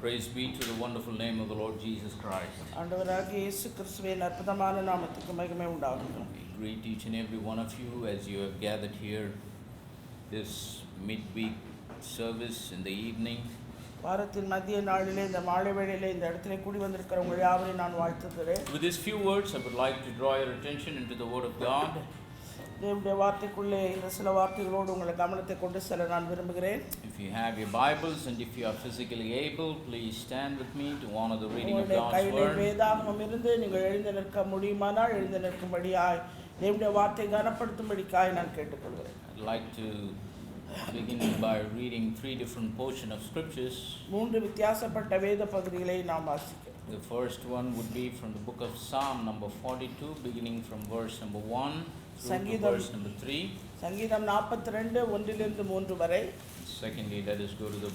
Praise be to the wonderful name of the Lord Jesus Christ. ஆண்டவராகிய இயேசு கிறிஸ்துவின் அற்புதமான நாமத்துக்கு மகிமை உண்டாகட்டும். We greet each and every one of you as you have gathered here this midweek service in the evening. வாரத்தின் மத்திய நாளிலே இந்த மாலை வேளையிலே இந்த இடத்திலே கூடி வந்திருக்கிற உங்கள் யாவரையும் நான் வாழ்த்துகிறேன். With these few words, I would like to draw your attention into the Word of God. தேவனுடைய வார்த்தைக்குள்ளே இந்த சில வார்த்தைகளோடு உங்களை கவனத்தை கொண்டு செல்ல நான் விரும்புகிறேன். If you have your Bibles and if you are physically able, please stand with me to honor the reading of God's கையிலே Word. வேதாகமம் இருந்து நீங்கள் எழுந்து நிற்க முடியுமானால் எழுந்து நிற்கும்படியாய் தேவனுடைய வார்த்தை கனப்படுத்தும்படிக்காய் நான் கேட்டுக்கொள்கிறேன். I'd like to begin by reading three different portions of scriptures. மூன்று வித்தியாசப்பட்ட வேத பகுதிகளை நாம் வாசிக்கிறோம். The first one would be from the book of Psalm number 42, beginning from verse number 1 through to verse number 3. சங்கீதம் 42 1 3 வரை. Secondly, let us go to the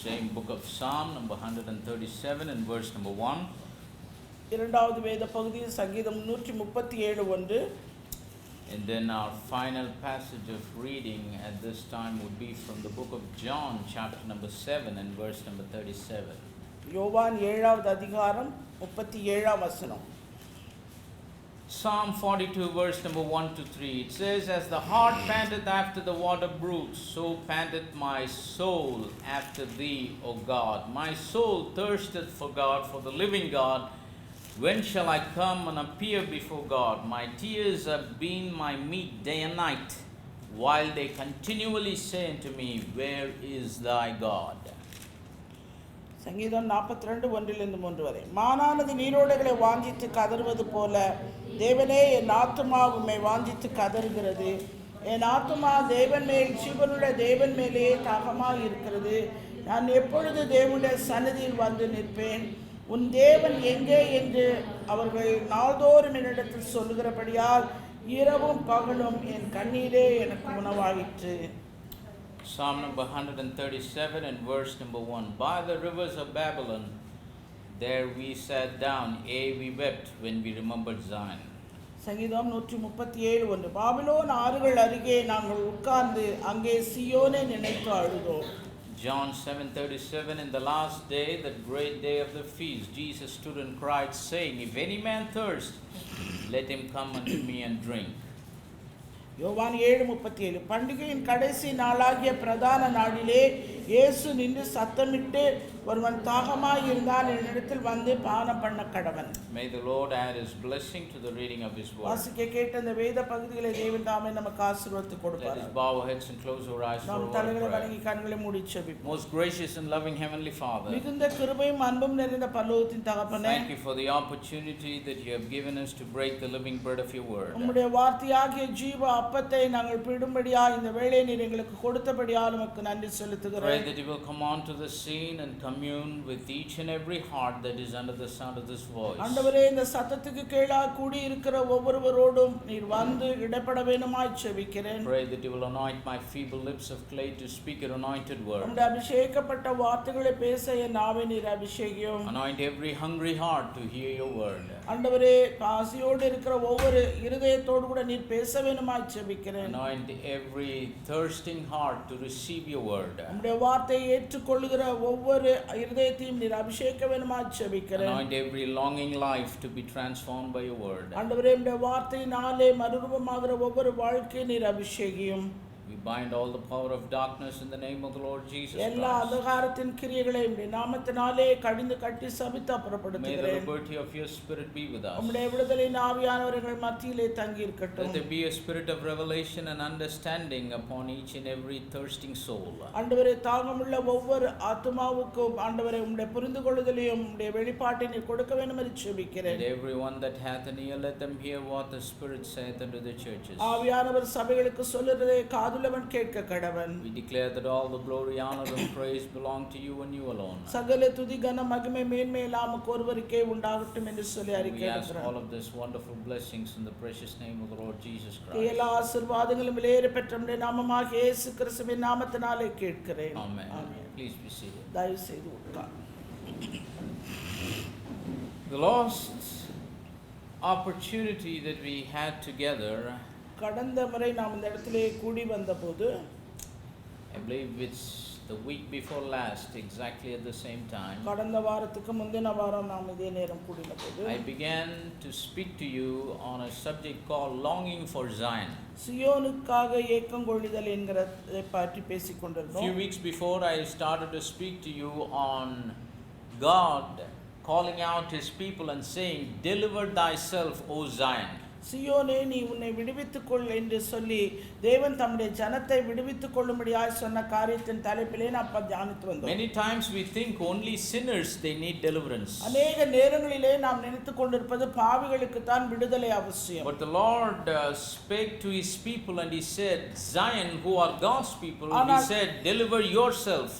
same book of Psalm number 137 and verse number 1. இரண்டாவது வேத பகுதி சங்கீதம் 137 1. And then our final passage of reading at this time would be from the book of John chapter number 7 and verse number 37. யோவான் 7வது அதிகாரம் 37ஆம் வசனம். Psalm 42 verse number 1 to 3. It says, "As the hart panteth after the water brooks, so panteth my soul after thee, O God. My soul thirsteth for God, for the living God. When shall I come and appear before God? My tears have been my meat day and night, while they continually say unto me, Where is thy God?" சங்கீதம் 42 1 3 வரை. மானானது நீரோடைகளை வாஞ்சித்து கதறுவது போல தேவனே என் ஆத்துமா உம்மை வாஞ்சித்து கதறுகிறது. என் ஆத்துமா தேவன் மேல் ஜீவனுள்ள தேவன் மேலே தாகமாக இருக்கிறது. நான் எப்பொழுது தேவனுடைய சன்னதியில் வந்து நிற்பேன்? உன் தேவன் எங்கே என்று அவர்கள் நாள்தோறும் என்னிடத்தில் சொல்லுகிறபடியால் இரவும் பகலும் என் கண்ணீரே எனக்கு உணவாயிற்று. Psalm number 137 and verse number 1. By the rivers of Babylon, there we sat down, we wept when we remembered Zion. சங்கீதம் 137 1. பாபிலோன் ஆறுகள் அருகே நாங்கள் உட்கார்ந்து அங்கே சியோனை நினைத்து அழுதோம். John 7:37. In the last day, that great day of the feast, Jesus stood and cried, saying, If any man thirst, let him come unto me and drink. யோவான் 7:37. பண்டிகையின் கடைசி நாளாகிய பிரதான நாளிலே இயேசு நின்று சத்தமிட்டு ஒருவன் தாகமாய் இருந்தால் என்னிடத்தில் வந்து பானம் பண்ண கடவன். May the Lord add his blessing to the reading of his word. வாசிக்க கேட்ட இந்த வேத பகுதிகளை தேவன் தாமே நமக்கு ஆசீர்வாதத்தை கொடுப்பார். Let us bow our heads and close our eyes for a நாம் word தலைகளை of prayer. வணங்கி கண்களை மூடி ஜெபிப்போம். Most gracious and loving heavenly Father, மிகுந்த கிருபையும் அன்பும் நிறைந்த பரலோகத்தின் தகப்பனே, thank you for the opportunity that you have given us to break the living bread of your word. உம்முடைய வார்த்தையாகிய ஜீவ அப்பத்தை நாங்கள் பிடும்படியா இந்த வேளையை நீர் எங்களுக்கு கொடுத்தபடியால் உமக்கு நன்றி செலுத்துகிறேன். Pray that you will come onto the scene and commune with each and every heart that is under the sound of this voice. ஆண்டவரே, இந்த சத்தத்துக்கு கீழாக கூடி இருக்கிற ஒவ்வொருவரோடும் நீர் வந்து இடப்பட வேண்டுமாய் ஜெபிக்கிறேன். Pray that you will anoint my feeble lips of clay to speak your anointed word. உம்முடைய அபிஷேகப்பட்ட வார்த்தைகளை பேச என் நாவை நீர் அபிஷேகியும். Anoint every hungry heart to hear your word. ஆண்டவரே, ஆசையோடு இருக்கிற ஒவ்வொரு இருதயத்தோடு கூட நீர் பேச வேண்டுமாய் ஜெபிக்கிறேன். Anoint every thirsting heart to receive your word. உம்முடைய வார்த்தையை ஏற்றுக்கொள்ளுகிற ஒவ்வொரு இருதயத்தையும் நீர் அபிஷேக வேண்டுமாய் ஜெபிக்கிறேன். Anoint every longing life to be transformed by your word. ஆண்டவரே, உம்முடைய வார்த்தையினாலே மறுரூபமாகிற ஒவ்வொரு வாழ்க்கையை நீர் அபிஷேகியும். We bind all the power of darkness in the name of the Lord Jesus எல்லா Christ. அந்தகாரத்தின் கிரியைகளை உம்முடைய நாமத்தினாலே கடிந்து கட்டி சபித்து May the அப்புறப்படுத்துகிறேன். liberty of your spirit be with us. உம்முடைய விடுதலையின் ஆவியானவர்கள் மத்தியிலே தங்கி Let இருக்கட்டும். there be a spirit of revelation and understanding upon each and every thirsting soul. ஆண்டவரே, தாகமுள்ள ஒவ்வொரு ஆத்துமாவுக்கும் ஆண்டவரே உம்முடைய புரிந்து கொள்ளுதலையும் உம்முடைய வெளிப்பாட்டை நீர் கொடுக்க வேண்டும் என்று ஜெபிக்கிறேன். Let everyone that hath an ear, let them hear what the Spirit saith unto the churches. ஆவியானவர் சபைகளுக்கு சொல்லுறதை காதுள்ளவன் கேட்க கடவன். We declare that all the glory, honor and praise belong to you and you alone. சகல துதி கன மகிமை மேன்மை எல்லாம் ஒருவருக்கே உண்டாகட்டும் என்று சொல்லி We ask அறிக்கையிடுகிறேன். all of this wonderful blessings in the precious name of the Lord Jesus Christ. எல்லா ஆசீர்வாதங்களும் விலையேற பெற்ற நம்முடைய நாமமாகிய இயேசு கிறிஸ்துவின் நாமத்தினாலே கேட்கிறேன். Amen. Amen. Please be seated. தயவு செய்து உட்கார். The last opportunity that we had together, கடந்த முறை நாம் இந்த இடத்திலே கூடி வந்தபோது I believe it's the week before last, exactly at the same time, கடந்த வாரத்துக்கு முந்தின வாரம் நாம் இதே நேரம் கூடினபோது I began to speak to you on a subject called longing for Zion. சியோனுக்காக ஏக்கம் கொள்ளுதல் என்கிறதை பற்றி பேசிக் கொண்டிருந்தோம். Few weeks before, I started to speak to you on God calling out his people and saying, "Deliver thyself, O Zion." சியோனே நீ உன்னை விடுவித்துக் கொள் என்று சொல்லி தேவன் தம்முடைய ஜனத்தை விடுவித்துக் கொள்ளும்படியாய் சொன்ன காரியத்தின் தலைப்பிலே நாம் தியானித்து வந்தோம். Many times we think only sinners they need deliverance. அநேக நேரங்களிலே நாம் நினைத்துக் கொண்டிருப்பது பாவிகளுக்கு தான் விடுதலை அவசியம். But the Lord spake to his people and he said, Zion, who are God's people, he said, deliver yourself.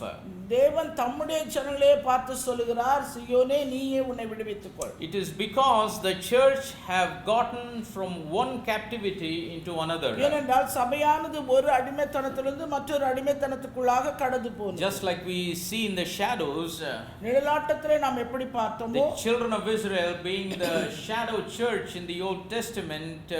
தேவன் தம்முடைய ஜனங்களே பார்த்து சொல்லுகிறார், சியோனே நீயே உன்னை விடுவித்துக் கொள். It is because the church have gotten from one captivity into another. ஏனென்றால் சபையானது ஒரு அடிமைத்தனத்திலிருந்து மற்றொரு அடிமைத்தனத்துக்குள்ளாக கடந்து போனது. Just like we see in the shadows, நிழலாட்டத்திலே நாம் எப்படி பார்த்தோமோ, the children of Israel being the shadow church in the Old Testament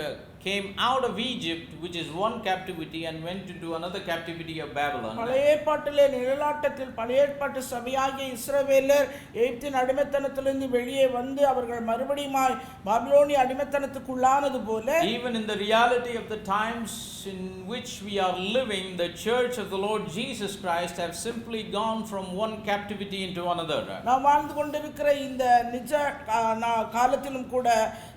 came out of Egypt, which is one captivity, and went into another captivity of Babylon. பழைய ஏற்பாட்டிலே நிழலாட்டத்தில் பழைய ஏற்பாட்டு சபையாகிய இஸ்ரவேலர் எகிப்தின் அடிமைத்தனத்திலிருந்து வெளியே வந்து அவர்கள் மறுபடியும் பாபிலோனிய அடிமைத்தனத்துக்குள்ளானது போல, even in the reality of the times in which we are living, the church of the Lord Jesus Christ have simply gone from one captivity into another. நாம் வாழ்ந்து கொண்டிருக்கிற இந்த நிஜ காலத்திலும் கூட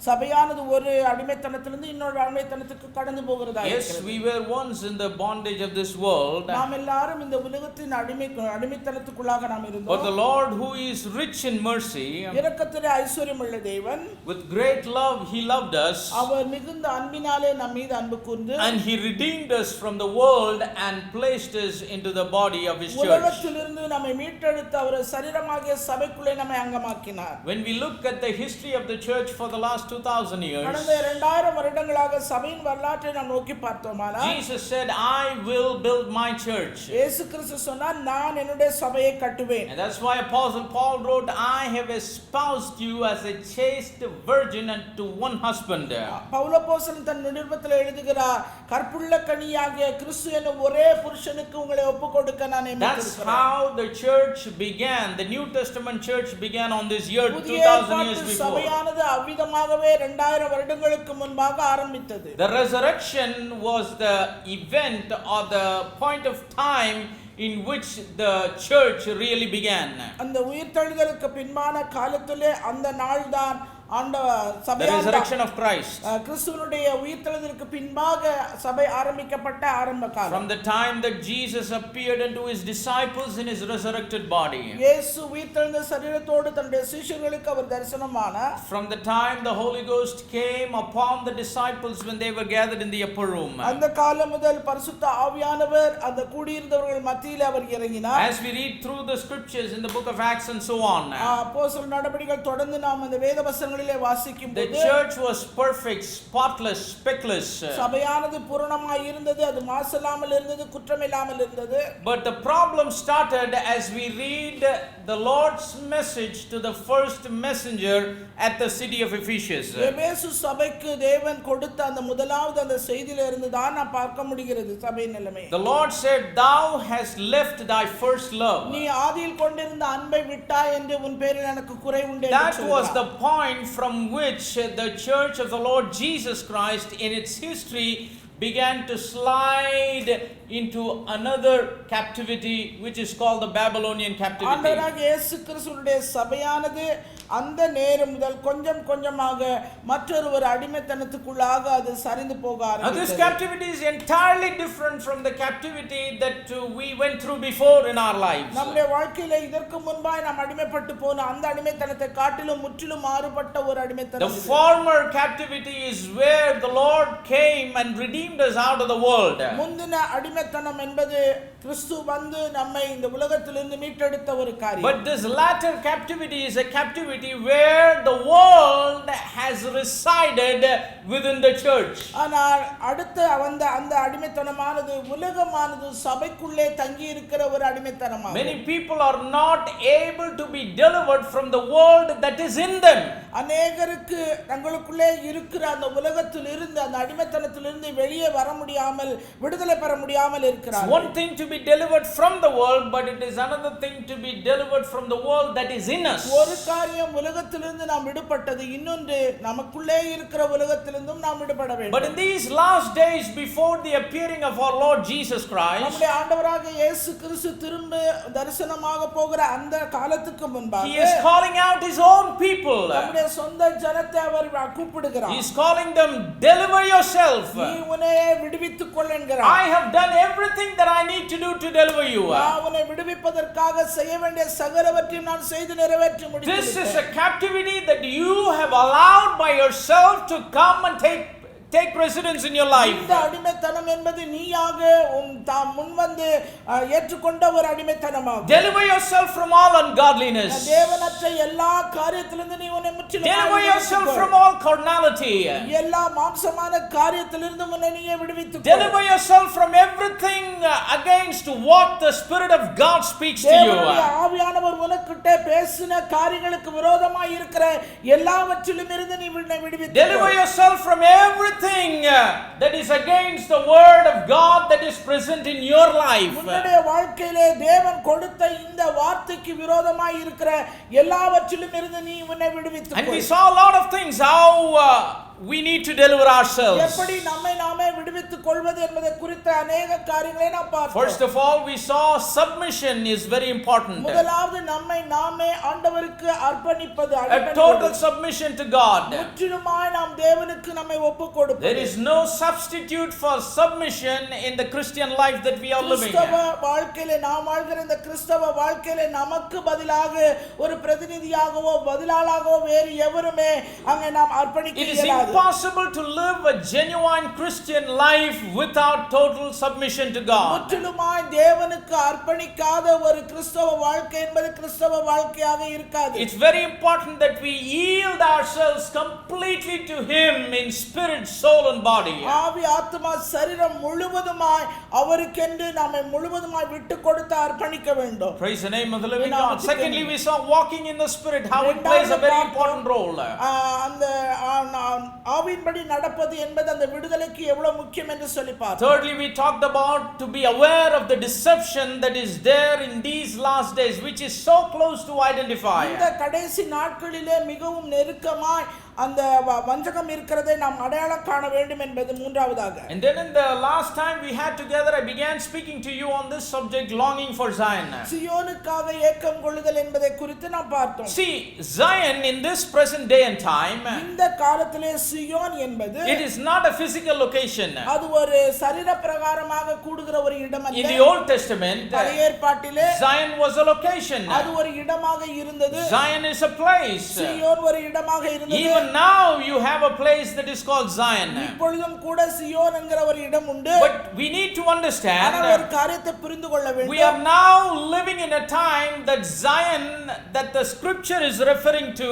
சபையானது ஒரு அடிமைத்தனத்திலிருந்து இன்னொரு அடிமைத்தனத்துக்கு கடந்து போகிறதா இருக்கிறது. Yes, we were once in the bondage of this world. நாம் எல்லாரும் இந்த உலகத்தின் அடிமைத்தனத்துக்குள்ளாக நாம் இருந்தோம். But the Lord, who is rich in mercy, இரக்கத்திலே ஐஸ்வரியமுள்ள தேவன், with great love he loved us, அவர் மிகுந்த அன்பினாலே நம் மீது அன்பு கூர்ந்து, and he redeemed us from the world and placed us into the body of his church. உலகத்திலிருந்து நம்மை மீட்டெடுத்து அவர் சரீரமாகிய சபைக்குள்ளே நம்மை அங்கமாக்கினார். When we look at the history of the church for the last 2000 years, கடந்த 2000 வருடங்களாக சபையின் வரலாற்றை நாம் நோக்கி பார்த்தோமானால், Jesus said, I will build my church. இயேசு கிறிஸ்து சொன்னார், நான் என்னுடைய சபையை கட்டுவேன். And that's why Apostle Paul wrote, I have espoused you as a chaste virgin unto one husband. Pavul அப்போஸ்தலன் தன் நிருபத்தில் எழுதுகிறார், கற்புள்ள கன்னியாகிய கிறிஸ்து என்னும் ஒரே புருஷனுக்கு உங்களை ஒப்புக்கொடுக்க நான் That's நியமித்திருக்கிறேன். how the church began. The New Testament church began on this year 2000 years before. சபையானது அவ்விதமாகவே 2000 வருடங்களுக்கு முன்பாக ஆரம்பித்தது. The resurrection was the event or the point of time in which the church really began. அந்த உயிர்த்தெழுதலுக்கு பின்பான காலத்திலே அந்த நாள்தான் the resurrection of Christ. கிறிஸ்துவினுடைய உயிர்த்தெழுதலுக்கு பின்பாக சபை ஆரம்பிக்கப்பட்ட ஆரம்ப காலம். From the time that Jesus appeared unto his disciples in his resurrected body. இயேசு உயிர்த்தெழுந்த சரீரத்தோடு தன்னுடைய சீஷர்களுக்கு அவர் தரிசனமானார். From the time the Holy Ghost came upon the disciples when they were gathered in the upper room. அந்த காலம் முதல் பரிசுத்த ஆவியானவர் அந்த கூடியிருந்தவர்கள் மத்தியிலே அவர் இறங்கினார். As we read through the scriptures in the book of Acts and so on. அப்போஸ்தலர் நடபடிகள் தொடர்ந்து நாம் அந்த வேத வசனங்களிலே வாசிக்கும்போது, the church was perfect, spotless, speckless. சபையானது பூரணமாய் இருந்தது, அது மாசில்லாமல் இருந்தது, குற்றமில்லாமல் இருந்தது. But the problem started as we read the Lord's message to the first messenger at the city of Ephesus. எபேசு சபைக்கு தேவன் கொடுத்த அந்த முதலாவது அந்த செய்தியில இருந்து தான் நான் பார்க்க முடிகிறது சபையின் நிலைமை. The Lord said, thou hast left thy first love. நீ ஆதியில் கொண்டிருந்த அன்பை விட்டாய் என்று உன் பேரில் எனக்கு குறை உண்டு. That was the point from which the church of the Lord Jesus Christ in its history began to slide into another captivity, which is called the Babylonian captivity. ஆண்டவராகிய இயேசு கிறிஸ்துவினுடைய சபையானது அந்த நேரம் முதல் கொஞ்சம் கொஞ்சமாக மற்றொரு அடிமைத்தனத்துக்குள்ளாக அது சரிந்து போக ஆரம்பித்தது. This captivity is entirely different from the captivity that we went through before in our lives. நம்முடைய வாழ்க்கையில இதற்கு முன்பாய் நாம் அடிமைப்பட்டு போன அந்த அடிமைத்தனத்தை காட்டிலும் முற்றிலும் மாறுபட்ட அடிமைத்தனம். The former captivity is where the Lord came and redeemed us out of the world. முந்தின அடிமைத்தனம் என்பது கிறிஸ்து வந்து நம்மை இந்த உலகத்திலிருந்து மீட்டெடுத்த காரியம். But this latter captivity is a captivity captivity where the world has resided within the church. ஆனால் அடுத்து அந்த அடிமைத்தனமானது உலகமானது சபைக்குள்ளே தங்கி இருக்கிற ஒரு அடிமைத்தனமாகும். Many people are not able to be delivered from the world that is in them. அநேகருக்கு தங்களுக்குள்ளே இருக்கிற அந்த உலகத்திலிருந்து அந்த அடிமைத்தனத்திலிருந்து வெளியே வர முடியாமல் விடுதலை பெற முடியாமல் இருக்கிறார்கள். One thing to be delivered from the world, but it is another thing to be delivered from the world that is in us. ஒரு காரியம் உலகத்திலிருந்து நாம் விடுபட்டது, இன்னொன்று நமக்குள்ளே இருக்கிற உலகத்திலிருந்தும் நாம் விடுபட வேண்டும். But in these last days before the appearing of our Lord Jesus Christ, நம்முடைய ஆண்டவராக இயேசு கிறிஸ்து திரும்ப தரிசனமாக போகிற அந்த காலத்துக்கு முன்பாக He is calling out His own people. நம்முடைய சொந்த ஜனத்தை அவர் கூப்பிடுகிறார். He is calling them, deliver yourself. நீ உன்னை விடுவித்துக் கொள் என்கிறார். I have done everything that I need to do to deliver you. நான் உன்னை விடுவிப்பதற்காக செய்ய வேண்டிய சகலவற்றையும் நான் செய்து நிறைவேற்றி முடித்தேன். This is a captivity that you have allowed by yourself to come and take residence in your life. இந்த அடிமைத்தனம் என்பது நீயாக முன்வந்து ஏற்றுக்கொண்ட ஒரு அடிமைத்தனமாகும். Deliver yourself from all ungodliness. தேவனற்ற எல்லா காரியத்திலிருந்து நீ உன்னை முற்றிலும் Deliver yourself from all carnality. எல்லா மாம்சமான காரியத்திலிருந்து உன்னை நீயே விடுவித்துக் கொள். Deliver yourself from everything against what the Spirit of God speaks to you. தேவனுடைய ஆவியானவர் உனக்கிட்ட பேசின காரியங்களுக்கு விரோதமாய் இருக்கிற எல்லாவற்றிலும் இருந்து நீ உன்னை விடுவித்துக் கொள். Deliver yourself from everything that is against the word of God that is present in your life. உன்னுடைய வாழ்க்கையிலே தேவன் கொடுத்த இந்த வார்த்தைக்கு விரோதமாய் இருக்கிற எல்லாவற்றிலும் இருந்து நீ உன்னை விடுவித்துக் கொள். And we saw a lot of things how we need to deliver ourselves. எப்படி நம்மை நாமே விடுவித்துக் கொள்வது என்பதை குறித்த अनेक காரியங்களை நாம் பார்த்தோம். First of all, we saw submission is very important. முதலாவது நம்மை நாமே ஆண்டவருக்கு அர்ப்பணிப்பது, A total submission to God. முற்றிலுமாய் நாம் தேவனுக்கு நம்மை ஒப்புக்கொடுப்பது. There is no substitute for submission in the Christian life that we are living. கிறிஸ்தவ வாழ்க்கையிலே நாம் வாழ்கிற இந்த கிறிஸ்தவ வாழ்க்கையிலே நமக்கு பதிலாக ஒரு பிரதிநிதியாகவோ பதிலாளாகவோ வேறு எவருமே அங்கே நாம் அர்ப்பணிக்க It is இயலாது. impossible to live a genuine Christian life without total submission to God. முற்றிலுமாய் தேவனுக்கு அர்ப்பணிக்காத ஒரு கிறிஸ்தவ வாழ்க்கை என்பது கிறிஸ்தவ வாழ்க்கையாக இருக்காது. It's very important that we yield ourselves completely to Him in spirit, soul and body. ஆவி ஆத்துமா சரீரம் முழுவதுமாய் அவருக்கென்று நம்மை முழுவதுமாய் விட்டு கொடுத்து அர்ப்பணிக்க வேண்டும். Praise the name of the living God. Secondly, we saw walking in the Spirit, how it plays a very important role. அந்த ஆவியின்படி நடப்பது என்பது அந்த விடுதலைக்கு எவ்வளவு முக்கியம் என்று சொல்லி பார்த்தோம். Thirdly, we talked about to be aware of the deception that is there in these last days, which is so close to identify. இந்த கடைசி நாட்களிலே மிகவும் நெருக்கமாய் அந்த வஞ்சகம் இருக்கிறதை நாம் அடையாளம் காண வேண்டும் என்பது மூன்றாவதாக. And then in the last time we had together, I began speaking to you on this subject, longing for Zion. சியோனுக்காக ஏக்கம் கொள்ளுதல் என்பதை குறித்து நாம் பார்த்தோம். See, Zion in this present day and time, இந்த காலத்திலே சியோன் என்பது it is not a physical location. அது ஒரு சரீர பிரகாரமாக கூடுகிற ஒரு இடம் அல்ல. In the Old Testament, பழைய ஏற்பாட்டிலே Zion was a location. அது ஒரு இடமாக இருந்தது. Zion is a place. Zion ஒரு இடமாக இருந்தது. Even now you have a place that is called Zion. இப்பொழுதும் கூட சியோன் என்கிற ஒரு இடம் உண்டு. But we need to understand, ஆனால் ஒரு காரியத்தை புரிந்து கொள்ள வேண்டும். we are now living in a time that Zion that the scripture is referring to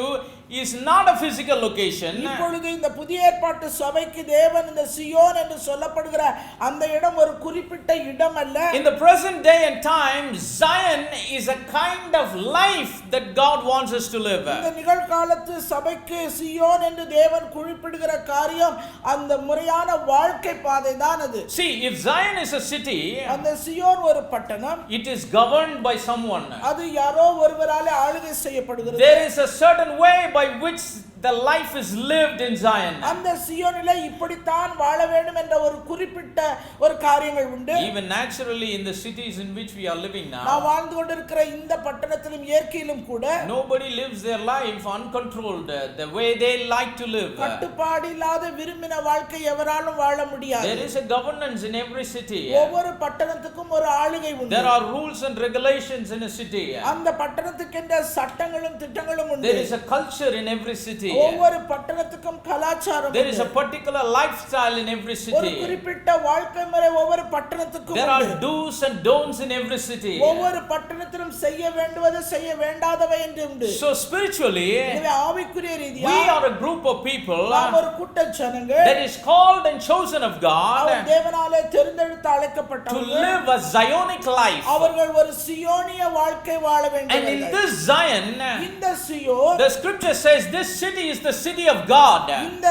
is not a physical location. இப்பொழுது இந்த புதிய ஏற்பாட்டு சபைக்கு தேவன் இந்த சியோன் என்று சொல்லப்படுகிற அந்த இடம் ஒரு குறிப்பிட்ட இடம் அல்ல. In the present day and time, Zion is a kind of life that God wants us to live. இந்த நிகழ்காலத்து சபைக்கு சியோன் என்று தேவன் குறிப்பிடுகிற காரியம் அந்த முறையான வாழ்க்கை பாதை தான் அது. See, if Zion is a city, அந்த சியோன் ஒரு பட்டணம், it is governed by someone. அது யாரோ ஒருவராலே ஆளுகை செய்யப்படுகிறது. There is a certain way by which the life is lived in Zion. அந்த சியோனிலே இப்படித்தான் வாழ வேண்டும் என்ற ஒரு குறிப்பிட்ட ஒரு காரியங்கள் உண்டு. Even naturally in the cities in which we are living now, நாம் வாழ்ந்து கொண்டிருக்கிற இந்த பட்டணத்திலும் இயற்கையிலும் கூட nobody lives their life uncontrolled the way they like to live. கட்டுப்பாடு இல்லாத விரும்பின வாழ்க்கை எவராலும் வாழ முடியாது. There is a governance in every city. ஒவ்வொரு பட்டணத்துக்கும் ஒரு ஆளுகை உண்டு. There are rules and regulations in a city. அந்த பட்டணத்துக்கென்ற சட்டங்களும் திட்டங்களும் உண்டு. There is a culture in every city. city. ஒவ்வொரு பட்டணத்துக்கும் கலாச்சாரம் There is a particular lifestyle in every ஒரு city. குறிப்பிட்ட வாழ்க்கை முறை ஒவ்வொரு பட்டணத்துக்கும் There are do's and don'ts in every city. ஒவ்வொரு பட்டணத்திலும் செய்ய வேண்டுவது செய்ய வேண்டாதவை என்று உண்டு. So spiritually, எனவே ஆவிக்குரிய ரீதியா we are a group of people நாம் ஒரு கூட்ட ஜனங்கள் that is called and chosen of God அவர் தேவனாலே தெரிந்தெடுத்து to அழைக்கப்பட்டவர்கள். live a Zionic life. அவர்கள் ஒரு சியோனிய வாழ்க்கை வாழ And in வேண்டியவர்கள். this Zion, இந்த Zion, the scripture says this city is the city of God. இந்த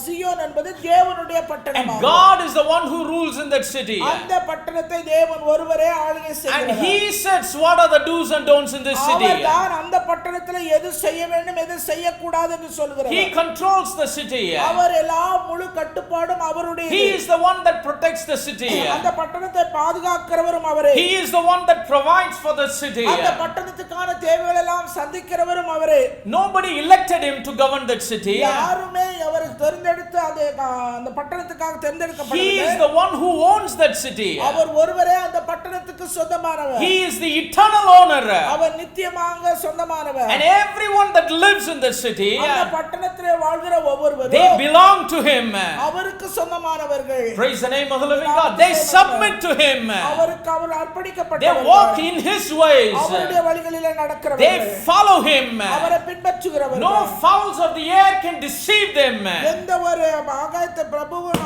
சியோன் என்பது தேவனுடைய And பட்டணமாகும். God is the one who rules in that city. அந்த பட்டணத்தை தேவன் ஒருவரே ஆளுகை And செய்கிறார். He sets what are the do's and don'ts in this city. அவர்தான் அந்த பட்டணத்தில் எது செய்ய வேண்டும் எது செய்யக்கூடாது என்று சொல்கிறார். He controls the city. அவர் எல்லா முழு கட்டுப்பாடும் அவருடையது. He is the one that protects the city. அந்த பட்டணத்தை பாதுகாக்கிறவரும் அவரே. He is the one that provides for the city. அந்த பட்டணத்துக்கான தேவைகள் எல்லாம் சந்திக்கிறவரும் அவரே. Nobody elected him to govern that city. யாருமே அவரை தேர்ந்தெடுத்து அந்த பட்டணத்துக்காக He தேர்ந்தெடுக்கப்படவில்லை. is the one who owns that city. அவர் ஒருவரே அந்த பட்டணத்துக்கு சொந்தமானவர். He is the eternal owner. அவர் நித்தியமாக சொந்தமானவர். And everyone that lives in that city, அந்த பட்டணத்திலே வாழ்கிற ஒவ்வொருவரும் they belong to him. அவருக்கு சொந்தமானவர்கள். Praise the name of the living God. They submit to him. அவருக்கு அவர் They அர்ப்பணிக்கப்பட்டவர்கள். walk in his ways. அவருடைய வழிகளிலே They நடக்கிறவர்கள். follow him. அவரை பின்பற்றுகிறவர்கள். No fowls of the air can deceive them. எந்த ஒரு ஆகாயத்து பிரபுவும்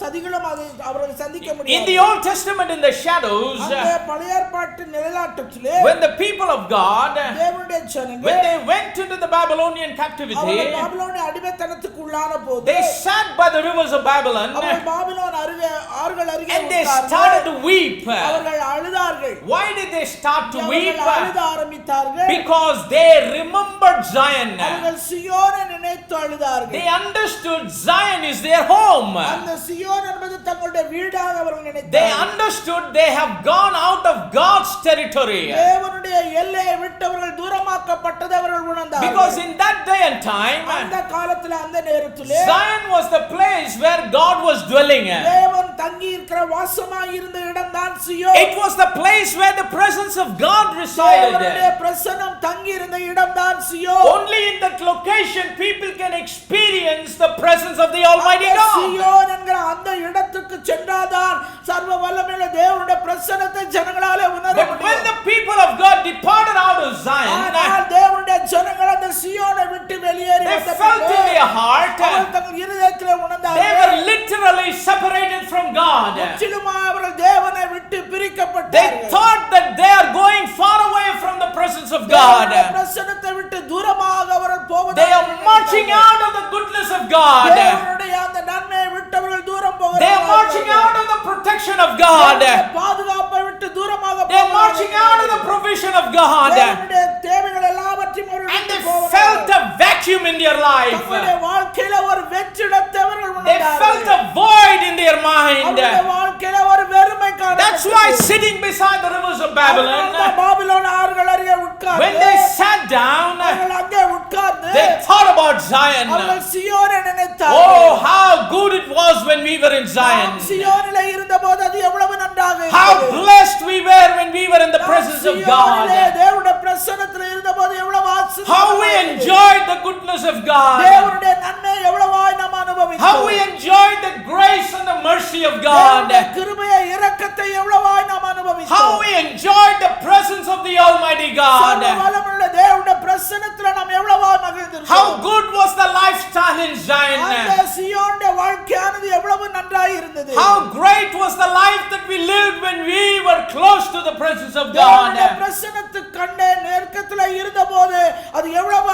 சதிகளும் அவர்களை சந்திக்க In முடியாது. the Old Testament, in the shadows, அந்த பழைய ஏற்பாட்டு நிழலாட்டத்திலே when the people of God, தேவனுடைய ஜனங்கள் when they went into the Babylonian captivity, அவர்கள் பாபிலோனிய அடிமைத்தனத்துக்கு உள்ளான போது they sat by the rivers of Babylon அவர்கள் பாபிலோன் அருகே ஆறுகள் அருகே and they உட்கார்ந்து started to weep. அவர்கள் அழுதார்கள். Why did they start to weep? அவர்கள் அழுத ஆரம்பித்தார்கள். Because they remembered Zion. அவர்கள் சியோனை நினைத்து அழுதார்கள். They understood Zion is their home. அந்த சியோன் என்பது தங்களுடைய வீடாக அவர்கள் They நினைத்தார்கள். understood they have gone out of God's territory. தேவனுடைய எல்லையை விட்டவர்கள் தூரமாக்கப்பட்டதை அவர்கள் உணர்ந்தார்கள். Because in that day and time, அந்த காலத்துல அந்த நேரத்திலே Zion was the place where God was dwelling. தேவன் தங்கி இருக்கிற வாசமாய் இருந்த இடம்தான் Zion. It was the place where the presence of God resided. தேவனுடைய பிரசன்னம் தங்கி இருந்த இடம்தான் Zion. Only in that location people can experience the presence of the Almighty அந்த God. சியோன் என்கிற அந்த இடத்துக்கு சென்றாதான் சர்வ வல்லமையுள்ள தேவனுடைய பிரசன்னத்தை ஜனங்களாலே உணர But when முடியும். the people of God departed out of Zion, ஆனால் தேவனுடைய ஜனங்கள் அந்த சியோனை விட்டு வெளியேறி they வந்த felt in பின்பு their heart அவர்கள் தங்கள் இருதயத்திலே they உணர்ந்தார்கள். were literally separated from God. முற்றிலுமாய் அவர்கள் தேவனை விட்டு They பிரிக்கப்பட்டார்கள். thought that they are going far away from the presence of God. தேவனுடைய பிரசன்னத்தை விட்டு தூரமாக அவர்கள் போவதாக They are marching out of the goodness of God. தேவனுடைய அந்த நன்மையை விட்டு அவர்கள் தூரம் They are marching out of the protection of God. பாதுகாப்பை விட்டு தூரமாக They are marching out of the provision of God. தேவனுடைய தேவைகள் எல்லாவற்றையும் அவர்கள் And they விட்டு போவதாக. felt a vacuum in their life. தங்களுடைய வாழ்க்கையில ஒரு வெற்றிடத்தை அவர்கள் They felt a void in their mind. அவருடைய வாழ்க்கையில ஒரு வெறுமை காணப்பட்டது. That's why sitting beside the rivers of Babylon, அதனால்தான் பாபிலோன் ஆறுகள் அருகே உட்கார்ந்து when they sat down, அவர்கள் அங்கே உட்கார்ந்து they thought about Zion. அவர்கள் சியோனை நினைத்தார்கள். Oh, how good it was when we were in Zion. நாம் சியோனிலே இருந்தபோது அது எவ்வளவு நன்றாக How இருந்தது. blessed we were when we were in the நாம் presence of சியோனிலே God. தேவனுடைய பிரசன்னத்திலே இருந்தபோது எவ்வளவு ஆசீர்வாதமாக How we இருந்தது. enjoyed the goodness of God. தேவனுடைய நன்மையை எவ்வளவாய் நாம் அனுபவித்தோம். How we enjoyed the grace and the mercy of God. தேவனுடைய கிருபையை இரக்கத்தை எவ்வளவாய் நாம் அனுபவித்தோம். How we enjoyed the presence of the Almighty God. சர்வ வல்லமையுள்ள தேவனுடைய பிரசன்னத்திலே நாம் எவ்வளவாய் மகிழ்ந்திருக்கிறோம். How good was the lifestyle in Zion. அந்த சியோனுடைய வாழ்க்கையானது எவ்வளவு நன்றாய் இருந்தது. How great was the life that we lived when we were close to the presence of தேவனுடைய God. பிரசன்னத்துக்கு கண்டே நெருக்கத்திலே இருந்தபோது அது எவ்வளவு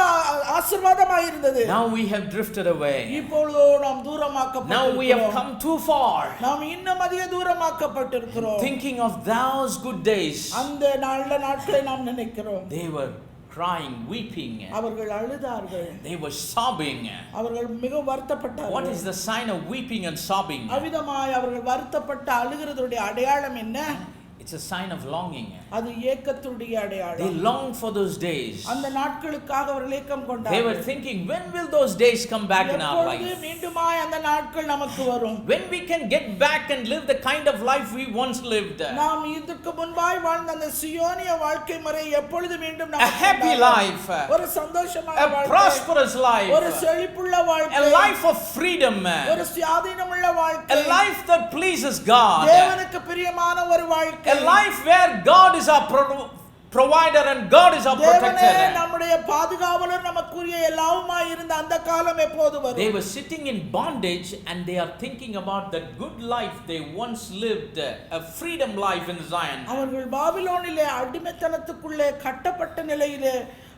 ஆசீர்வாதமாய் இருந்தது. Now we have drifted away. இப்பொழுதோ நாம் Now we have தூரமாக்கப்பட்டிருக்கிறோம். come too far. நாம் இன்னும் அதிக தூரமாக்கப்பட்டிருக்கிறோம். Thinking of those good days. அந்த நல்ல நாட்களை நாம் நினைக்கிறோம். They were crying, weeping. அவர்கள் அழுதார்கள். They were sobbing. அவர்கள் மிகவும் வருத்தப்பட்டார்கள். What is the sign of weeping and sobbing? அவிதமாய் அவர்கள் வருத்தப்பட்டு அழுகிறதுடைய அடையாளம் என்ன? It's a sign of longing. அது ஏக்கத்துடைய They அடையாளம். long for those days. அந்த நாட்களுக்காக அவர்கள் ஏக்கம் They கொண்டார்கள். were thinking, when will those days come back in our எப்பொழுது life? மீண்டுமாய் அந்த நாட்கள் நமக்கு வரும்? When we can get back and live the kind of life we once lived. நாம் இதற்கு முன்பாய் வாழ்ந்த அந்த சியோனிய வாழ்க்கை முறை எப்பொழுது மீண்டும் A நமக்கு happy உண்டாகும்? life. ஒரு சந்தோஷமான A வாழ்க்கை, prosperous life. ஒரு செழிப்புள்ள A வாழ்க்கை, life of freedom. ஒரு சுயாதீனமுள்ள வாழ்க்கை, A life that pleases God. தேவனுக்கு பிரியமான ஒரு வாழ்க்கை, A life where God is our provider and God is our தேவனே protector. நம்முடைய பாதுகாவலர், நமக்குரிய எல்லாவுமாய் இருந்த அந்த காலம் எப்போது They வரும்? were sitting in bondage and they are thinking about the good life they once lived, a freedom life in Zion. அவர்கள் பாபிலோனிலே அடிமைத்தனத்துக்குள்ளே கட்டப்பட்ட நிலையிலே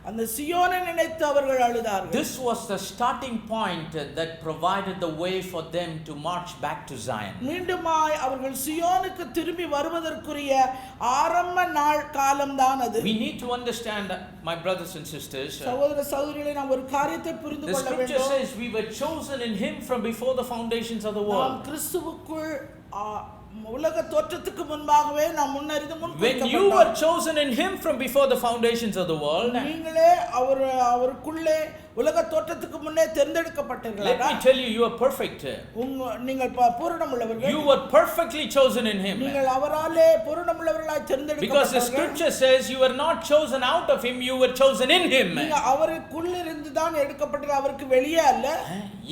அந்த சியோனை நினைத்து அவர்கள் அழுதார்கள். This was the starting point that provided the way for them to march back to Zion. மீண்டுமாய் அவர்கள் சியோனுக்கு திரும்பி வருவதற்குரிய ஆரம்ப நாள் காலம்தான் அது. We need to understand, my brothers and sisters, சகோதர சகோதரிகளே, நாம் ஒரு காரியத்தை புரிந்து the கொள்ள scripture வேண்டும். says we were chosen in him from before the foundations of the நாம் world. கிறிஸ்துவுக்குள் உலக தோற்றத்துக்கு முன்பாகவே நாம் முன்னறிந்து When you முன்குறிக்கப்பட்டோம். were chosen in him from before the foundations of the world, நீங்களே அவருக்குள்ளே உலக தோற்றத்துக்கு முன்னே தேர்ந்தெடுக்கப்பட்டீர்கள். let me tell you, you are perfect. நீங்கள் பூரணமுள்ளவர்கள். You were perfectly chosen in him. நீங்கள் அவராலே பூரணமுள்ளவர்களாய் Because the தேர்ந்தெடுக்கப்பட்டீர்கள். scripture says you were not chosen out of him, you were chosen in him. நீங்கள் அவருக்குள் இருந்து தான் எடுக்கப்பட்டீர்கள், அவருக்கு வெளியே அல்ல.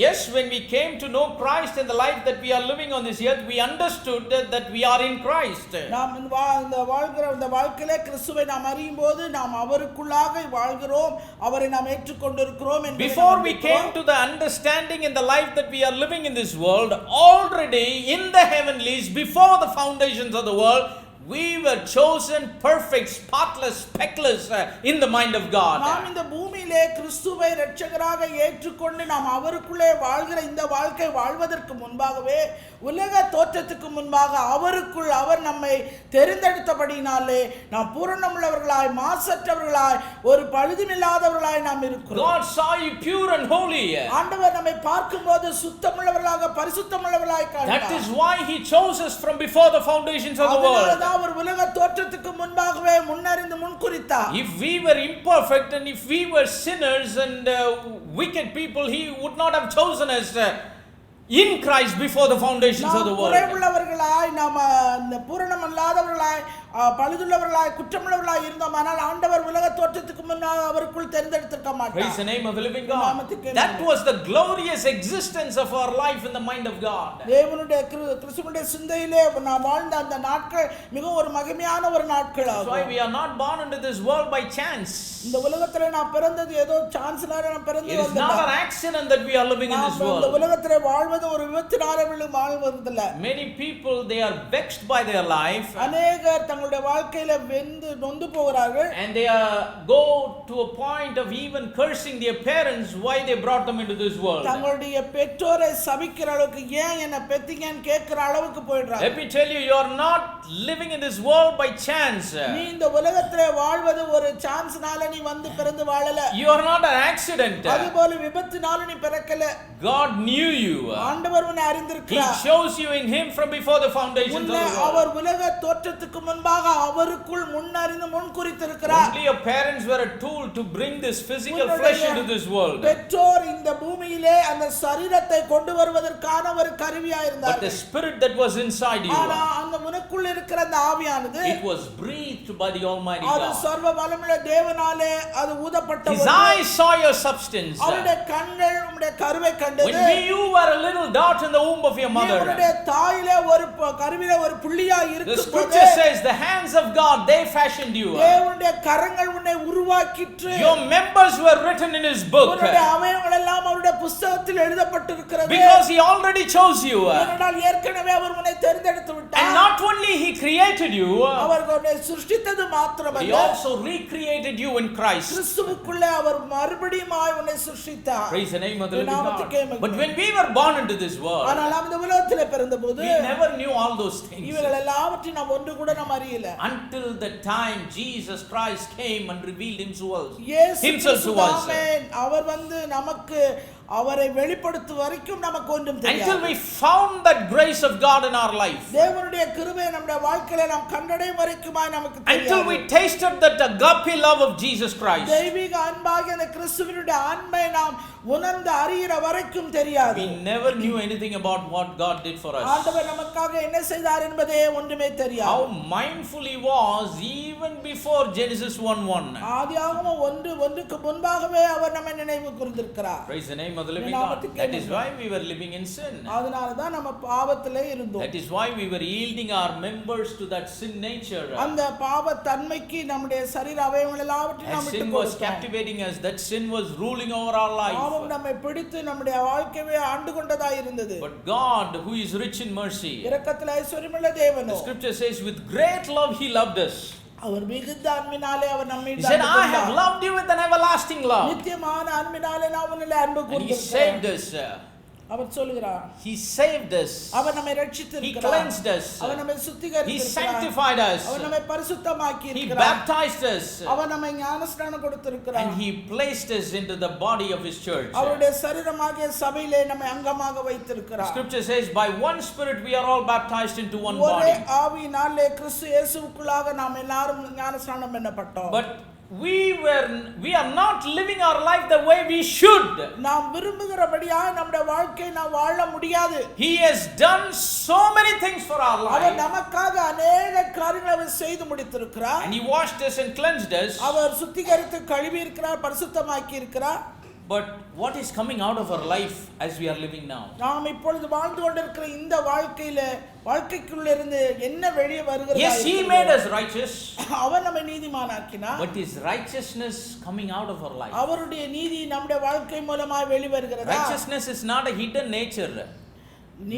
Yes, when we came to know Christ in the life that we are living on this earth, we understood that we are in Christ. நாம் இந்த வாழ்கிற இந்த வாழ்க்கையிலே கிறிஸ்துவை நாம் அறியும் போது நாம் அவருக்குள்ளாக வாழ்கிறோம், அவரை நாம் ஏற்றுக்கொண்டிருக்கிறோம். Before we came to the understanding in the life that we are living in this world, already in the heavenlies, before the foundations of the world, we were chosen perfect, spotless, speckless in the mind of God. நாம் இந்த பூமியிலே கிறிஸ்துவை இரட்சகராக ஏற்றுக்கொண்டு நாம் அவருக்குள்ளே வாழ்கிற இந்த வாழ்க்கை வாழ்வதற்கு முன்பாகவே, உலக தோற்றத்துக்கு முன்பாக அவருக்குள் அவர் நம்மை தெரிந்தெடுத்தபடினாலே நாம் பூரணமுள்ளவர்களாய், மாசற்றவர்களாய், ஒரு பழுதுமில்லாதவர்களாய் நாம் இருக்கிறோம். God saw you pure and holy. ஆண்டவர் நம்மை பார்க்கும்போது சுத்தமுள்ளவர்களாக, பரிசுத்தமுள்ளவர்களாய் That காண்கிறார். is why he chose us from before the foundations of the world. அதனால்தான் அவர் உலக தோற்றத்துக்கு முன்பாகவே முன்னறிந்து முன்குறித்தார். If we were imperfect and if we were sinners and wicked people, he would not have chosen us in Christ before the foundations of the world. குறைவுள்ளவர்களாய், நாம் பூரணமல்லாதவர்களாய், பழுதுள்ளவர்களாய், குற்றமுள்ளவர்களாய் இருந்தோமானால் ஆண்டவர் உலக தோற்றத்துக்கு முன்னால் அவருக்குள் தேர்ந்தெடுத்திருக்க மாட்டார். Praise the name of the living God. That was the glorious existence of our life in the mind of God. தேவனுடைய கிறிஸ்துவினுடைய சிந்தையிலே நாம் வாழ்ந்த அந்த நாட்கள் மிகவும் ஒரு மகிமையான ஒரு நாட்கள் That's why ஆகும். we are not born into this world by chance. இந்த உலகத்திலே நாம் பிறந்தது ஏதோ சான்ஸ்னால நாம் பிறந்து It is not an வந்தோம். accident that we are living in this இந்த world. உலகத்திலே வாழ்வது ஒரு விபத்தினால வாழ்வதில்லை. Many people, they are vexed by their life. அநேகர் தங்களுடைய வாழ்க்கையில வெந்து நொந்து போகிறார்கள். And they go to a point of even cursing their parents why they brought them into this world. தங்களுடைய பெற்றோரை சபிக்கிற அளவுக்கு, ஏன் என்ன பெத்தீங்கன்னு கேட்கிற அளவுக்கு போயிடுறாங்க. Let me tell you, you are not living in this world by chance. நீ இந்த உலகத்திலே வாழ்வது ஒரு சான்ஸ்னால நீ வந்து பிறந்து வாழல. You are not an accident. அதுபோல விபத்துனால நீ பிறக்கல. God knew you. ஆண்டவர் உன்னை He அறிந்திருக்கிறார். chose you in him from before the foundations of the உன்னை world. அவர் உலக தோற்றத்துக்கு முன்பாக அவருக்குள் முன்னறிந்து முன்குறித்திருக்கிறார். Only your parents were a tool to bring this physical flesh into this world. பெற்றோர் இந்த பூமியிலே அந்த சரீரத்தை கொண்டு வருவதற்கான ஒரு கருவியா But the இருந்தார்கள். spirit that was inside you, ஆனா அந்த உனக்குள் இருக்கிற அந்த ஆவியானது, it was breathed by the Almighty அது God. சர்வ வல்லமையுள்ள தேவனாலே அது ஊதப்பட்ட His ஒன்று. eyes saw your substance. அவருடைய கண்கள் உம்முடைய கருவை கண்டது. When you were a little dot in the womb of your mother, உம்முடைய தாயிலே ஒரு கருவிலே ஒரு புள்ளியா the இருக்கும்போது scripture says the hands of God, they fashioned you. தேவனுடைய கரங்கள் உன்னை உருவாக்கிற்று. Your members were written in his book. உன்னுடைய அவயவங்கள் எல்லாம் அவருடைய புத்தகத்தில் எழுதப்பட்டிருக்கிறது. Because he already chose you. ஏனென்றால் ஏற்கனவே அவர் உன்னை தெரிந்தெடுத்து And விட்டார். not only he created you, அவர் உன்னை சிருஷ்டித்தது he மாத்திரமல்ல, also recreated you in Christ. கிறிஸ்துவுக்குள்ளே அவர் மறுபடியும் உன்னை சிருஷ்டித்தார். Praise the name of the living நாமத்துக்கே God. மகிமை. But when we were born into this world, ஆனால் நாம் இந்த உலகத்திலே பிறந்தபோது we never knew all those things இவைகள் எல்லாவற்றையும் நாம் ஒன்று கூட நாம் அறியல. until the time Jesus Christ came and revealed himself இயேசு to us. அவர் வந்து நமக்கு அவரை வெளிப்படுத்தும் வரைக்கும் நமக்கு ஒன்றும் தெரியாது. Until we found that grace of God in our life. தேவனுடைய கிருபையை நம்முடைய வாழ்க்கையில நாம் கண்டடையும் வரைக்குமாய் நமக்கு தெரியாது. Until we tasted that agape love of Jesus Christ. தெய்வீக அன்பாகிய அந்த கிறிஸ்துவினுடைய அன்பை நாம் உணர்ந்து அறிகிற வரைக்கும் தெரியாது. We never knew anything about what God did for us. ஆண்டவர் நமக்காக என்ன செய்தார் என்பதே ஒன்றுமே தெரியாது. How mindful he was even before Genesis 1:1. ஆதியாகமம் 1:1க்கு முன்பாகவே அவர் நம்மை நினைவு கூர்ந்திருக்கிறார். Praise the name of the living God. That is why we were living in sin. அதனால தான் நம்ம பாவத்திலே இருந்தோம். That is why we were yielding our members to that sin nature. அந்த பாவ தன்மைக்கு நம்முடைய சரீர அவயவங்கள் எல்லாவற்றையும் நாம் விட்டு sin was captivating us. That sin was ruling over our life. பாவம் நம்மை பிடித்து நம்முடைய வாழ்க்கையை ஆண்டு கொண்டதாய் இருந்தது. But God, who is rich in mercy, இரக்கத்தில் ஐஸ்வரியமுள்ள தேவனோ, the scripture says, with great love he loved us. அவர் மிகுந்த அன்பினாலே அவர் நம்மை He said, I have loved you with an everlasting love. நித்தியமான அன்பினாலே நான் உன்னிலே அன்பு கூர்ந்திருக்கிறேன். He saved us. அவர் சொல்கிறார், he saved us. அவர் நம்மை He ரட்சித்திருக்கிறார். cleansed us. அவர் நம்மை சுத்திகரித்திருக்கிறார். He sanctified us. அவர் நம்மை பரிசுத்தமாக்கி He இருக்கிறார். baptized us. அவர் நம்மை ஞானஸ்நானம் கொடுத்திருக்கிறார். And he placed us into the body of his church. அவருடைய சரீரமாகிய சபையிலே நம்மை அங்கமாக வைத்திருக்கிறார். Scripture says, by one spirit we are all baptized into one ஒரே body. ஆவியினாலே கிறிஸ்து இயேசுவுக்குள்ளாக நாம் எல்லாரும் ஞானஸ்நானம் பண்ணப்பட்டோம். But we are not living our life the way we should. நாம் விரும்புகிறபடியாக நம்முடைய வாழ்க்கை நாம் வாழ முடியாது. He has done so many things for our our life. நமக்காக अनेक காரியங்களை அவர் செய்து முடித்திருக்கிறார். And he washed us and cleansed us. அவர் சுத்திகரித்து கழுவி இருக்கிறார், பரிசுத்தமாக்கி இருக்கிறார். But what is coming out of our life as we are living now? நாம் இப்பொழுது வாழ்ந்து கொண்டிருக்கிற இந்த வாழ்க்கைக்குள்ள இருந்து என்ன வெளியே வருகிறது? Yes, he made us righteous. அவர் நம்மை நீதிமானாக்கினார். But is righteousness coming out of our life? அவருடைய நீதி நம்முடைய வாழ்க்கை மூலமாக வெளிவருகிறதா? Righteousness is not a hidden nature.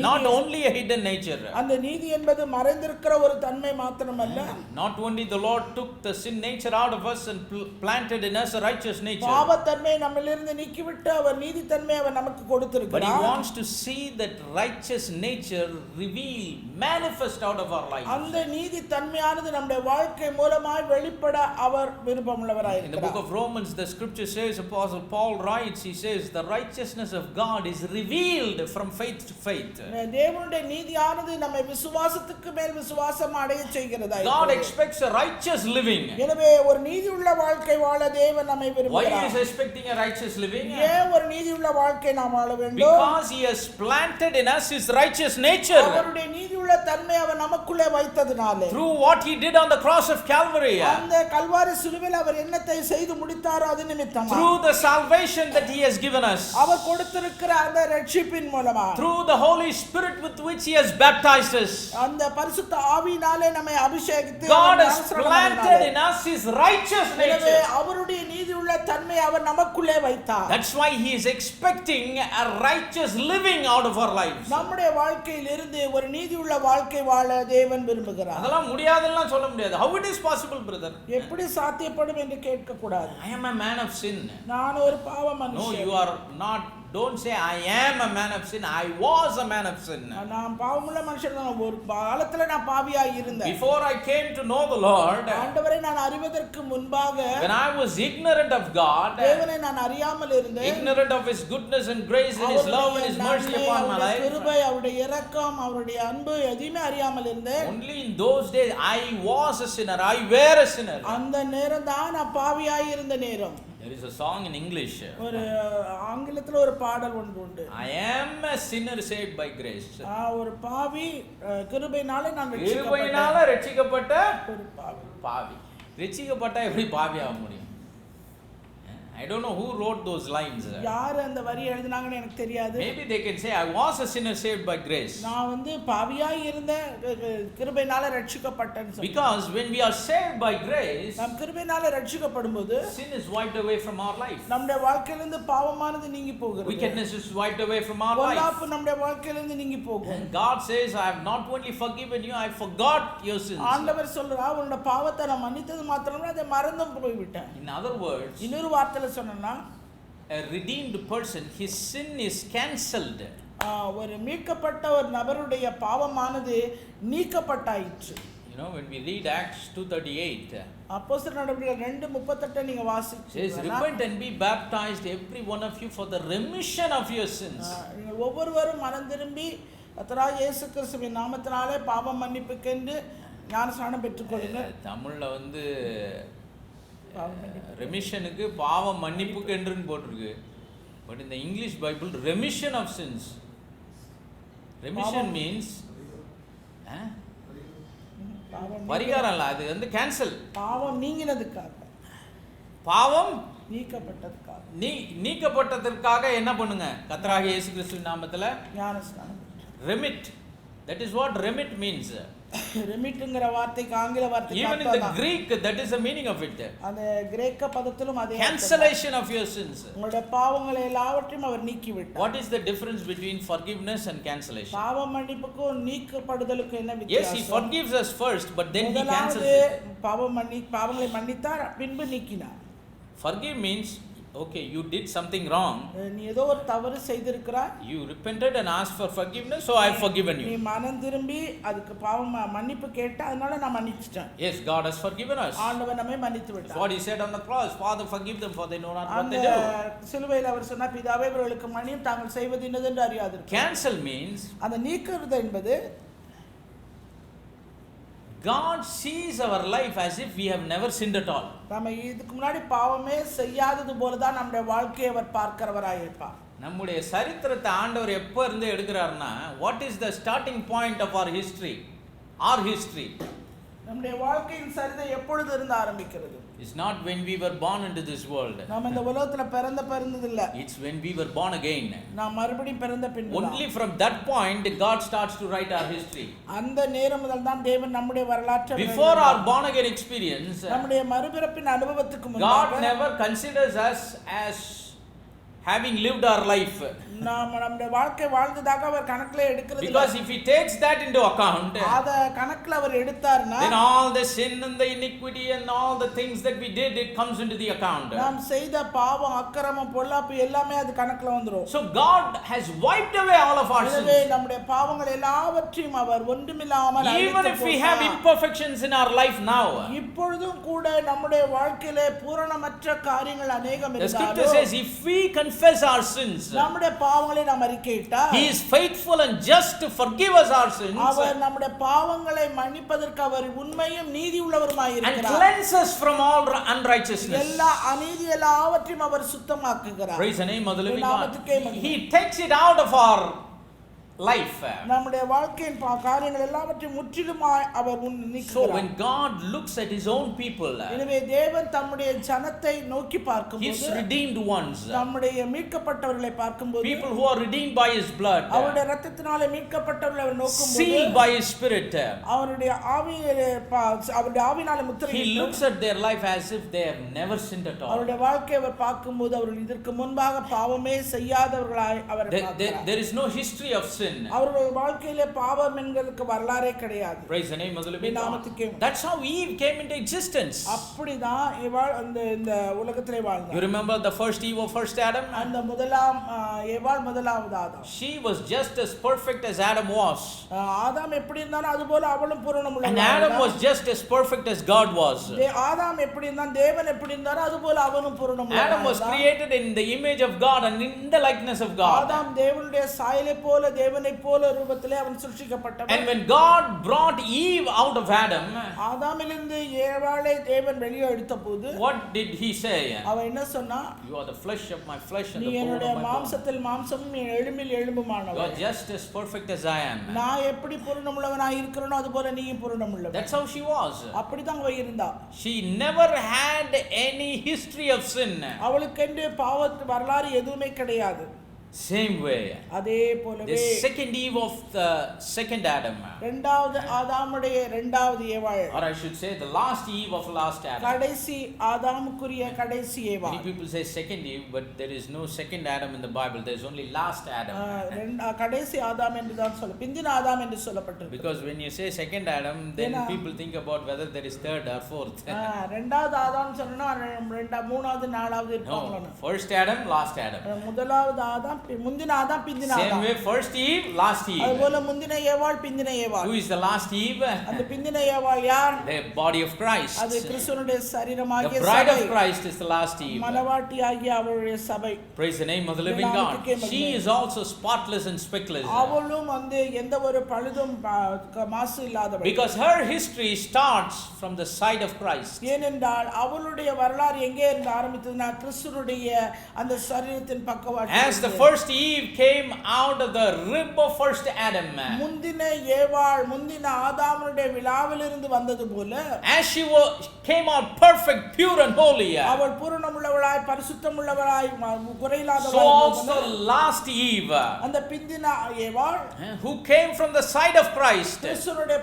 Not only a hidden nature. அந்த நீதி என்பது மறைந்திருக்கிற ஒரு தன்மை மாத்திரமல்ல. Not only the Lord took the sin nature out of us and planted in us a righteous nature. பாவத்தன்மை நம்மிலிருந்து நீக்கிவிட்டு அவர் நீதி தன்மை அவர் நமக்கு கொடுத்திருக்கிறார். But he wants to see that righteous nature reveal, manifest out of our life. அந்த நீதி தன்மையானது நம்முடைய வாழ்க்கை மூலமாய் வெளிப்பட அவர் விருப்பமுள்ளவராய் இருக்கிறார். In the book of Romans, the scripture says, Apostle Paul writes, he says, the righteousness of God is revealed from faith to faith. தேவனுடைய நீதியானது நம்மை விசுவாசத்துக்கு மேல் விசுவாசம் அடைய செய்கிறதா? God expects a righteous living. எனவே ஒரு நீதியுள்ள வாழ்க்கை வாழ தேவன் நம்மை விரும்புகிறார். Why is expecting a righteous living? ஏன் ஒரு நீதியுள்ள வாழ்க்கை நாம் வாழ வேண்டும்? Because he has planted in us his righteous nature. அவருடைய நீதியுள்ள தன்மை அவர் நமக்குள்ளே வைத்ததனாலே. Through what he did on the cross of Calvary. அந்த கல்வாரி சிலுவையில் அவர் என்னத்தை செய்து முடித்தாரோ அது நிமித்தமா. Through the salvation that he has given us. அவர் கொடுத்திருக்கிற அந்த ரட்சிப்பின் மூலமா. Through the Holy Spirit with which he has baptized us. அந்த பரிசுத்த ஆவியினாலே நம்மை அபிஷேகித்து God has planted in us his righteous nature. அவருடைய நீதியுள்ள தன்மை அவர் நமக்குள்ளே வைத்தார். That's why he is expecting a righteous living out of our lives. நம்முடைய வாழ்க்கையில் இருந்து ஒரு நீதியுள்ள வாழ்க்கை வாழ தேவன் விரும்புகிறார். அதெல்லாம் முடியாதுன்னு சொல்ல முடியாது. How it is possible, brother? எப்படி சாத்தியப்படும் என்று கேட்க கூடாது. I am a man of sin. நான் ஒரு பாவ மனுஷன். No, you are not. Don't say I am a man of sin. I was a man of sin. நான் பாவமுள்ள மனுஷன் தான். ஒரு காலத்துல நான் பாவியாய் இருந்தேன். Before I came to know the Lord, ஆண்டவரை நான் அறிவதற்கு முன்பாக, when I was ignorant of God, தேவனை நான் அறியாமல் இருந்தேன். ignorant of his goodness and grace and his love and his mercy upon my life, கிருபை, அவருடைய இரக்கம், அவருடைய அன்பு எதையுமே அறியாமல் இருந்தேன். only in those days I was a sinner. I were a sinner. அந்த நேரம் தான் நான் பாவியாய் இருந்த நேரம். There is a song in English. ஒரு ஆங்கிலத்துல ஒரு பாடல் ஒன்று உண்டு. I am a sinner saved by grace. ஒரு பாவி கிருபையினாலே நான் ரட்சிக்கப்பட்ட ஒரு பாவி. ரட்சிக்கப்பட்ட எப்படி பாவி ஆக முடியும்? I don't know who wrote those lines. யார் அந்த வரி எழுதினாங்கன்னு எனக்கு தெரியாது. Maybe they can say I was a sinner saved by grace. நான் வந்து பாவியாய் இருந்தேன், கிருபையினால ரட்சிக்கப்பட்டேன்னு சொல்றேன். Because when we are saved by grace, நாம் கிருபையினால ரட்சிக்கப்படும்போது sin is wiped away from our life. நம்முடைய வாழ்க்கையிலிருந்து பாவமானது நீங்கி போகிறது. Wickedness is wiped away from our life. பொல்லாப்பு நம்முடைய வாழ்க்கையிலிருந்து நீங்கி போகும். And God says, I have not only forgiven you, I forgot your sins. ஆண்டவர் சொல்றார், உன்னோட பாவத்தை நான் மன்னித்தது மாத்திரமல்ல, அதை மறந்தும் போய்விட்டேன். In other words, இன்னொரு வார்த்தையில சொன்னா, a redeemed person, his sin is cancelled. ஒரு மீட்கப்பட்ட ஒரு நபருடைய பாவமானது நீக்கப்பட்டாயிற்று. You know, when we read Acts 2:38, அப்போஸ்தலர் நடவடிக்கைகள் 2:38 நீங்க says, வாசிச்சீங்கன்னா, repent and be baptized every one of you for the remission of your sins. நீங்கள் ஒவ்வொருவரும் மனம் திரும்பி கர்த்தராகிய இயேசு கிறிஸ்துவின் நாமத்தினாலே பாவ மன்னிப்புக்கென்று ஞானஸ்நானம் பெற்றுக்கொள்ளுங்க. தமிழ்ல வந்து ரெமிஷனுக்கு பாவ மன்னிப்புக்கு என்றுன்னு போட்டிருக்கு. பட் இந்த English Bible remission of sins. Remission means பரிகாரம் இல்ல, அது வந்து கேன்சல். பாவம் நீங்கினதுக்காக, பாவம் நீக்கப்பட்டதுக்காக, நீக்கப்பட்டதற்காக என்ன பண்ணுங்க? கர்த்தராகிய இயேசு கிறிஸ்துவின் நாமத்துல ஞானஸ்நானம். remit, that is what remit means. ரெமிட்ங்கற வார்த்தைக்கு ஆங்கில வார்த்தை even in the Greek that is the meaning of it. அந்த கிரேக்க பதத்திலும் அதே cancellation of your sins. உங்களுடைய பாவங்களை எல்லாவற்றையும் அவர் நீக்கிவிட்டார். what is the difference between forgiveness and cancellation? பாவ மன்னிப்புக்கும் நீக்கப்படுதலுக்கும் என்ன வித்தியாசம்? yes, he forgives us first, but then he cancels it. பாவங்களை மன்னித்தார், பின்பு நீக்கினார். forgive means, okay, you did something wrong, நீ ஏதோ ஒரு தவறு செய்திருக்கிறாய், you repented and asked for forgiveness, so I have forgiven நீ you. மனம் திரும்பி அதுக்கு பாவம் மன்னிப்பு கேட்ட, அதனால நான் மன்னிச்சிட்டேன். yes, God has forgiven us. ஆண்டவர் நம்மை மன்னித்து விட்டார். what he said on the cross, Father forgive them for they know not what அந்த they do. சிலுவையில் அவர் சொன்னார், பிதாவே இவர்களுக்கு மன்னியும், தாங்கள் செய்வது இன்னதென்று அறியாதிருக்கிறார்கள். cancel means அந்த நீக்குறது என்பது God sees our life as if we have never sinned at all. நம்ம இதுக்கு முன்னாடி பாவமே செய்யாதது போல தான் நம்முடைய வாழ்க்கையை அவர் பார்க்கிறவராய் இருப்பார். நம்முடைய சரித்திரத்தை ஆண்டவர் எப்ப இருந்து எடுக்கிறார்னா, what is the starting point of our history? Our history. நம்முடைய வாழ்க்கையின் சரிதை எப்பொழுது இருந்து ஆரம்பிக்கிறது? It's not when we were born into this world. நாம இந்த உலகத்துல பிறந்தது இல்ல. It's when we were born again. நாம் மறுபடியும் பிறந்த பின்பு only from that point God starts to write our history. அந்த நேரம் முதல் தான் தேவன் நம்முடைய வரலாற்றை before our born again experience, நம்முடைய மறுபிறப்பின் அனுபவத்துக்கு முன்பாக God never considers us as having lived our life. நம்முடைய வாழ்க்கை வாழ்ந்ததாக அவர் கணக்குல எடுக்கிறது இல்ல. because if he takes that into account, அத கணக்குல அவர் எடுத்தார்னா, then all the sin and the iniquity and all the things that we did, it comes into the account. நாம் செய்த பாவம், அக்கிரமம், பொல்லாப்பு எல்லாமே அது கணக்குல வந்துரும். so God has wiped away all of our எனவே sins. நம்முடைய பாவங்கள் எல்லாவற்றையும் அவர் ஒன்றுமில்லாமல் even if we have imperfections in our life now, இப்பொழுதும் கூட நம்முடைய வாழ்க்கையிலே பூரணமற்ற காரியங்கள் அநேகம் the scripture இருந்தாலும், says if we confess our sins, நம்முடைய பாவங்களை நாம் அறிக்கையிட்டால், he is faithful and just to forgive us our sins அவர் நம்முடைய பாவங்களை மன்னிப்பதற்கு அவர் உண்மையும் நீதி உள்ளவருமாய் and இருக்கிறார். cleanse us from all unrighteousness. எல்லா அநீதி எல்லாவற்றையும் அவர் சுத்தமாக்குகிறார். praise the name of the living God. நாமத்துக்கே மகிமை. he takes it out of our life. நம்முடைய வாழ்க்கையின் காரியங்கள் எல்லாவற்றையும் முற்றிலுமாய் அவர் so நீக்குகிறார். when God looks at his own people, எனவே தேவன் தம்முடைய ஜனத்தை நோக்கி his பார்க்கும்போது, redeemed ones, நம்முடைய மீட்கப்பட்டவர்களை பார்க்கும்போது, people who are redeemed by his blood, அவருடைய இரத்தத்தினாலே மீட்கப்பட்டவர்களை அவர் நோக்கும்போது, sealed by his spirit, அவருடைய அவருடைய ஆவியினாலே he முத்திரையிட்டு, looks at their life as if they have never sinned at all. அவருடைய வாழ்க்கையை அவர் பார்க்கும்போது அவர்கள் இதற்கு முன்பாக பாவமே செய்யாதவர்களாய் அவர் பார்க்கிறார். there is no history of sin. அவருடைய வாழ்க்கையிலே பாவம் என்கிறதுக்கு வரலாறே கிடையாது. praise the name of the living God. நாமத்துக்கே மகிமை. that's how Eve came into existence. அப்படிதான் ஏவாள் இந்த உலகத்திலே வாழ்ந்தார். you remember the first Eve of first Adam? அந்த முதலாம் ஏவாள் முதலாவது ஆதாம். she was just as perfect as Adam was. ஆதாம் எப்படி இருந்தானோ அதுபோல அவளும் பூரணம் and உள்ளவளாய் Adam was just as perfect as God was. ஆதாம் எப்படி இருந்தான், தேவன் எப்படி இருந்தாரோ அதுபோல அவனும் பூரணம் உள்ளவனாய் Adam was created in the image of God and in the likeness of God. ஆதாம் தேவனுடைய சாயலை போல தேவனை போல ரூபத்திலே அவன் சிருஷ்டிக்கப்பட்டவன். and when God brought Eve out of Adam, ஆதாமிலிருந்து ஏவாளை தேவன் வெளியே எடுத்தபோது what did he say? அவன் என்ன சொன்னா, you are the flesh of my flesh and நீ the bone என்னுடைய of my bone. மாம்சத்தில் மாம்சமும் என் எலும்பில் you எலும்புமானவன். are just as perfect as I am. நான் எப்படி பூரணமுள்ளவனாய் இருக்கிறேனோ அதுபோல நீயும் பூரணமுள்ளவன். that's how she was. அப்படிதான் அவ இருந்தா. she never had any history of sin. அவளுக்கென்று பாவத்து வரலாறு எதுவுமே கிடையாது. same way, அதே போலவே the second Eve of the second Adam, இரண்டாவது ஆதாமுடைய இரண்டாவது ஏவாள், or I should say the last Eve of last Adam. கடைசி ஆதாமுக்குரிய கடைசி ஏவாள். many people say second Eve, but there is no second Adam in the Bible. there is only last Adam. கடைசி ஆதாம் என்று தான் சொல்ல, பிந்தின ஆதாம் என்று சொல்லப்பட்டிருக்கு. because when you say second Adam, then people think about whether there is third or fourth. இரண்டாவது ஆதாம் சொன்னா மூணாவது நாலாவது no, இருப்பாங்களோ. first Adam, last Adam. முதலாவது ஆதாம், முந்தின ஆதாம் பிந்தின Same ஆதாம். way, first Eve, last Eve. அதுபோல முந்தின ஏவாள் பிந்தின ஏவாள். Who is the last Eve? அந்த பிந்தின ஏவாள் யார்? The body of Christ. அது கிறிஸ்துவினுடைய சரீரமாகிய The bride சபை. of Christ is the last Eve. மணவாட்டியாகிய அவளுடைய சபை. Praise the name of the living God. She is also spotless and speckless. அவளும் வந்து எந்த ஒரு பழுதும் மாசு இல்லாதவள். Because her history starts from the side of Christ. ஏனென்றால் அவளுடைய வரலாறு எங்கே இருந்து ஆரம்பித்ததுன்னா கிறிஸ்துவினுடைய அந்த சரீரத்தின் பக்கவாட்டு. As the first Eve came out of the rib of first Adam. முந்தின ஏவாள் முந்தின ஆதாமுடைய விலாவிலிருந்து வந்தது போல. As she came out perfect, pure and holy. அவள் பூரணமுள்ளவளாய் பரிசுத்தமுள்ளவளாய் குறையில்லாதவளாய். So also last Eve. அந்த பிந்தின ஏவாள் who came from the side of Christ. கிறிஸ்துவினுடைய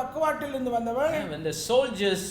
பக்கவாட்டிலிருந்து வந்தவள். When the soldiers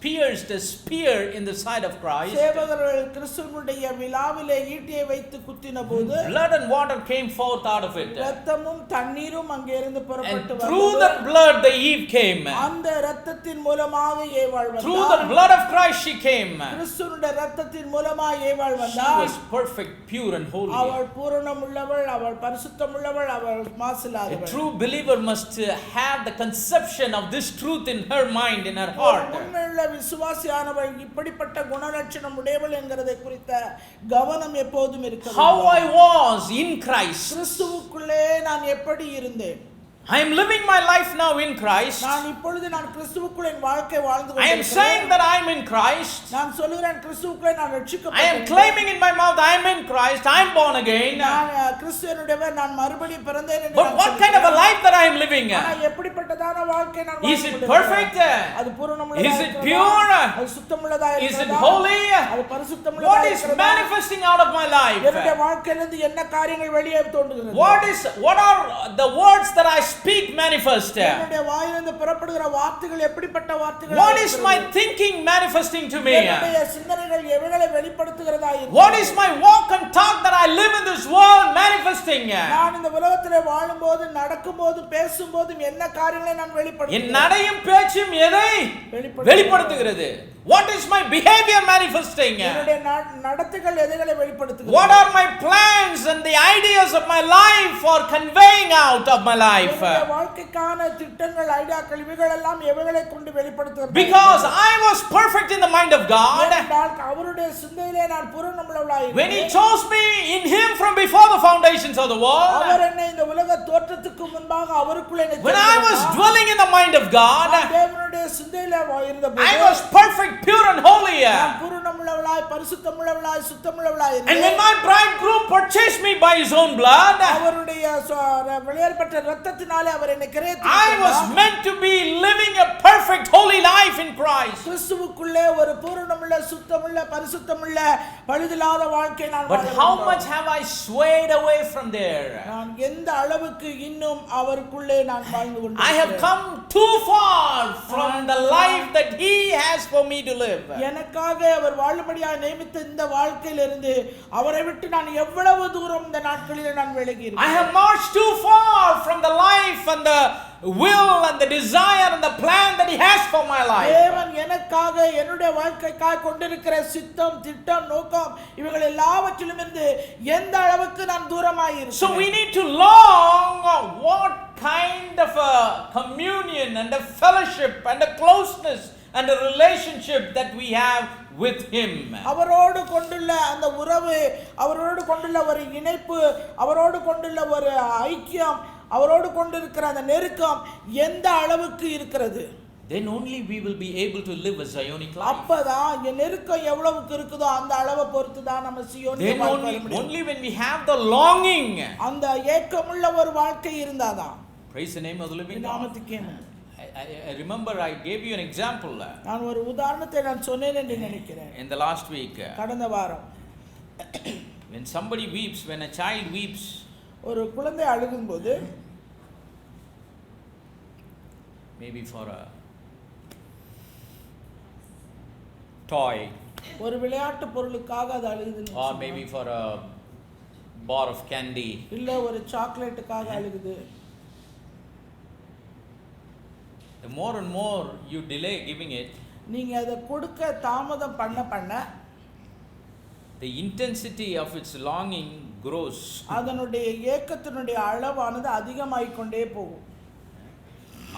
pierced a spear in the side of Christ, சேவகர்கள் கிறிஸ்துவினுடைய விலாவிலே ஈட்டியை வைத்து குத்தினபோது blood and water came forth out of it. இரத்தமும் தண்ணீரும் அங்கே இருந்து புறப்பட்டு And வந்தது. through that blood the Eve came. அந்த இரத்தத்தின் மூலமாக ஏவாள் வந்தாள். Through the blood of Christ she came. கிறிஸ்துவினுடைய இரத்தத்தின் மூலமாக ஏவாள் She வந்தாள். was perfect, pure and holy. அவள் பூரணமுள்ளவள், அவள் பரிசுத்தமுள்ளவள், அவள் A மாசில்லாதவள். true believer must have the conception of this truth in her mind, in her heart. உண்மையுள்ள விசுவாசியானவள் இப்படிப்பட்ட குணலட்சணம் உடையவள் என்கிறதை குறித்த கவனம் எப்போதும் இருக்க How வேண்டும். I was in Christ. கிறிஸ்துவுக்குள்ளே நான் எப்படி இருந்தேன்? I am living my life now in Christ. நான் இப்பொழுது நான் கிறிஸ்துவுக்குள் என் வாழ்க்கை வாழ்ந்து I am saying கொண்டிருக்கிறேன். that I am in Christ. நான் சொல்லுகிறேன் கிறிஸ்துவுக்குள்ளே நான் I am ரட்சிக்கப்பட்டேன். claiming in my mouth I am in Christ. I am born again. நான் கிறிஸ்துவினுடையவர், நான் மறுபடியும் பிறந்தேன் என்று But நான் what kind of a சொல்லுகிறேன். life that I am living? ஆனா எப்படிப்பட்டதான வாழ்க்கை நான் Is வாழ்ந்து it கொண்டிருக்கிறேன்? perfect? அது பூரணமுள்ளதா Is it இருக்கிறதா? pure? அது சுத்தமுள்ளதா Is it இருக்கிறதா? holy? அது பரிசுத்தமுள்ளதா What is இருக்கிறதா? manifesting out of my என்னுடைய life? வாழ்க்கையிலிருந்து என்ன காரியங்கள் வெளியே தோன்றுகிறது? What are the words that I speak manifest? என்னுடைய வாயிலிருந்து புறப்படுகிற வார்த்தைகள் எப்படிப்பட்ட வார்த்தைகள்? What is my thinking manifesting to me? என்னுடைய சிந்தனைகள் எவைகளை வெளிப்படுத்துகிறதா இருக்கிறது? What is my walk and talk that I live in this world manifesting? நான் இந்த உலகத்திலே வாழும்போது நடக்கும்போது பேசும்போது என்ன காரியங்களை நான் என் வெளிப்படுத்துகிறேன்? நடையும் பேச்சும் எதை வெளிப்படுத்துகிறது? What is my behavior manifesting? என்னுடைய நடத்தைகள் எதைகளை வெளிப்படுத்துகிறது? What are my plans and the ideas of my life for conveying out of my life? என்னுடைய வாழ்க்கைக்கான திட்டங்கள் ஐடியாக்கள் இவைகள் எல்லாம் எவைகளை கொண்டு வெளிப்படுத்துகிறது? Because I was perfect in the mind of God. ஏனென்றால் அவருடைய சிந்தையிலே நான் பூரணமுள்ளவளாய் When He இருந்தேன். chose me in Him from before the foundations of the world. அவர் என்னை இந்த உலக தோற்றத்துக்கு முன்பாக அவருக்குள்ளே என்னை When I was தெரிந்து dwelling in the mind of God. நான் தேவனுடைய சிந்தையிலே இருந்தபோது I was perfect, pure and holy. நான் பூரணமுள்ளவளாய் பரிசுத்தமுள்ளவளாய் சுத்தமுள்ளவளாய் And when இருந்தேன். my bridegroom purchased me by His own blood, அவருடைய வெளியேறப்பட்ட இரத்தத்தினாலே அவர் என்னை கிரயத்தில் I was கொண்டார். meant to be living a perfect, holy life in Christ. கிறிஸ்துவுக்குள்ளே ஒரு பூரணமுள்ள சுத்தமுள்ள பரிசுத்தமுள்ள பழுதில்லாத வாழ்க்கை நான் But வாழ how வேண்டும். much have I swayed away from there? நான் எந்த அளவுக்கு இன்னும் அவருக்குள்ளே நான் வாழ்ந்து I have கொண்டிருக்கிறேன். come too far from the life that He has for me to live. எனக்காக அவர் வாழும்படியாக நியமித்த இந்த வாழ்க்கையிலிருந்து அவரை விட்டு நான் எவ்வளவு தூரம் இந்த நாட்களிலே நான் விலகி I இருக்கிறேன். have marched too far from the life and the will and the desire and the plan that He has for my life. தேவன் எனக்காக என்னுடைய வாழ்க்கைக்காக கொண்டிருக்கிற சித்தம் திட்டம் நோக்கம் இவைகள் எல்லாவற்றிலும் இருந்து எந்த அளவுக்கு நான் தூரமாய் So இருக்கிறேன். we need to long what kind of a communion and a fellowship and a closeness and a relationship that we have with Him. அவரோடு கொண்டுள்ள அந்த உறவு, அவரோடு கொண்டுள்ள ஒரு இணைப்பு, அவரோடு கொண்டுள்ள ஒரு ஐக்கியம், அவரோடு கொண்டிருக்கிற அந்த நெருக்கம் எந்த அளவுக்கு இருக்கிறது? Then only we will be able to live a Zionic life. அப்பதான் இந்த நெருக்கம் எவ்வளவுக்கு இருக்குதோ அந்த அளவை பொறுத்து தான் நம்ம சீயோனிய Then வாழ்க்கை வாழ முடியும். only when we have the longing. அந்த ஏக்கமுள்ள ஒரு வாழ்க்கை இருந்தாதான். Praise the name of the living God. நாமத்துக்கே I remember I gave you an example நான் ஒரு உதாரணத்தை நான் சொன்னேன் என்று நினைக்கிறேன். in the last week. கடந்த வாரம் When somebody weeps, when a child weeps, ஒரு குழந்தை அழுகும்போது maybe for a toy ஒரு விளையாட்டு பொருளுக்காக அது அழுகுது or maybe for a bar of candy, இல்ல ஒரு சாக்லேட்டுக்காக அழுகுது. the more and more you delay giving it, நீங்க அதை கொடுக்க தாமதம் பண்ண the intensity of its longing grows. அதனுடைய ஏக்கத்தினுடைய அளவானது அதிகமாகிக் கொண்டே போகும்.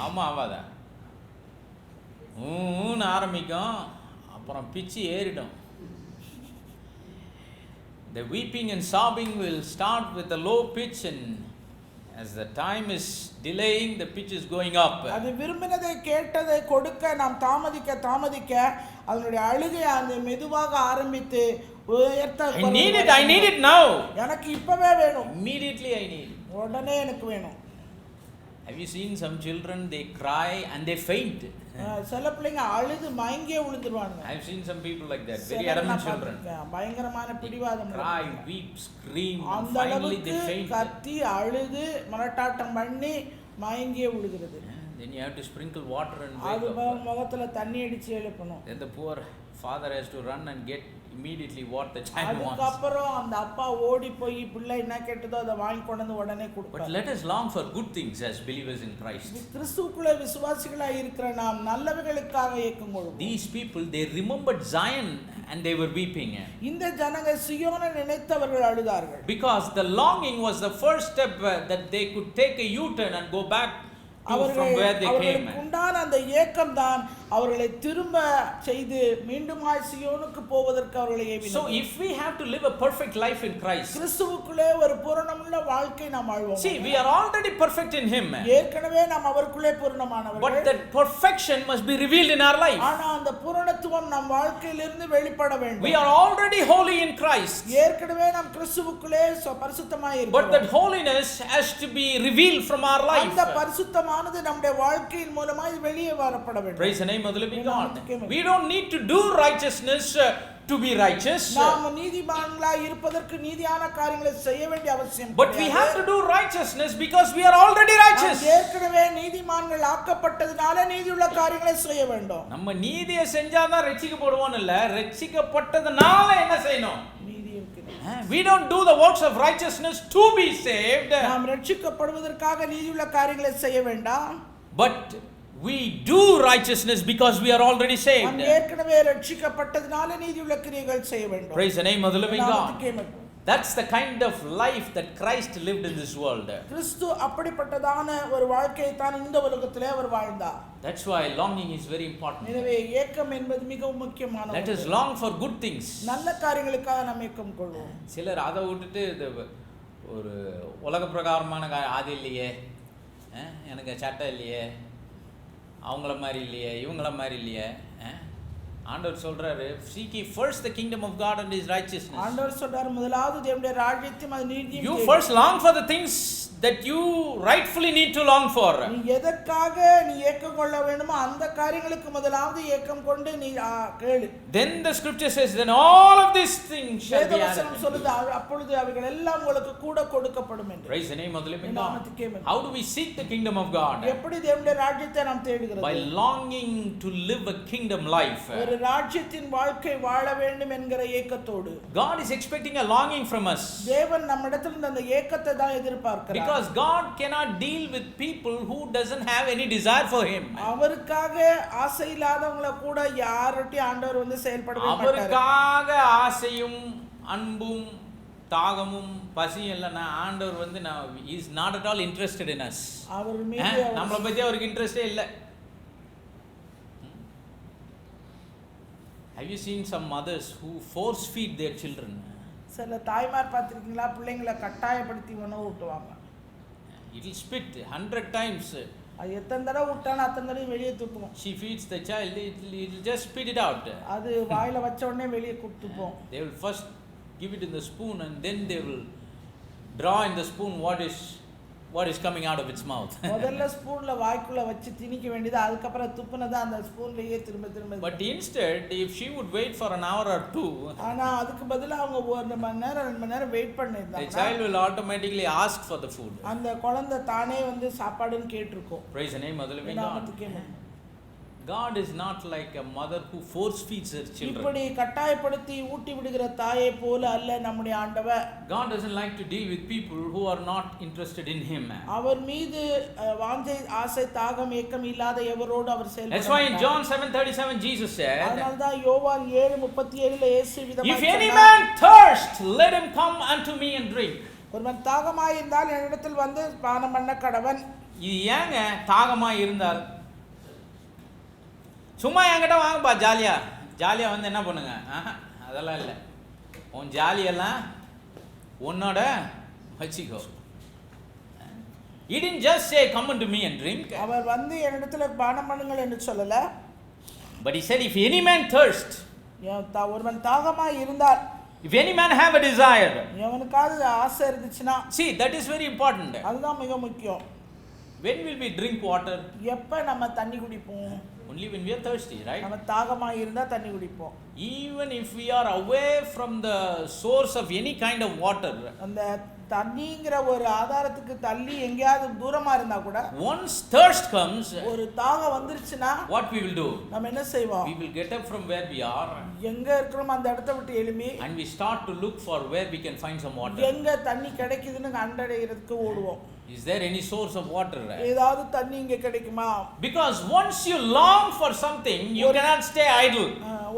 ஆமா ஆவாதா? ஊன்னு ஆரம்பிக்கும், அப்புறம் பிச்சு ஏறிடும். The weeping and sobbing will start with a low pitch, and as the time is delaying, the pitch is going up. அது விரும்பினதை கேட்டதை கொடுக்க நாம் தாமதிக்க அதனுடைய அழுகை அந்த மெதுவாக ஆரம்பித்து உயர்த்த. I need it now. எனக்கு இப்பவே வேணும். Immediately I need. உடனே எனக்கு வேணும். Have you seen some children, they cry and they faint? சில பிள்ளைங்க அழுது மயங்கியே விழுந்துருவாங்க. I have seen some people like that, very adamant children. பயங்கரமான பிடிவாதம். Cry, weep, scream, and அந்த finally they அளவுக்கு faint. கத்தி அழுது மரட்டாட்டம் பண்ணி மயங்கியே விழுகிறது. Then you have to sprinkle water and அது wake up. முகத்துல தண்ணி அடிச்சு எழுப்பணும். Then the poor father has to run and get immediately what the child wants. அதுக்கு அப்புறம் அந்த அப்பா ஓடி போய் பிள்ளை என்ன கேட்டதோ அதை வாங்கி கொண்டு வந்து உடனே But கொடுப்பார். let us long for good things as believers in Christ. கிறிஸ்துவுக்குள்ளே விசுவாசிகளாய் இருக்கிற நாம் நல்லவைகளுக்காக ஏக்கம் கொள்வோம். These people, they remembered Zion and they were weeping. இந்த ஜனங்க சியோனை நினைத்தவர்கள் அழுதார்கள். Because the longing was the first step that they could take a U-turn and go back from where they came. உண்டான அந்த ஏக்கம் தான் அவர்களை திரும்ப செய்து மீண்டுமாய் சியோனுக்கு போவதற்கு அவர்களை ஏவினது. So if we have to live a perfect life in Christ, கிறிஸ்துவுக்குள்ளே ஒரு பூரணமுள்ள வாழ்க்கை நாம் வாழ்வோம். see, we are already perfect in Him. ஏற்கனவே நாம் அவருக்குள்ளே பூரணமானவர்கள். But that perfection must be revealed in our life. ஆனா அந்த பூரணத்துவம் நம் வாழ்க்கையிலிருந்து வெளிப்பட வேண்டும். We are already holy in Christ. ஏற்கனவே நாம் கிறிஸ்துவுக்குள்ளே பரிசுத்தமாய் இருக்கிறோம். But that holiness has to be revealed from our life. அந்த பரிசுத்தமானது நம்முடைய வாழ்க்கையின் மூலமாய் வெளியே வரப்பட வேண்டும். Praise the name of the living God. We don't need to do righteousness to be righteous. நாம் நீதிமான்களாய் இருப்பதற்கு நீதியான காரியங்களை செய்ய வேண்டிய அவசியம் இல்லை. But we have to do righteousness because we are already righteous. ஏற்கனவே நீதிமான்கள் ஆக்கப்பட்டதனால நீதியுள்ள காரியங்களை செய்ய வேண்டும். நம்ம நீதியை செஞ்சாதான் ரட்சிக்கப்படுவோம் இல்ல, ரட்சிக்கப்பட்டதனால என்ன செய்யணும்? நீதி இருக்குது. We don't do the works of righteousness to be saved. நாம் ரட்சிக்கப்படுவதற்காக நீதியுள்ள காரியங்களை செய்ய வேண்டாம். But we do righteousness because we are already saved. நாம் ஏற்கனவே ரட்சிக்கப்பட்டதனால நீதியுள்ள கிரியைகள் செய்ய வேண்டும். Praise the name of the living God. That's the kind of life that Christ lived in this world. கிறிஸ்து அப்படிப்பட்டதான ஒரு வாழ்க்கையை தான் இந்த உலகத்திலே அவர் வாழ்ந்தார். That's why longing is very important. எனவே ஏக்கம் என்பது மிகவும் முக்கியமானது. Let us long for good things. நல்ல காரியங்களுக்காக நாம் ஏக்கம் கொள்வோம். சிலர் அதை விட்டுட்டு ஒரு உலக பிரகாரமான அது இல்லையே, எனக்கு சட்டை இல்லையே, அவங்கள மாதிரி இல்லையே, இவங்கள மாதிரி இல்லையே. ஆண்டவர் சொல்றாரு, seek ye first the kingdom of God and His righteousness. ஆண்டவர் சொல்றார், முதலாவது தேவனுடைய ராஜ்யத்தையும் அது நீதியையும். You first long for the things that you rightfully need to long for. நீ எதற்காக நீ ஏக்கம் கொள்ள வேண்டுமோ அந்த காரியங்களுக்கு முதலாவது ஏக்கம் கொண்டு நீ கேளு. Then the scripture says, then all of these things shall be added. சொல்லுது, அப்பொழுது அவைகள் எல்லாம் உங்களுக்கு கூட கொடுக்கப்படும் என்று. Praise the name of the living God. How do we seek the kingdom of God? எப்படி தேவனுடைய ராஜ்யத்தை நாம் தேடுகிறோம்? By longing to live a kingdom life. ஒரு ராஜ்யத்தின் வாழ்க்கை வாழ வேண்டும் என்கிற ஏக்கத்தோடு. God is expecting a longing from us. தேவன் நம்மிடத்தில் அந்த ஏக்கத்தை தான் எதிர்பார்க்கிறார். Because God cannot deal with people who doesn't have any desire for Him. அவருக்காக ஆசை இல்லாதவங்கள கூட யார்கிட்டயும் ஆண்டவர் வந்து செயல்படவே மாட்டார். அவருக்காக ஆசையும் அன்பும் தாகமும் பசியும் இல்லைன்னா ஆண்டவர் வந்து is not at all interested in us. அவர் மீது நம்மளை பத்தி அவருக்கு இன்ட்ரெஸ்டே இல்லை. Have you seen some mothers who force feed their children? சில தாய்மார் பார்த்திருக்கீங்களா, பிள்ளைங்களை கட்டாயப்படுத்தி உணவு ஊட்டுவாங்க. It will spit 100 times. அது எத்தனை தடவை விட்டாலும் அத்தனை தடவை வெளியே துப்பும். She feeds the child, it will just spit it out. அது வாயில வச்ச உடனே வெளியே துப்பும். They will first give it in the spoon and then they will draw in the spoon what is coming out of its mouth. முதல்ல ஸ்பூன்ல வாய்க்குள்ள வச்சு திணிக்க வேண்டியது, அதுக்கு அப்புறம் துப்புனது அந்த ஸ்பூன்லயே திரும்ப. But instead, if she would wait for an hour or two, ஆனா அதுக்கு பதிலா அவங்க 1 மணி நேரம் 2 மணி நேரம் வெயிட் பண்ணிருந்தாங்க, the child will automatically ask for the food. அந்த குழந்தை தானே வந்து சாப்பாடுன்னு கேட்டிருக்கும். Praise the name of the living God. God is not like a mother who force feeds her children. இப்படி கட்டாயப்படுத்தி ஊட்டி விடுகிற தாயை போல அல்ல நம்முடைய ஆண்டவர். God doesn't like to deal with people who are not interested in him. அவர் மீது வாஞ்சை ஆசை தாகம் ஏக்கம் இல்லாத எவரோடு அவர் செயல்படுகிறார். That's why in John 7:37 Jesus said, அதனால தான் யோவான் 7:37 ல இயேசு விதமாய் if any man thirst, let him come unto me and drink. ஒருவன் தாகமாய் இருந்தால் என்னிடத்தில் வந்து பானம் பண்ண கடவன். இது ஏங்க தாகமாய் இருந்தார்? சும்மா என்கிட்ட வாங்கப்பா ஜாலியா வந்து என்ன பண்ணுங்க? அதெல்லாம் இல்லை. உன் ஜாலியெல்லாம் உன்னோட வச்சிக்கோ. He didn't just say come unto me and drink. அவர் வந்து என்னிடத்துல பானம் பண்ணுங்கள் என்று சொல்லல. But he said if any man thirst, ஒருவன் தாகமாய் இருந்தால், if any man have a desire, எவனுக்காவது ஆசை இருந்துச்சுனா, see that is very important. அதுதான் மிக முக்கியம். When will we drink water? எப்ப நம்ம தண்ணி குடிப்போம்? Only when we are thirsty, right? நம்ம தாகமாய் இருந்தா தண்ணி குடிப்போம். Even if we are away from the source of any kind of water, அந்த தண்ணிங்கிற ஒரு ஆதாரத்துக்கு தள்ளி எங்கயாவது தூரமா இருந்தா கூட, once thirst comes, ஒரு தாகம் வந்துருச்சுனா what we will do? நம்ம என்ன செய்வோம்? We will get up from where we are, எங்க இருக்கிறோம் அந்த இடத்தை விட்டு எழும்பி, and we start to look for where we can find some water. எங்க தண்ணி கிடைக்குதுன்னு கண்டடையிறதுக்கு ஓடுவோம். Is there any source of water? ஏதாவது தண்ணி இங்க கிடைக்குமா? Because once you long for something, you cannot stay idle.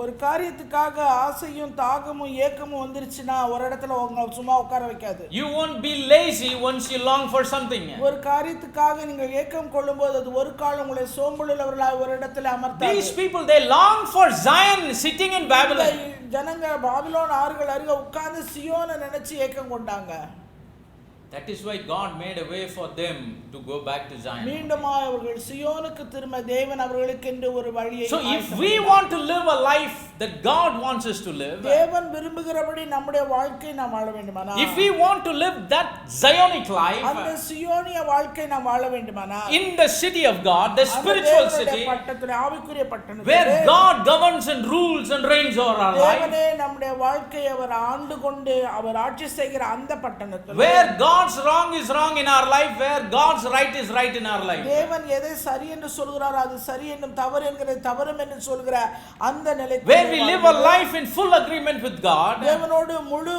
ஒரு காரியத்துக்காக ஆசையும் தாகமும் ஏக்கமும் வந்துருச்சுனா ஒரு இடத்துல உங்களை சும்மா உட்கார வைக்காது. You won't be lazy once you long for something. ஒரு காரியத்துக்காக நீங்க ஏக்கம் கொள்ளும்போது அது ஒரு காலம் உங்களை சோம்பலுள்ளவர்களாய் ஒரு இடத்துல அமர்த்தாது. These people, they long for Zion sitting in Babylon. ஜனங்க பாபிலோன் ஆறுகள் அருகே உட்கார்ந்து சியோனை நினைச்சு ஏக்கம் கொண்டாங்க. That is why God made a way for them to go back to Zion. மீண்டுமாய் அவர்கள் சியோனுக்கு திரும்ப தேவன் அவர்களுக்கென்று ஒரு வழியை. So if we want to live a life that God wants us to live, தேவன் விரும்புகிறபடி நம்முடைய வாழ்க்கையை நாம் வாழ வேண்டுமானால், if we want to live that Zionic life, அந்த சியோனிய வாழ்க்கை நாம் வாழ வேண்டுமானால், in the city of God, the spiritual city, பட்டணத்திலே ஆவிக்குரிய பட்டணத்திலே, where God governs and rules and reigns over our life, தேவனே நம்முடைய வாழ்க்கையை அவர் ஆண்டு கொண்டு அவர் ஆட்சி செய்கிற அந்த பட்டணத்திலே, where God's wrong is wrong in our life, where God's right is right in our life, தேவன் எதை சரி என்று சொல்கிறாரோ அது சரி என்றும் தவறு என்கிறது தவறு என்று சொல்கிற அந்த நிலைக்கு, where we live a life in full agreement with God, தேவனோடு முழு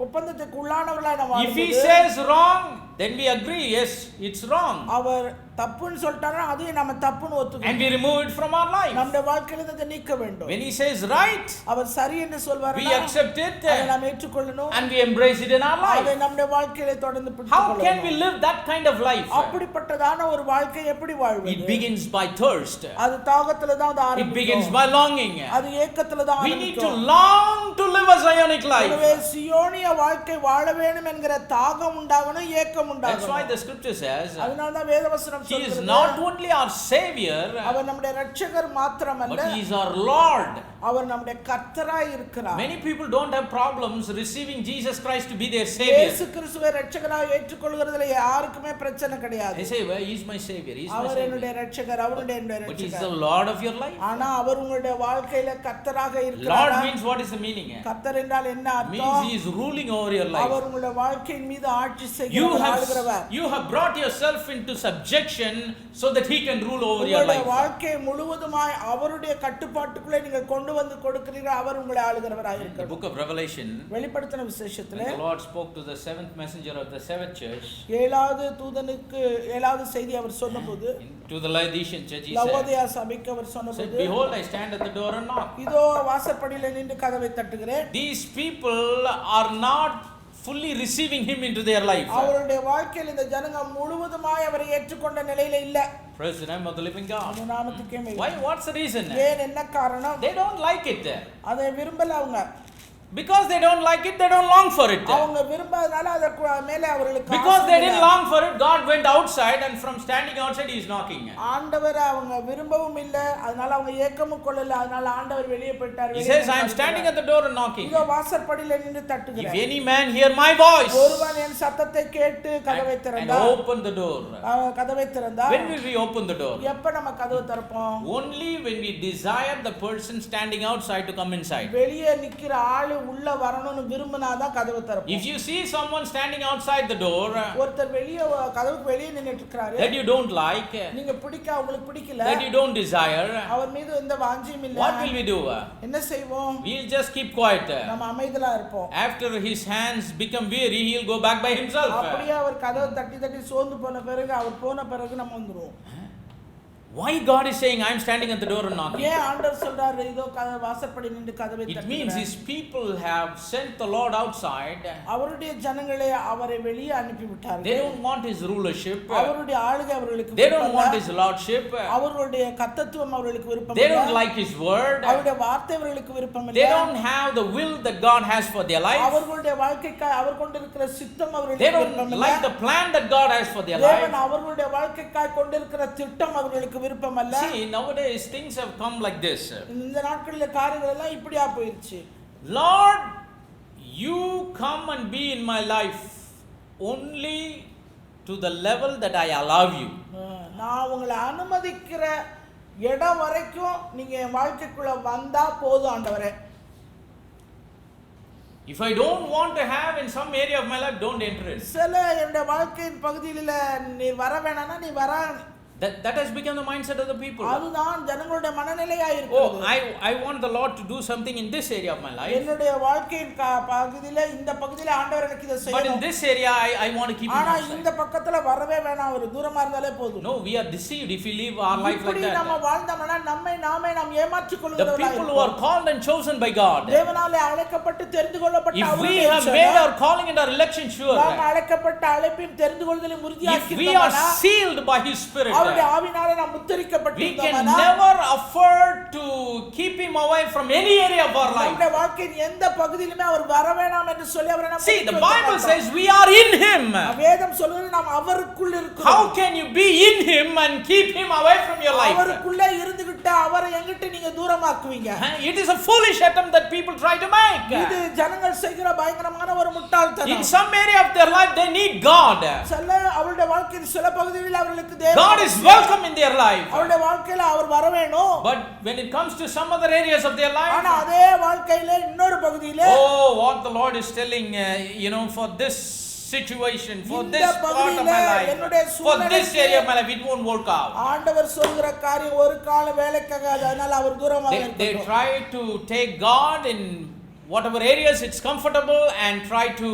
ஒப்பந்தத்துக்கு உள்ளானவர்களாய் நாம் if he says wrong, then we agree, yes, it's wrong, அவர் தப்புன்னு சொல்லிட்டாரா அதையும் நம்ம தப்புன்னு ஒத்துக்கணும், and we remove it from our life. நம்முடைய வாழ்க்கையில அதை நீக்க வேண்டும். When he says right, அவர் சரி என்று சொல்வார், we accept it, அதை நாம் ஏற்றுக்கொள்ளணும், and we embrace it in our life. அதை நம்முடைய வாழ்க்கையில தொடர்ந்து பிடித்துக்கொள்ளணும். How can we live that kind of life? அப்படிப்பட்டதான ஒரு வாழ்க்கை எப்படி வாழ்வது? It begins by thirst. அது தாகத்துல தான் அது ஆரம்பிக்கும். It begins by longing. அது ஏக்கத்துல தான் We need ஆரம்பிக்கும். to long to live a Zionic life. எனவே சியோனிய வாழ்க்கை வாழ வேண்டும் என்கிற தாகம் உண்டாகணும், ஏக்கம் உண்டாகணும். That's why the scripture says, அதனால தான் வேதவசனம் he is சொல்கிறது, not only our savior, அவர் நம்முடைய இரட்சகர் மாத்திரமல்ல, but he is our Lord. அவர் நம்முடைய கர்த்தராய் இருக்கிறார். Many people don't have problems receiving Jesus Christ to be their savior. இயேசு கிறிஸ்துவை இரட்சகராய் ஏற்றுக்கொள்கிறதுல யாருக்குமே பிரச்சனை கிடையாது. They say, well, he is my savior, he is my our savior. என்னுடைய இரட்சகர், அவருடைய But he is இரட்சகர். the Lord of your life. ஆனா அவர் உங்களுடைய வாழ்க்கையில கர்த்தராக Lord இருக்கிறார். means, what is the meaning? கர்த்தர் என்றால் என்ன Means அர்த்தம்? he is ruling over your life. அவர் உங்களுடைய வாழ்க்கையின் மீது ஆட்சி You செய்கிறவர். have brought yourself into subjection so that he can rule over your உங்களுடைய life. வாழ்க்கை முழுவதுமாய் அவருடைய கட்டுப்பாட்டுக்குள்ளே நீங்கள் கொண்டு வந்து கொடுக்கிறீர்கள். அவர் உங்களை ஆளுகிறவராக The இருக்கிறார். book of Revelation, வெளிப்படுத்தின விசேஷத்திலே when the Lord spoke to the seventh messenger of the seventh church, ஏழாவது தூதனுக்கு ஏழாவது செய்தி அவர் சொன்னபோது, to the Laodicean church, he said, லவோதியா சபைக்கு அவர் சொன்னபோது, behold, I stand at the door and knock. இதோ வாசற்படியிலே நின்று கதவை தட்டுகிறேன். These people are not fully receiving him into their life. அவருடைய வாழ்க்கையில் இந்த ஜனங்க முழுவதுமாய் அவரை ஏற்றுக்கொண்ட நிலையில இல்ல. Praise the name of the living God. அந்த நாமத்துக்கே மகிமை. Why? What's the reason? ஏன் என்ன காரணம்? They don't like it. அதை விரும்பல அவங்க. Because they don't like it, they don't long for it. அவங்க விரும்பாதனால அதற்கு மேலே அவர்களுக்கு Because they didn't long for it, God went outside, and from standing outside he is knocking. ஆண்டவர் அவங்க விரும்பவும் இல்ல, அதனால அவங்க ஏக்கமும் கொள்ளல, அதனால ஆண்டவர் வெளியே போய்ட்டார். He says, I am standing at the door and knocking. இதோ வாசற்படியில நின்று தட்டுகிறேன். If any man hear my voice ஒருவன் என் சத்தத்தை கேட்டு கதவை and திறந்தார், open the door. கதவை திறந்தார். When will we open the door? எப்ப நம்ம கதவை திறப்போம்? Only when we desire the person standing outside to come inside. வெளியே நிக்கிற ஆளு உள்ள வரணும்னு விரும்பினாதான் கதவை திறப்போம். If you see someone standing outside the door ஒருத்தர் வெளியே கதவுக்கு வெளியே நின்னுட்டு இருக்காரு, that you don't like, நீங்க உங்களுக்கு பிடிக்கல, that you don't desire, அவர் மீது எந்த வாஞ்சியும் இல்ல, what will we do? என்ன செய்வோம்? We'll just keep quiet. நம்ம அமைதியா இருப்போம். After his hands become weary, he'll go back by himself. அப்படியே அவர் கதவை தட்டி தட்டி சோர்ந்து போன பிறகு அவர் போன பிறகு நம்ம வந்துருவோம். Why God is saying I am standing at the door and knocking? ஏன் ஆண்டவர் சொல்றாரு இதோ வாசற்படி நின்று கதவை It தட்டுகிறேன்? means his people have sent the Lord outside. அவருடைய ஜனங்களே அவரை வெளியே அனுப்பி விட்டார்கள். They don't want his rulership. அவருடைய ஆளுகை அவர்களுக்கு They don't want his lordship. அவருடைய கர்த்தத்துவம் அவர்களுக்கு விருப்பம் இல்லை. They don't like his word. அவருடைய வார்த்தை அவர்களுக்கு விருப்பம் இல்லை. They don't have the will that God has for their life. அவர்களுடைய வாழ்க்கைக்காக அவர் கொண்டிருக்கிற சித்தம் அவர்களுக்கு They விருப்பம் don't இல்லை. like the plan that God has for their life. தேவன் அவர்களுடைய வாழ்க்கைக்காக கொண்டிருக்கிற திட்டம் அவர்களுக்கு விருப்பம் இல்லை. See, nowadays things have come like this. இந்த நாட்களில காரியங்கள் எல்லாம் இப்படியா போயிடுச்சு. Lord, you come and be in my life only to the level that I allow you. நான் உங்களை அனுமதிக்கிற இடம் வரைக்கும் நீங்க என் வாழ்க்கைக்குள்ள வந்தா போதும் ஆண்டவரே. If I don't want to have in some area of my life, don't enter it. சில என்னுடைய வாழ்க்கையின் பகுதியில நீ வர வேணாம்னா நீ வர. That has become the mindset of the people. அதுதான் ஜனங்களுடைய மனநிலையா இருக்கிறது. இருக்குது. I want the Lord to do something in this area of my life. என்னுடைய வாழ்க்கையின் பகுதியில இந்த பகுதியில ஆண்டவர் எனக்கு இத செய்யணும். But in this area I want to keep him ஆனா outside. இந்த பக்கத்துல வரவே வேணாம், அவர் தூரமா இருந்தாலே போதும். No, we are deceived if we live our life like that. நம்ம வாழ்ந்தோம்னா நம்மை நாம் ஏமாற்றிக் The கொள்கிறவர்களாய் people who are called and chosen by God, தேவனாலே அழைக்கப்பட்டு தெரிந்து கொள்ளப்பட்ட if we have made our calling and our election sure, நாம் அழைக்கப்பட்ட அழைப்பையும் தெரிந்து கொள்வதிலும் உறுதியாக்கி if we are sealed by his spirit, அவருடைய ஆவியினாலே நாம் we முத்திரிக்கப்பட்டிருந்தோம்னா can never afford to keep him away from any area of our life. நம்முடைய வாழ்க்கையின் எந்த பகுதியிலுமே அவர் வர வேண்டாம் என்று சொல்லி அவரை நாம் See, the Bible says we are in him. வேதம் சொல்லுது நாம் அவருக்குள்ள இருக்கிறோம். How can you be in him and keep him away from your life? அவருக்குள்ள இருந்துகிட்டு அவரை எங்கிட்ட நீங்க தூரமாக்குவீங்க? It is a foolish attempt that people try to make. இது ஜனங்கள் செய்கிற பயங்கரமான ஒரு முட்டாள்தனம். In some area of their life they need God. சில அவருடைய வாழ்க்கையின் சில பகுதிகளில் அவர்களுக்கு தேவன் God is welcome in their life. அவருடைய வாழ்க்கையில அவர் வர வேணும். But when it comes to some other areas of their life, ஆனா அதே வாழ்க்கையில இன்னொரு பகுதியில oh, what the Lord is telling, for this situation, for this part of my life, for this area of my life, it won't work out. ஆண்டவர் சொல்கிற காரியம் ஒரு கால வேலைக்காகாது, அதனால அவர் தூரமாக They இருக்கட்டும். try to take God in whatever areas it's comfortable and try to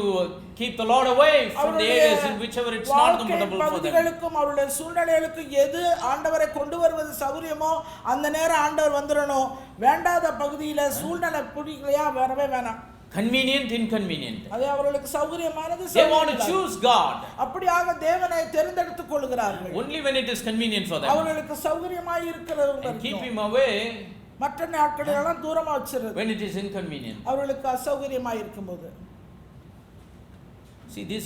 keep the Lord away from the areas in whichever it's not comfortable for them. பகுதிகளுக்கும் அவருடைய சூழ்நிலைகளுக்கும் எது ஆண்டவரை கொண்டு வருவது சௌரியமோ அந்த நேரம் ஆண்டவர் வந்துடணும். வேண்டாத பகுதியில சூழ்நிலை பிடிக்கலையா வரவே வேணாம். Convenient, inconvenient. அது அவர்களுக்கு சௌகரியமானது. They want to choose God அப்படியாக தேவனை தேர்ந்தெடுத்துக் கொள்கிறார்கள். only when it is convenient for them. அவர்களுக்கு சௌகரியமாய் இருக்கிறவங்க Keep him away மற்ற நாட்களெல்லாம் தூரமா வச்சிருது when it is inconvenient. அவர்களுக்கு அசௌகரியமாய் இருக்கும்போது. See, this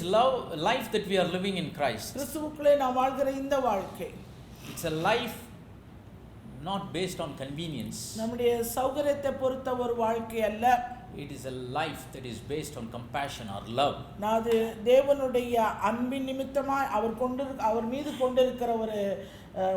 life that we are living in Christ, கிறிஸ்துவுக்குள்ளே நாம் வாழ்கிற இந்த வாழ்க்கை, it's a life not based on convenience. நம்முடைய சௌகரியத்தை பொறுத்த ஒரு வாழ்க்கை அல்ல. It is a life that is based on compassion or love. அது தேவனுடைய அன்பின் நிமித்தமாய் அவர் மீது கொண்டிருக்கிற ஒரு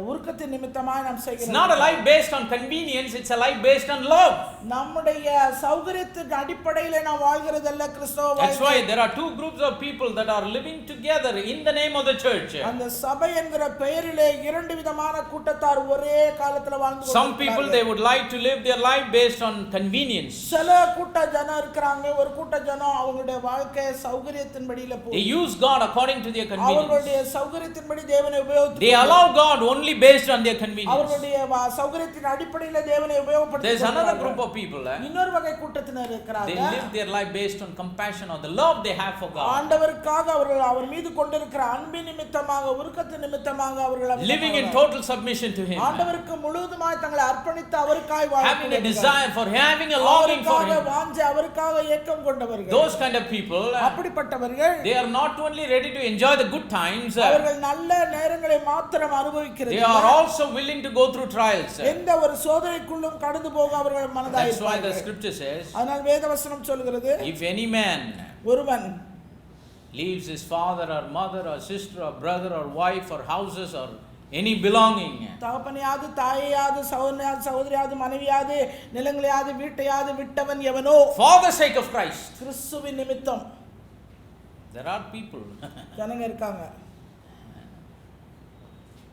உருக்கத்தின் நிமித்தமாய் நாம் செய்கிறோம். It's not a life based on convenience, it's a life based on love. நம்முடைய சௌகரியத்தின் அடிப்படையில் நாம் வாழ்கிறதல்ல கிறிஸ்தவ வாழ்க்கை. That's why there are two groups of people that are living together in the name of the church. அந்த சபை என்கிற பெயரிலே இரண்டு விதமான கூட்டத்தார் ஒரே காலத்துல வாழ்ந்து கொண்டிருக்கிறார்கள். Some people they would like to live their life based on convenience. சில கூட்ட ஜனம் இருக்காங்க, ஒரு கூட்ட ஜனம் அவங்களுடைய வாழ்க்கை சௌகரியத்தின்படியில போகுது. They use God according to their convenience. அவங்களுடைய சௌகரியத்தின்படி தேவனை உபயோகித்து They allow God only based on their convenience. அவர்களுடைய சௌகரியத்தின் அடிப்படையில் தேவனை உபயோகப்படுத்தி There's another group of people. இன்னொரு வகை கூட்டத்தினர் இருக்கிறாங்க. They live their life based on compassion or the love they have for God. ஆண்டவருக்காக அவர்கள் அவர் மீது கொண்டிருக்கிற அன்பின் நிமித்தமாக உருக்கத்தின் நிமித்தமாக அவர்கள் living in total submission to him. ஆண்டவருக்கு முழுவதுமாய் தங்களை அர்ப்பணித்து அவருக்காய் வாழ்கிறார்கள். Having a desire for having a longing for him. வாஞ்சை அவருக்காக ஏக்கம் கொண்டவர்கள். Those kind of people, அப்படிப்பட்டவர்கள் they are not only ready to enjoy the good times, அவர்கள் நல்ல நேரங்களை மாத்திரம் அனுபவிக்கிறார்கள். they are also willing to go through trials. எந்த ஒரு சோதனைக்குள்ளும் கடந்து போக அவர்கள் மனதாய் That's why the scripture says, அதனால் வேதவசனம் சொல்கிறது, if any man ஒருவன் leaves his father or mother or sister or brother or wife or houses or any belonging. தகப்பனையாவது தாயையாவது சகோதரனையாவது சகோதரியாவது மனைவியாவது நிலங்களையாவது வீட்டையாவது விட்டவன் எவனோ For the sake of Christ. கிறிஸ்துவின் நிமித்தம். There are people ஜனங்க இருக்காங்க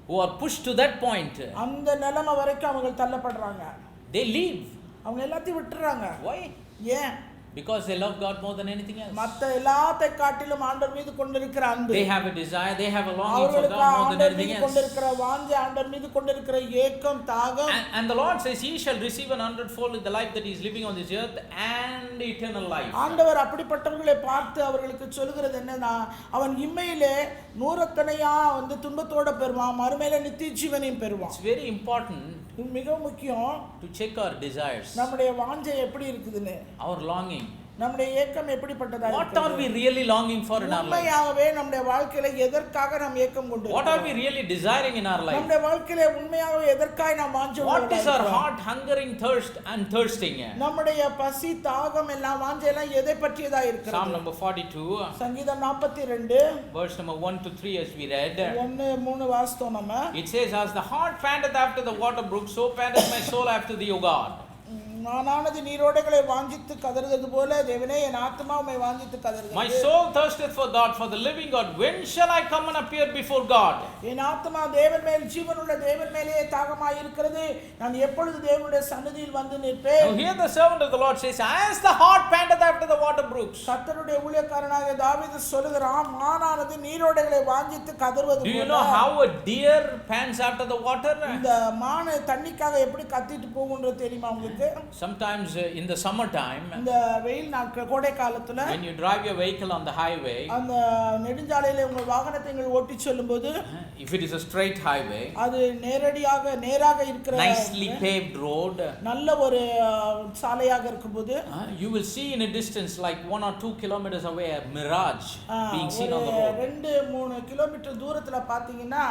who are pushed to that point. அந்த நிலைமை வரைக்கும் அவங்க தள்ளப்படுறாங்க. They leave. அவங்க எல்லாத்தையும் விட்டுறாங்க. Why? ஏன்? Because they love God more than anything else. மத்த எல்லாத்தை காட்டிலும் ஆண்டவர் மீது கொண்டிருக்கிற அன்பு. They have a desire, they have a longing for God more than anything else. கொண்டிருக்கிற வாஞ்சை, ஆண்டவர் மீது கொண்டிருக்கிற ஏக்கம், தாகம். And the Lord says he shall receive 100-fold in the life that he is living on this earth and eternal life. ஆண்டவர் அப்படிப்பட்டவர்களை பார்த்து அவர்களுக்கு சொல்கிறது என்னன்னா, அவன் இம்மையிலே நூறத்தனையா துன்பத்தோட பெறுவான், மறுமையில நித்திய ஜீவனையும் பெறுவான். It's very important மிக முக்கியம் to check our desires, நம்முடைய வாஞ்சை எப்படி இருக்குதுன்னு, our longing. நம்முடைய ஏக்கம் எப்படிப்பட்டதா What are we really longing for in our life? உண்மையாகவே நம்முடைய வாழ்க்கையில எதற்காக நாம் ஏக்கம் கொண்டிருக்கிறோம்? What are we really desiring in our life? நம்முடைய வாழ்க்கையில உண்மையாகவே எதற்காக நாம் வாஞ்சை What is our heart hungering, thirst and thirsting? நம்முடைய பசி, தாகம் எல்லாம் வாஞ்சை எல்லாம் எதை பற்றியதா இருக்கிறது? Psalm number 42, சங்கீதம் 42 verse number 1 to 3 as we read. 1-3 வாசித்தோம் நம்ம. It says, as the heart panteth after the water brook, so panteth my soul after thee, O God. நானானது நீரோடைகளை வாஞ்சித்து கதறுகிறது போல தேவனே என் ஆத்துமா உம்மை வாஞ்சித்து கதறுகிறது. My soul thirsteth for God, for the living God. When shall I come and appear before God? என் ஆத்துமா தேவன் மேல், ஜீவனுள்ள தேவன் மேலே தாகமாய் இருக்கிறது. நான் எப்பொழுது தேவனுடைய சந்நிதியில் வந்து நிற்பேன்? Now here the servant of the Lord says, as the heart panteth after the water brooks. கர்த்தருடைய ஊழியக்காரனாகிய தாவீது சொல்லுகிறான், மானானது நீரோடைகளை வாஞ்சித்து கதறுவது போல. Do you know how a deer pants after the water? இந்த மான் தண்ணிக்காக எப்படி கத்திட்டு போகும்ன்றது தெரியுமா உங்களுக்கு? Sometimes in the summer time, இந்த வெயில் நாட்கள், கோடை காலத்துல, when you drive your vehicle on the highway, அந்த நெடுஞ்சாலையில உங்கள் வாகனத்தை நீங்கள் ஓட்டி செல்லும்போது, if it is a straight highway, அது நேராக இருக்கிற nicely paved road, நல்ல ஒரு சாலையாக இருக்கும்போது, you will see in a distance like 1 or 2 kilometers away a mirage being seen on the road. 2-3 kilometre தூரத்துல பாத்தீங்கன்னா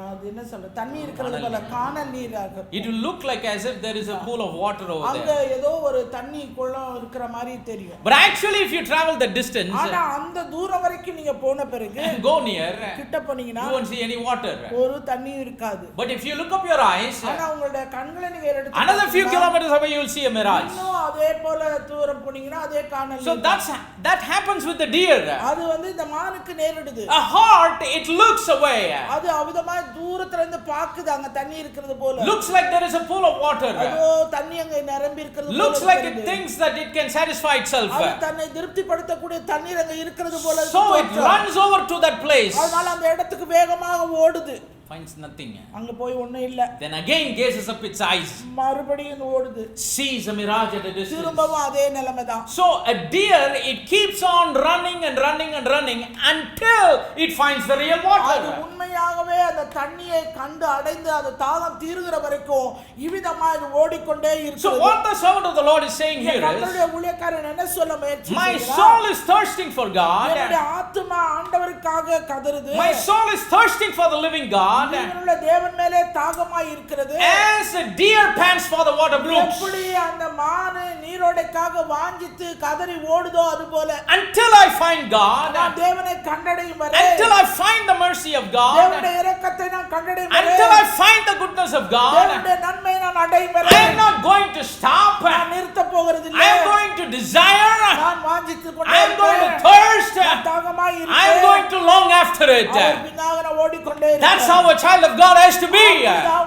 அது என்ன சொல்ற தண்ணி இருக்கிறது போல காணல் நீராக. It will look like as if there is a pool of water over there. அங்க ஏதோ ஒரு தண்ணி குளம் இருக்கிற மாதிரி தெரியும். But actually if you travel the distance, ஆனா அந்த தூரம் வரைக்கும் நீங்க போன பிறகு and go near, கிட்ட போனீங்கன்னா you won't see any water. ஒரு தண்ணியும் இருக்காது. But if you look up your eyes, ஆனா உங்களுடைய கண்களை நீங்க எடுத்து another few kilometers away you will see a mirage. இன்னும் அதே போல தூரம் போனீங்கன்னா அதே காணல். So that happens with the deer. அது இந்த மானுக்கு நேரிடுது. A heart, it looks away. அது அவிதமாய் தூரத்துல இருந்து பாக்குது அங்க தண்ணி இருக்கிறது போல. Looks like there is a pool of water. அதோ தண்ணி அங்க நிரம்பி இருக்கிறது போல. Looks like it thinks that it can satisfy itself. அது தன்னை திருப்திப்படுத்தக்கூடிய தண்ணீர் அங்க இருக்கிறது போல. So it runs over to that place. அதனால அந்த இடத்துக்கு வேகமாக ஓடுது. Finds nothing. அங்க போய் ஒண்ணும் இல்ல. Then again gazes up its eyes. மறுபடியும் ஓடுது. Sees a mirage at a distance. திரும்பவும் அதே நிலைமைதான். So a deer, it keeps on running and running and running until it finds the real water. அது உண்மையாகவே அந்த தண்ணியை கண்டு அடைந்து அது தாகம் தீருகிற வரைக்கும் இவ்விதமா இது ஓடிக்கொண்டே இருக்கிறது. So what the servant of the Lord is saying here is, கர்த்தருடைய ஊழியக்காரன் என்ன சொல்ல முயற்சிக்கிறார்? my soul is thirsting for God. என்னுடைய ஆத்துமா ஆண்டவருக்காக கதறுது. My soul is thirsting for the living God. ஜீவனுள்ள தேவன் மேலே தாகமாய் இருக்கிறது. As a deer pants for the water brooks. எப்படி அந்த மான் நீரோடைக்காக வாஞ்சித்து கதறி ஓடுதோ அதுபோல. Until I find God. நான் தேவனை கண்டடையும் வரை. Until I find the mercy of God. தேவனுடைய இரக்கத்தை நான் கண்டடையும் வரை. Until I find the goodness of God. தேவனுடைய நன்மையை நான் அடையும் வரை. I am not going to stop. நான் நிறுத்த போகிறது இல்லை. I am going to desire. நான் வாஞ்சித்து கொண்டே I am going to thirst. தாகமாய் I இருப்பேன். am going to long after it. அவர் பின்னாக நான் ஓடிக்கொண்டே இருப்பேன். That's how a child of God has to be.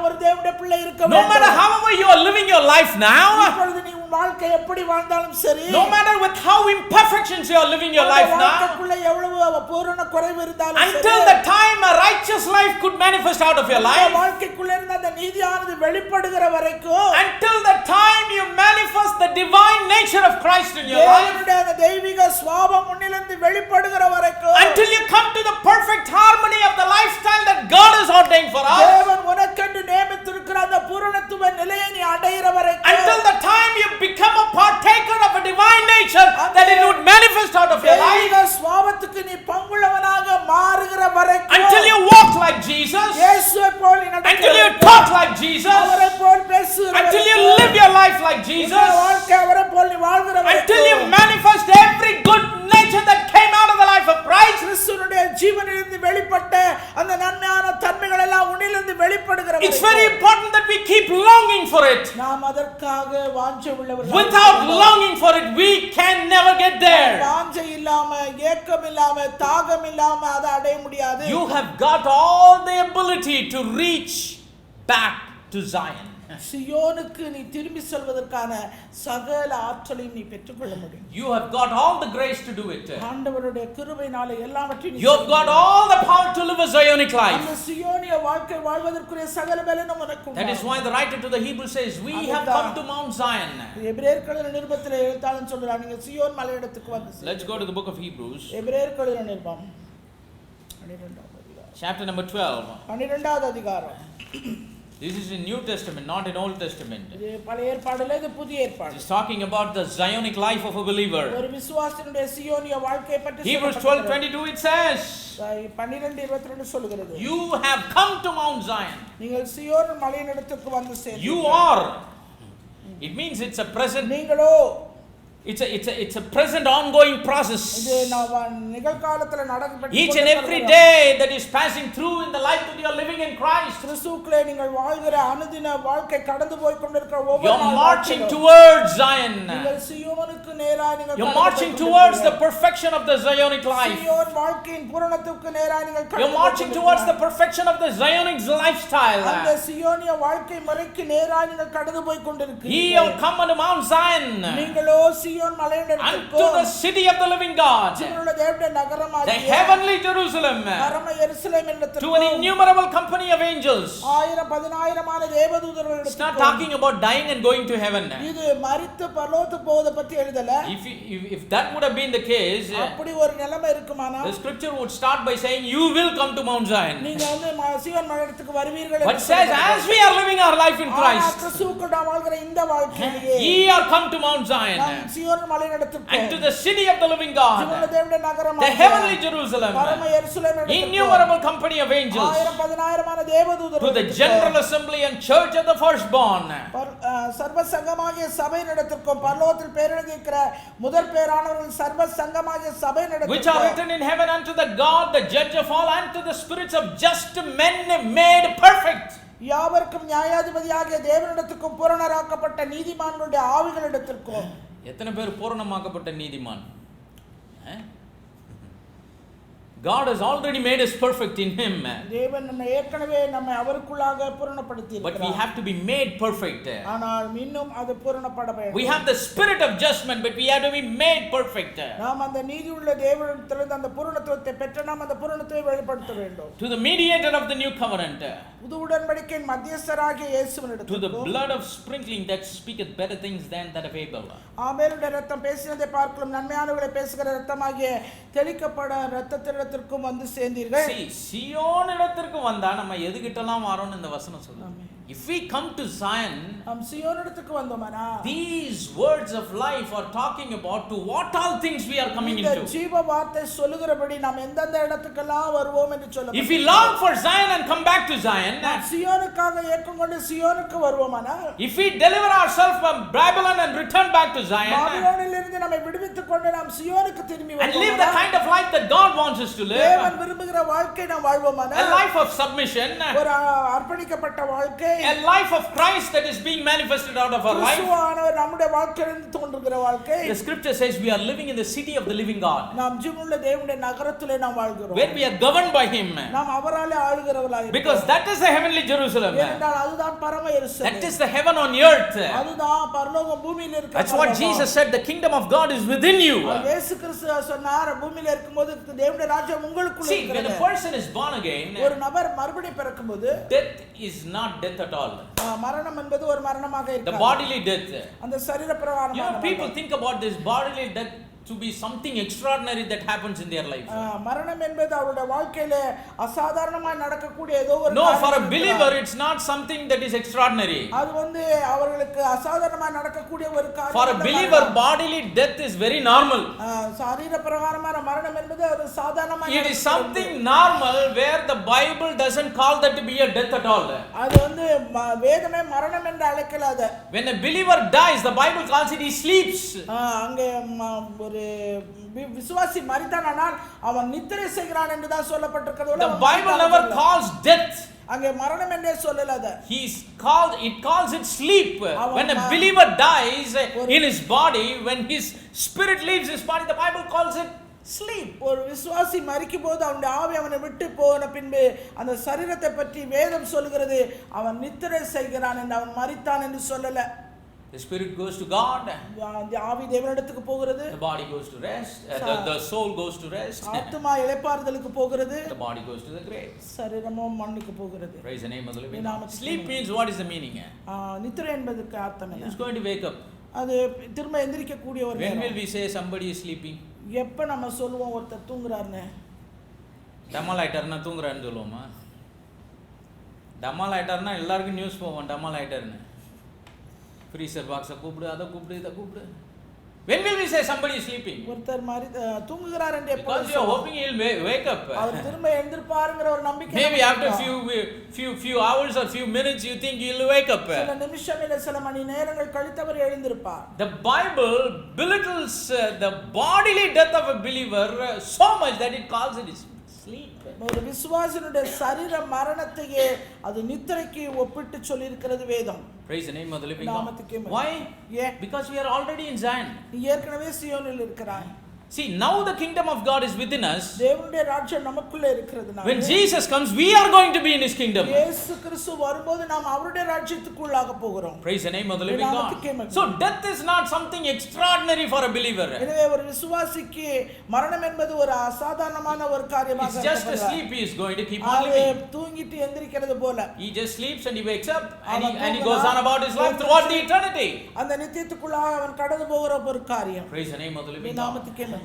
ஒரு தேவனுடைய பிள்ளை இருக்க No matter however you are living your life now, இப்பொழுது நீ உன் வாழ்க்கை எப்படி வாழ்ந்தாலும் சரி, no matter with how imperfections you are living your life now, வாழ்க்கைக்குள்ள எவ்வளவு பூரண குறைவு இருந்தாலும் சரி, until the time a righteous life could manifest out of your life, வாழ்க்கைக்குள்ள இருந்த அந்த நீதியானது வெளிப்படுகிற வரைக்கும், until the time you manifest the divine nature of Christ in your life, தேவனுடைய அந்த தெய்வீக சுபாவம் உன்னிலிருந்து வெளிப்படுகிற வரைக்கும், until you come to the perfect harmony of the lifestyle that God has ordained for us, தேவன் உனக்கென்று நியமித்திருக்கிற அந்த பூரணத்துவ நிலையை நீ அடைகிற வரைக்கும், until the time you become a partaker of a divine nature that it would manifest out of your life, தெய்வீக சுபாவத்துக்கு நீ பங்குள்ளவனாக மாறுகிற வரைக்கும், until you walk like Jesus, இயேசுவை போல நீ நடக்க, until you talk like Jesus, அவரை போல் பேசுகிற until you வரைக்கும், live your life like Jesus, வாழ்க்கை அவரை போல் நீ வாழ்கிற until you வரைக்கும், manifest every good nature that came out of the life of Christ, கிறிஸ்துவினுடைய ஜீவனிலிருந்து வெளிப்பட்ட அந்த நன்மையான தன்மைகள் எல்லாம் important that we keep longing for it. நாம் அதற்காக வாஞ்சை உள்ளவர்கள். Without longing for it, we can never get there. வாஞ்சை இல்லாம, ஏக்கம் இல்லாம, தாகம் இல்லாம அதை அடைய முடியாது. You have got all the ability to reach back to Zion. சியோனுக்கு நீ திரும்பி செல்வதற்கான சகல ஆற்றலையும் நீ பெற்றுக்கொள்ள முடியும். You have got all the grace to do it. ஆண்டவருடைய கிருபையினாலே எல்லாவற்றையும் You have got all the power to live a Zionic life. அந்த சியோனிய வாழ்க்கை வாழ்வதற்குரிய சகல பலனும் உனக்கு உண்டு. That is why the writer to the Hebrews says, we have come to Mount Zion. எபிரேயர்களின் நிருபத்திலே எழுத்தாளன் சொல்றான், நீங்க சியோன் மலையிடத்துக்கு வந்து. Let's go to the book of Hebrews. எபிரேயர்களின் நிருபம் 12வது அதிகாரம். Chapter number 12. 12வது அதிகாரம். This is in New Testament, not in Old Testament. இது பழைய ஏற்பாடுல, இது புதிய ஏற்பாடு. It's talking about the Zionic life of a believer. ஒரு விசுவாசியுடைய சியோனிய வாழ்க்கையை பற்றி Hebrews 12:22 it says, 12:22 சொல்கிறது. you have come to Mount Zion. நீங்கள் சியோன் மலையிடத்துக்கு வந்து சேர்ந்தீர்கள். You are. It means it's a present. நீங்களோ. It's a present ongoing process. இது நிகழ்காலத்துல நடக்கப்பட்ட Each and every day that is passing through in the life that you are living in Christ. கிறிஸ்துவுக்குள்ளே நீங்கள் வாழ்கிற அனுதின வாழ்க்கை கடந்து போய் கொண்டிருக்கிற ஒவ்வொரு நாளும் you're marching towards Zion. நீங்கள் சியோனுக்கு நேராக நீங்கள் you're marching towards the perfection of the Zionic life. Zion வாழ்க்கையின் பூரணத்துக்கு நேராக நீங்கள் you're marching towards the perfection of the Zionic lifestyle. அந்த சியோனிய வாழ்க்கை முறைக்கு நேராக நீங்கள் கடந்து போய் கொண்டிருக்கிறீர்கள். Ye are come unto Mount Zion. நீங்களோ Zion மலையிடத்துக்கு unto the city of the living God. ஜீவனுள்ள தேவனுடைய நகரமாகிய the heavenly Jerusalem. பரம எருசலேமிடத்துக்கு. to an innumerable company of angels. 1000 தேவதூதர்கள். It's not talking about dying and going to heaven. இது மரித்து பரலோகத்துக்கு போவதை பத்தி எழுதல. If that would have been the case, அப்படி ஒரு நிலைமை இருக்குமானா the scripture would start by saying you will come to Mount Zion. நீங்க வந்து சியோன் மலையிடத்துக்கு வருவீர்கள். but says as we are living our life in Christ, கிறிஸ்துவுக்குள் நாம் வாழ்கிற இந்த வாழ்க்கையிலே ye are come to Mount Zion. நாம் Zion மலையிடத்துக்கு and to the city of the living God, ஜீவனுள்ள தேவனுடைய நகரமாகிய the heavenly Jerusalem, பரம எருசலேமிடத்துக்கு innumerable company of angels, 1000 தேவதூதர்கள். to the general assembly and church of the firstborn, சர்வ சங்கமாகிய சபை நடத்திற்கும் பரலோகத்தில் பேரெழுதியிருக்கிற முதற் பேரானவர்கள் சர்வ சங்கமாகிய சபை நடத்திற்கும் which are written in heaven, unto the God the judge of all, and to the spirits of just men made perfect. யாவருக்கும் நியாயாதிபதியாகிய தேவனிடத்துக்கும் பூரணராக்கப்பட்ட நீதிமான்களுடைய ஆவிகளிடத்திற்கும். எத்தனை பேர் பூரணமாக்கப்பட்ட நீதிமான்? God has already made us perfect in him. தேவன் நம்மை ஏற்கனவே நம்மை அவருக்குள்ளாக பூரணப்படுத்தி இருக்கிறார். but we have to be made perfect. ஆனால் இன்னும் அது பூரணப்பட வேண்டும். we have the spirit of judgment, but we have to be made perfect. நாம் அந்த நீதியுள்ள தேவனிடத்திலிருந்து அந்த பூரணத்துவத்தை பெற்று நாம் அந்த பூரணத்துவத்தை வெளிப்படுத்த வேண்டும். to the mediator of the new covenant, புது உடன்படிக்கையின் மத்தியஸ்தராகிய இயேசுவினிடத்தில், to the blood of sprinkling that speaketh better things than that of Abel. ஆபேலுடைய இரத்தம் பேசினதை பார்க்கலாம் நன்மையானவைகளை பேசுகிற இரத்தமாகிய தெளிக்கப்பட இரத்தத்திற்கும் வந்து சேர்ந்தீர்கள். சியோன் இடத்திற்கு வந்தா நம்ம எதுகிட்டலாம் வரோம்னு இந்த வசனம் சொல்லுது. if we come to Zion, நாம் சியோன் இடத்துக்கு வந்தோமானா these words of life are talking about to what all things we are coming இந்த into. ஜீவ வார்த்தை சொல்லுகிறபடி நாம் எந்தெந்த இடத்துக்கெல்லாம் வருவோம் என்று சொல்லுங்க. if we long for Zion and come back to Zion, சியோனுக்காக ஏக்கம் கொண்டு சியோனுக்கு வருவோமானா, if we deliver ourselves from Babylon and return back to Zion, பாபிலோனிலிருந்து நம்மை விடுவித்துக் கொண்டு நாம் சியோனுக்கு திரும்பி and live the kind of life that God wants us to live, தேவன் விரும்புகிற வாழ்க்கை நாம் வாழ்வோமானா, a life of submission, ஒரு அர்ப்பணிக்கப்பட்ட வாழ்க்கை, a life of Christ that is being manifested out of our life. கிறிஸ்துவானவர் நம்முடைய வாழ்க்கையிலிருந்து தோன்றுகிற வாழ்க்கை. the scripture says we are living in the city of the living God, நாம் ஜீவனுள்ள தேவனுடைய நகரத்திலே நாம் வாழ்கிறோம், where we are governed by him, நாம் அவராலே ஆளுகிறவர்களாய் இருக்கிறோம். because that is the heavenly Jerusalem, ஏனென்றால் அதுதான் பரம எருசலேம், that is the heaven on earth. அதுதான் பரலோகம் பூமியில் இருக்கிற. that's what Jesus said, the kingdom of God is within you. இயேசு கிறிஸ்து சொன்னார், பூமியில இருக்கும்போது தேவனுடைய ராஜ்யம் உங்களுக்குள்ள see, when இருக்கிறது. a person is born again, ஒரு நபர் மறுபடியும் பிறக்கும்போது death is not death at all. மரணம் என்பது ஒரு மரணமாக the இருக்காது. bodily death, அந்த சரீர பிரகாரமான people think about this bodily death to be something extraordinary that happens in their life. மரணம் என்பது அவருடைய வாழ்க்கையில அசாதாரணமாக நடக்கக்கூடிய ஏதோ ஒரு no, for a believer it's not something that is extraordinary. அது வந்து அவர்களுக்கு அசாதாரணமாக நடக்கக்கூடிய ஒரு காரியம். for a believer bodily death is very normal. சரீர பிரகாரமான மரணம் என்பது ஒரு சாதாரணமான it is something normal where the Bible doesn't call that to be a death at all. அது வந்து வேதமே மரணம் என்று அழைக்கல. அது when a believer dies, the Bible calls it he sleeps. அங்கே ஒரு விசுவாசி மரித்தானால் அவன் நித்திரை செய்கிறான் என்று தான் சொல்லப்பட்டிருக்கிறது. The Bible never calls death. அங்கே மரணம் என்றே சொல்லல. அத it calls it sleep. When a believer dies in his body, when his spirit leaves his body, the Bible calls it sleep. ஒரு விசுவாசி மரிக்கும் போது அவனுடைய ஆவி அவனை விட்டு போன பின்பு அந்த சரீரத்தை பற்றி வேதம் சொல்கிறது அவன் நித்திரை செய்கிறான் என்று, அவன் மரித்தான் என்று சொல்லல. The spirit goes to God. அந்த ஆவி தேவனிடத்துக்கு போகிறது. The body goes to rest. The soul goes to rest. ஆத்துமா இளைப்பாறுதலுக்கு போகிறது. The body goes to the grave. சரீரமும் மண்ணுக்கு போகிறது. Praise the name of the living God. Sleep means what is the meaning? நித்திரை என்பதற்கு அர்த்தம் என்ன? He is going to wake up. அது திரும்ப எந்திரிக்க கூடிய ஒரு When will we say somebody is sleeping? எப்ப நம்ம சொல்லுவோம் ஒருத்தர் தூங்குறாருன்னு? டமால் ஆயிட்டாருன்னா தூங்குறாருன்னு சொல்லுவோமா? டமால் ஆயிட்டாருன்னா எல்லாருக்கும் நியூஸ் போவோம் டமால் ஆயிட்டாருன்னு. ஃப்ரீசர் பாக்ஸை கூப்பிடு, அதை கூப்பிடு, இதை கூப்பிடு. When will we say somebody is sleeping? ஒருத்தர் மாதிரி தூங்குகிறார் என்று எப்போ? Because you are hoping he will wake up. அவர் திரும்ப எழுந்திருப்பாருங்கற ஒரு நம்பிக்கை. Maybe after few hours or few minutes you think he will wake up. சில நிமிஷம் இல்ல சில மணி நேரங்கள் கழித்து அவர் எழுந்திருப்பார். The Bible belittles the bodily death of a believer so much that it calls it sleep. ஒரு விசுவாசினுடைய சரீர மரணத்தையே அது நித்திரைக்கு ஒப்பிட்டு சொல்லி இருக்கிறது வேதம். Praise the name of the living God. Why? Because we are already in Zion. நீ ஏற்கனவே சியோனில் இருக்கிறாய். See, now the kingdom of God is within us. தேவனுடைய ராஜ்யம் நமக்குள்ள இருக்கிறது. When Jesus comes, we are going to be in his kingdom. இயேசு கிறிஸ்து வரும்போது நாம் அவருடைய ராஜ்யத்துக்குள்ளாக போகிறோம். Praise the name of the living God. So death is not something extraordinary for a believer. எனவே ஒரு விசுவாசிக்கு மரணம் என்பது ஒரு அசாதாரணமான ஒரு காரியமாக It's just a sleep. He is going to keep on living. தூங்கிட்டு எந்திரிக்கிறது போல. He just sleeps and he wakes up and he goes on about his life throughout the eternity. அந்த நித்தியத்துக்குள்ளாக அவன் கடந்து போகிற ஒரு காரியம். Praise the name of the living God. நாமத்துக்கே மகிமை.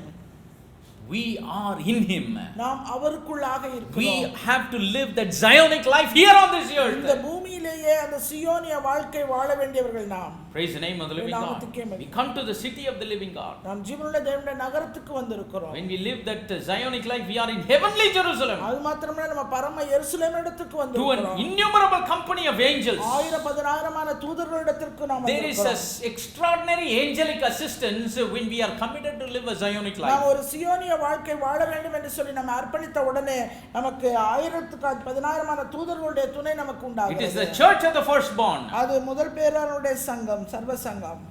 We are in him. நாம் அவருக்குள்ளாக இருக்கிறோம். We have to live that Zionic life here on this earth. இந்த பூமியிலேயே அந்த சியோனிய வாழ்க்கை வாழ வேண்டியவர்கள் நாம். Praise the name of the living God. We come to the city of the living God. நாம் ஜீவனுள்ள தேவனுடைய நகரத்துக்கு வந்திருக்கிறோம். When we live that Zionic life, we are in heavenly Jerusalem. அது மாத்திரமல்ல நம்ம பரம எருசலேம் இடத்துக்கு வந்திருக்கிறோம். To an innumerable company of angels. 1000-10000 தூதர்களிடத்திற்கு நாம் வந்திருக்கிறோம். There is an extraordinary angelic assistance when we are committed to live a Zionic life. நாம் ஒரு சியோனிய வாழ்க்கை வாழ வேண்டும் என்று சொல்லி நாம் அர்ப்பணித்த உடனே நமக்கு 1000-10000 தூதர்களுடைய துணை நமக்கு உண்டாகிறது. It is the church of the firstborn. அது முதல் பேரானுடைய சங்கம், சர்வ சங்கம்.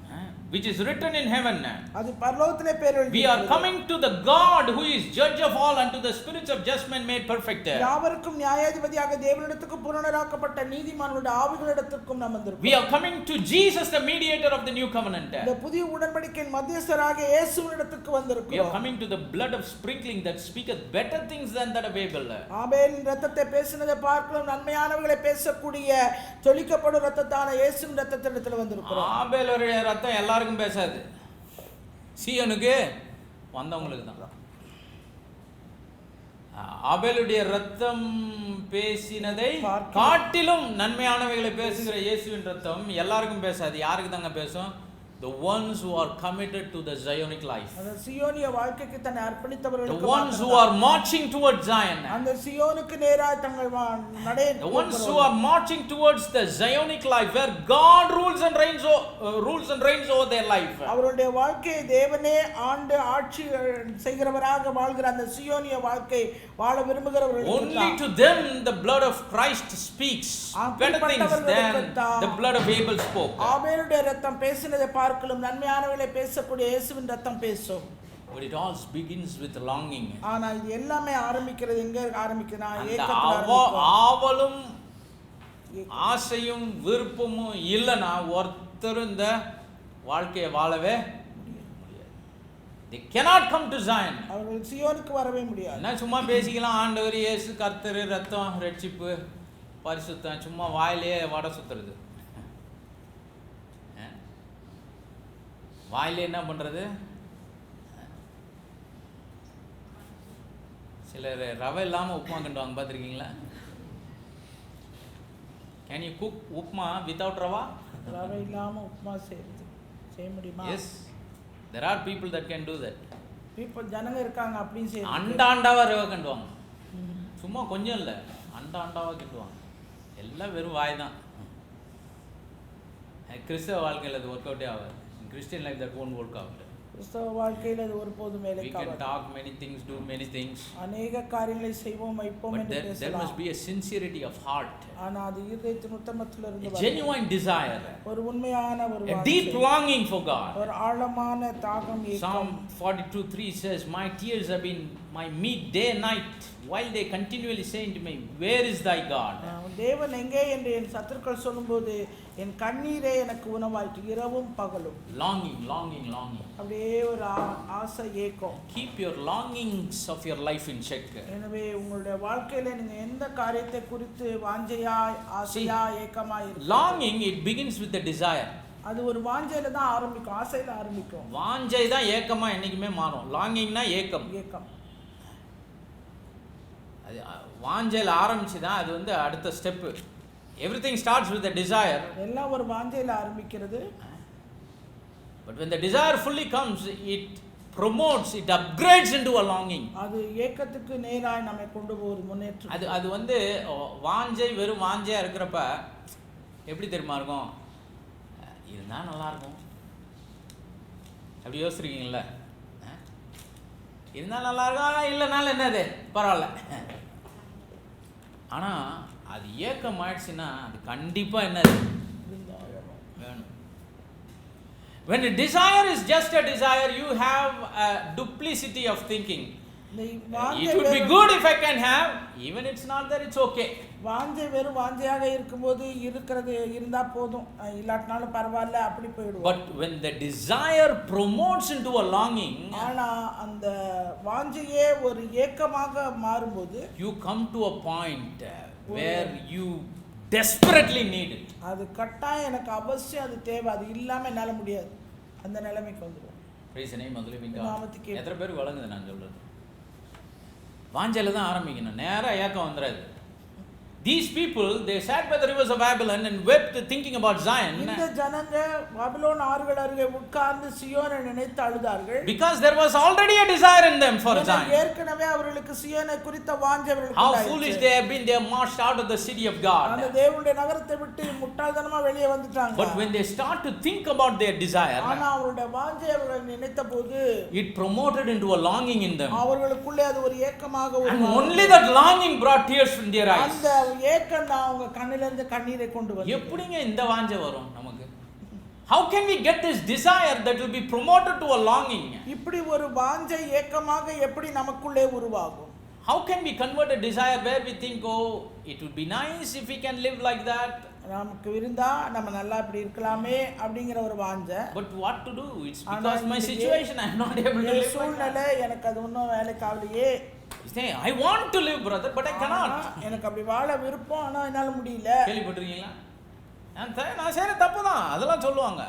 Which is written in heaven. அது பரலோகத்திலே பேர் எழுதி. We are coming to the God who is judge of all and to the spirits of just men made perfect. யாவருக்கும் நியாயாதிபதியாக தேவனிடத்துக்கு பூரணராக்கப்பட்ட நீதிமான்களுடைய ஆவிகளிடத்துக்கும் நாம் வந்திருக்கிறோம். We are coming to Jesus, the mediator of the new covenant. இந்த புதிய உடன்படிக்கையின் மத்தியஸ்தராக இயேசுவினிடத்துக்கு வந்திருக்கிறோம். We are coming to the blood of sprinkling that speaketh better things than that of Abel. ஆபேலின் இரத்தத்தை பேசினதை பார்க்கலாம் நன்மையானவைகளை பேசக்கூடிய தொளிக்கப்படும் இரத்தத்தான இயேசுவின் இரத்தத்திடத்தில் வந்திருக்கிறோம். ஆபேலுடைய இரத்தம் எல்லாருக்கும் பேசாது, சீயோனுக்கு வந்தவங்களுக்கு தான். ஆபேலுடைய இரத்தம் பேசினதை காட்டிலும் நன்மையானவைகளை பேசுகிற இயேசுவின் இரத்தம் எல்லாருக்கும் பேசாது. யாருக்கு தாங்க பேசும்? The ones who are committed to the Zionic life. அந்த சியோனிய வாழ்க்கைக்கு தன்னை அர்ப்பணித்தவர்களுக்கு, the ones who are marching towards Zion, அந்த சியோனுக்கு நேராக தங்கள் நடை, the ones who are marching towards the Zionic life where God rules and reigns over their life. அவருடைய வாழ்க்கையை தேவனே ஆண்டு ஆட்சி செய்கிறவராக வாழ்கிற அந்த சியோனிய வாழ்க்கை வாழ விரும்புகிறவர்களுக்கு, only to them the blood of Christ speaks better things than the blood of Abel spoke. ஆபேலுடைய இரத்தம் பேசினதை பார்க்கலாம் நன்மையானவைகளை பேசக்கூடிய இயேசுவின் இரத்தம் பேசும். But it all begins with longing. ஆனா இது எல்லாமே ஆரம்பிக்கிறது எங்க ஆரம்பிக்குதுனா ஏக்கத்துல. ஆவலும் ஆசையும் விருப்பமும் இல்லனா ஒருத்தர் இந்த வாழ்க்கையை வாழவே முடியாது. They cannot come to Zion. அவர்கள் சியோனுக்கு வரவே முடியாது. நான் சும்மா பேசிக்கலாம், ஆண்டவர் இயேசு கர்த்தர் ரத்தம் ரட்சிப்பு பரிசுத்தம், சும்மா வாயிலே வடை சுத்துறது. வாயிலே என்ன பண்றது? சிலர் ரவை இல்லாமல் உப்புமா கண்டுவாங்க, பார்த்துருக்கீங்களா? Can you cook upma without rava? ரவை இல்லாமல் உப்புமா செய்ய முடியுமா? Yes, there are people that can do that. people ஜனங்க இருக்காங்க அப்படின்னு செய்ய. அண்டாண்டாவா ரவை கண்டுவாங்க, சும்மா கொஞ்சம் இல்லை, அண்டாண்டாவா கண்டுவாங்க. எல்லாம் வெறும் வாய் தான். கிறிஸ்தவ வாழ்க்கையில் அது ஒர்க் அவுட்டே ஆகாது. Christian life that won't work out. கிறிஸ்தவ வாழ்க்கையில் அது ஒருபோதும் We can வேலைக்காகாது. talk many things, do many things, அநேக காரியங்களை செய்வோம் வைப்போம் but என்று there must பேசலாம். be a sincerity of heart, ஆனா அது இருதயத்தின் உத்தமத்தில் a இருந்து வரும். genuine desire, ஒரு உண்மையான ஒரு a வாஞ்சை, deep longing for God. ஒரு ஆழமான தாகம் Psalm ஏக்கம். 42:3 says, "My tears have been my meat day and night, while they continually say to me, Where is thy God?" தேவன் எங்கே என்று என் சத்துருக்கள் சொல்லும்போது என் கண்ணீரே எனக்கு உணவாயிற்று இரவும் பகலும். Longing, longing, longing. அப்படியே ஒரு ஆசை ஏக்கம். Keep your longings of your life in check. எனவே உங்களுடைய வாழ்க்கையில நீங்க எந்த காரியத்தை குறித்து வாஞ்சையா ஆசையா ஏக்கமா இருக்கு? Longing, it begins with the desire. அது ஒரு வாஞ்சையில தான் ஆரம்பிக்கும், ஆசையில ஆரம்பிக்கும். வாஞ்சை தான் ஏக்கமா என்னைக்குமே மாறும். லாங்கிங்னா ஏக்கம். ஏக்கம். அது வாஞ்சையில் ஆரம்பிச்சு தான் அது வந்து அடுத்த step. Everything starts with the desire. எல்லாம் ஒரு வாஞ்சையில ஆரம்பிக்கிறது. But when the desire fully comes, it promotes, it upgrades into a longing. அது ஏக்கத்துக்கு நேராய் நம்மை கொண்டு போகுது, முன்னேற்றம். அது வந்து வாஞ்சை வெறும் வாஞ்சையா இருக்கிறப்ப எப்படி தெரியுமா இருக்கும்? இருந்தா நல்லா இருக்கும். அப்படி யோசிச்சிருக்கீங்களா? இருந்தால் நல்லா இருக்கும், இல்லைனாலும் என்னது பரவாயில்ல. ஆனால் அது ஏக்கம் ஆயிடுச்சுன்னா அது கண்டிப்பாக என்னது வேணும். When a desire is just a desire, you have a duplicity of thinking. It would be good if I can have, even it's not there, it's okay. வாஞ்சை வெறும் வாஞ்சையாக இருக்கும்போது இருக்கிறது இருந்தா போதும், இல்லாட்டினாலும் பரவாயில்ல அப்படி போயிடுவோம். But when the desire promotes into a longing, ஆனா அந்த வாஞ்சையே ஒரு ஏக்கமாக மாறும்போது you come to a point where you desperately need it. அது கட்டாயம் எனக்கு அவசியம், அது தேவை, அது இல்லாம என்னால முடியாது, அந்த நிலைமைக்கு வந்துடும். Praise the name of the living God. எத்தனை பேருக்கு வழங்குது நான் சொல்றது? வாஞ்சையில தான் ஆரம்பிக்கணும், நேரா ஏக்கம் வந்துடாது. These people, they sat by the rivers of Babylon and wept thinking about Zion. இந்த ஜனங்க பாபிலோன் ஆறுகள் அருகே உட்கார்ந்து சியோனை நினைத்து அழுதார்கள். Because there was already a desire in them for Zion. ஏற்கனவே அவர்களுக்கு சியோனை குறித்த வாஞ்சை அவர்களுக்கு How foolish they have been, they have marched out of the city of God. அந்த தேவனுடைய நகரத்தை விட்டு முட்டாள்தனமா வெளியே வந்துட்டாங்க. But when they start to think about their desire, ஆனா அவருடைய வாஞ்சை அவர்கள் நினைத்தபோது it promoted into a longing in them. அவர்களுக்குள்ளே அது ஒரு ஏக்கமாக And only that longing brought tears from their eyes. அந்த ஏக்கம் தான் அவங்க கண்ணிலிருந்து கண்ணீரை கொண்டு வந்தது. எப்படிங்க இந்த வாஞ்சை வரும் நமக்கு? How can we get this desire that will be promoted to a longing? இப்படி ஒரு வாஞ்சை ஏக்கமாக எப்படி நமக்குள்ளே உருவாகும்? How can we convert a desire where we think, oh, it would be nice if we can live like that? நமக்கு இருந்தா நம்ம நல்லா இப்படி இருக்கலாமே அப்படிங்கிற ஒரு வாஞ்சை. But what to do? It's because my situation I am not able to live. சூழ்நிலை எனக்கு அது இன்னும் வேலைக்கு ஆகலையே. I want to live, brother, but I cannot. எனக்கு அப்படி வாழ விருப்பம், ஆனா என்னால முடியல. கேள்விப்பட்டிருக்கீங்களா? நான் செய்யற தப்பு தான், அதெல்லாம் சொல்லுவாங்க.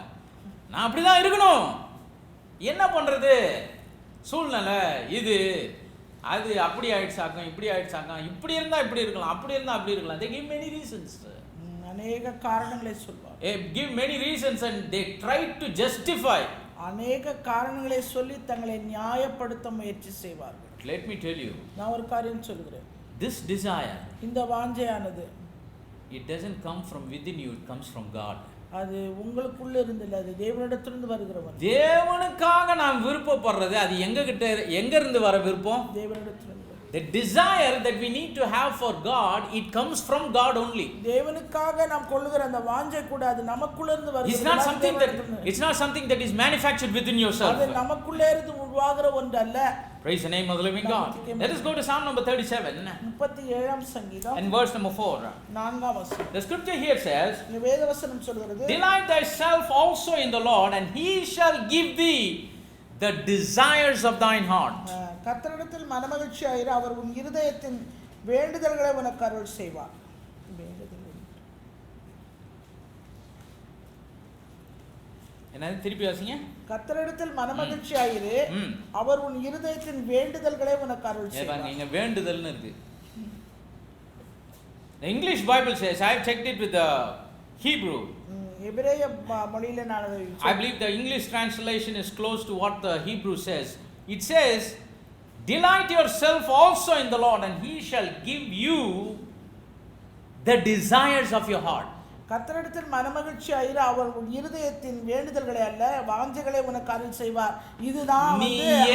நான் அப்படிதான் இருக்கணும், என்ன பண்றது, சூழ்நிலை இது அது அப்படி ஆயிடுச்சாக்கம், இப்படி ஆயிடுச்சாக்கம், இப்படி இருந்தா இப்படி இருக்கலாம், அப்படி இருந்தா அப்படி இருக்கலாம். They give many reasons. அநேக காரணங்களை சொல்வார். Give many reasons and they try to justify. அநேக காரணங்களை சொல்லி தங்களை நியாயப்படுத்த முயற்சி செய்வார்கள். Let me tell you, நான் ஒரு காரியம் சொல்கிறேன். this desire, இந்த வாஞ்சையானது, it doesn't come from within you, it comes from God. அது உங்களுக்குள்ள இருந்து இல்ல, அது தேவனிடத்திலிருந்து வருகிறவர். தேவனுக்காக நாம் விருப்பப்படுறது அது எங்க இருந்து வர விருப்பம்? தேவனிடத்திலிருந்து. The desire that we need to have for God, it comes from God only. தேவனுக்காக நாம் கொள்ளுகிற அந்த வாஞ்சை கூட அது நமக்குள்ள இருந்து வருகிறது. It's not something that is manufactured within yourself. அது நமக்குள்ளே இருந்து உருவாகிற ஒன்று அல்ல. Praise the name of the living God. Let us go to Psalm number 37. 37ஆம் சங்கீதம் and verse number 4. 4ஆம் வசனம். The scripture here says, இந்த வேத வசனம் சொல்கிறது, delight thyself also in the Lord, and he shall give thee the desires of thine heart. கர்த்தரிடத்தில் மனமகிழ்ச்சியாயிரு, அவர் உன் இருதயத்தின் வேண்டுதல்களை உனக்கு அருள் செய்வார். என்ன திருப்பி வாசிங்க. கர்த்தரிடத்தில் மனமகிழ்ச்சியாயிரு, அவர் உன் இருதயத்தின் வேண்டுதல்களை உனக்கு அருள் செய்வார். இங்க வேண்டுதல்னு இருக்கு. The English Bible says, I have checked it with the Hebrew. எபிரேய மொழியில நான் I believe the English translation is close to what the Hebrew says. It says, delight yourself also in the Lord, and he shall give you the desires of your heart. கர்த்தரிடத்தில் மனமகிழ்ச்சி ஆயிரு, அவர் உன் இருதயத்தின் வேண்டுதல்களை அல்ல வாஞ்சைகளை உனக்கு அருள் செய்வார். இதுதான் நீ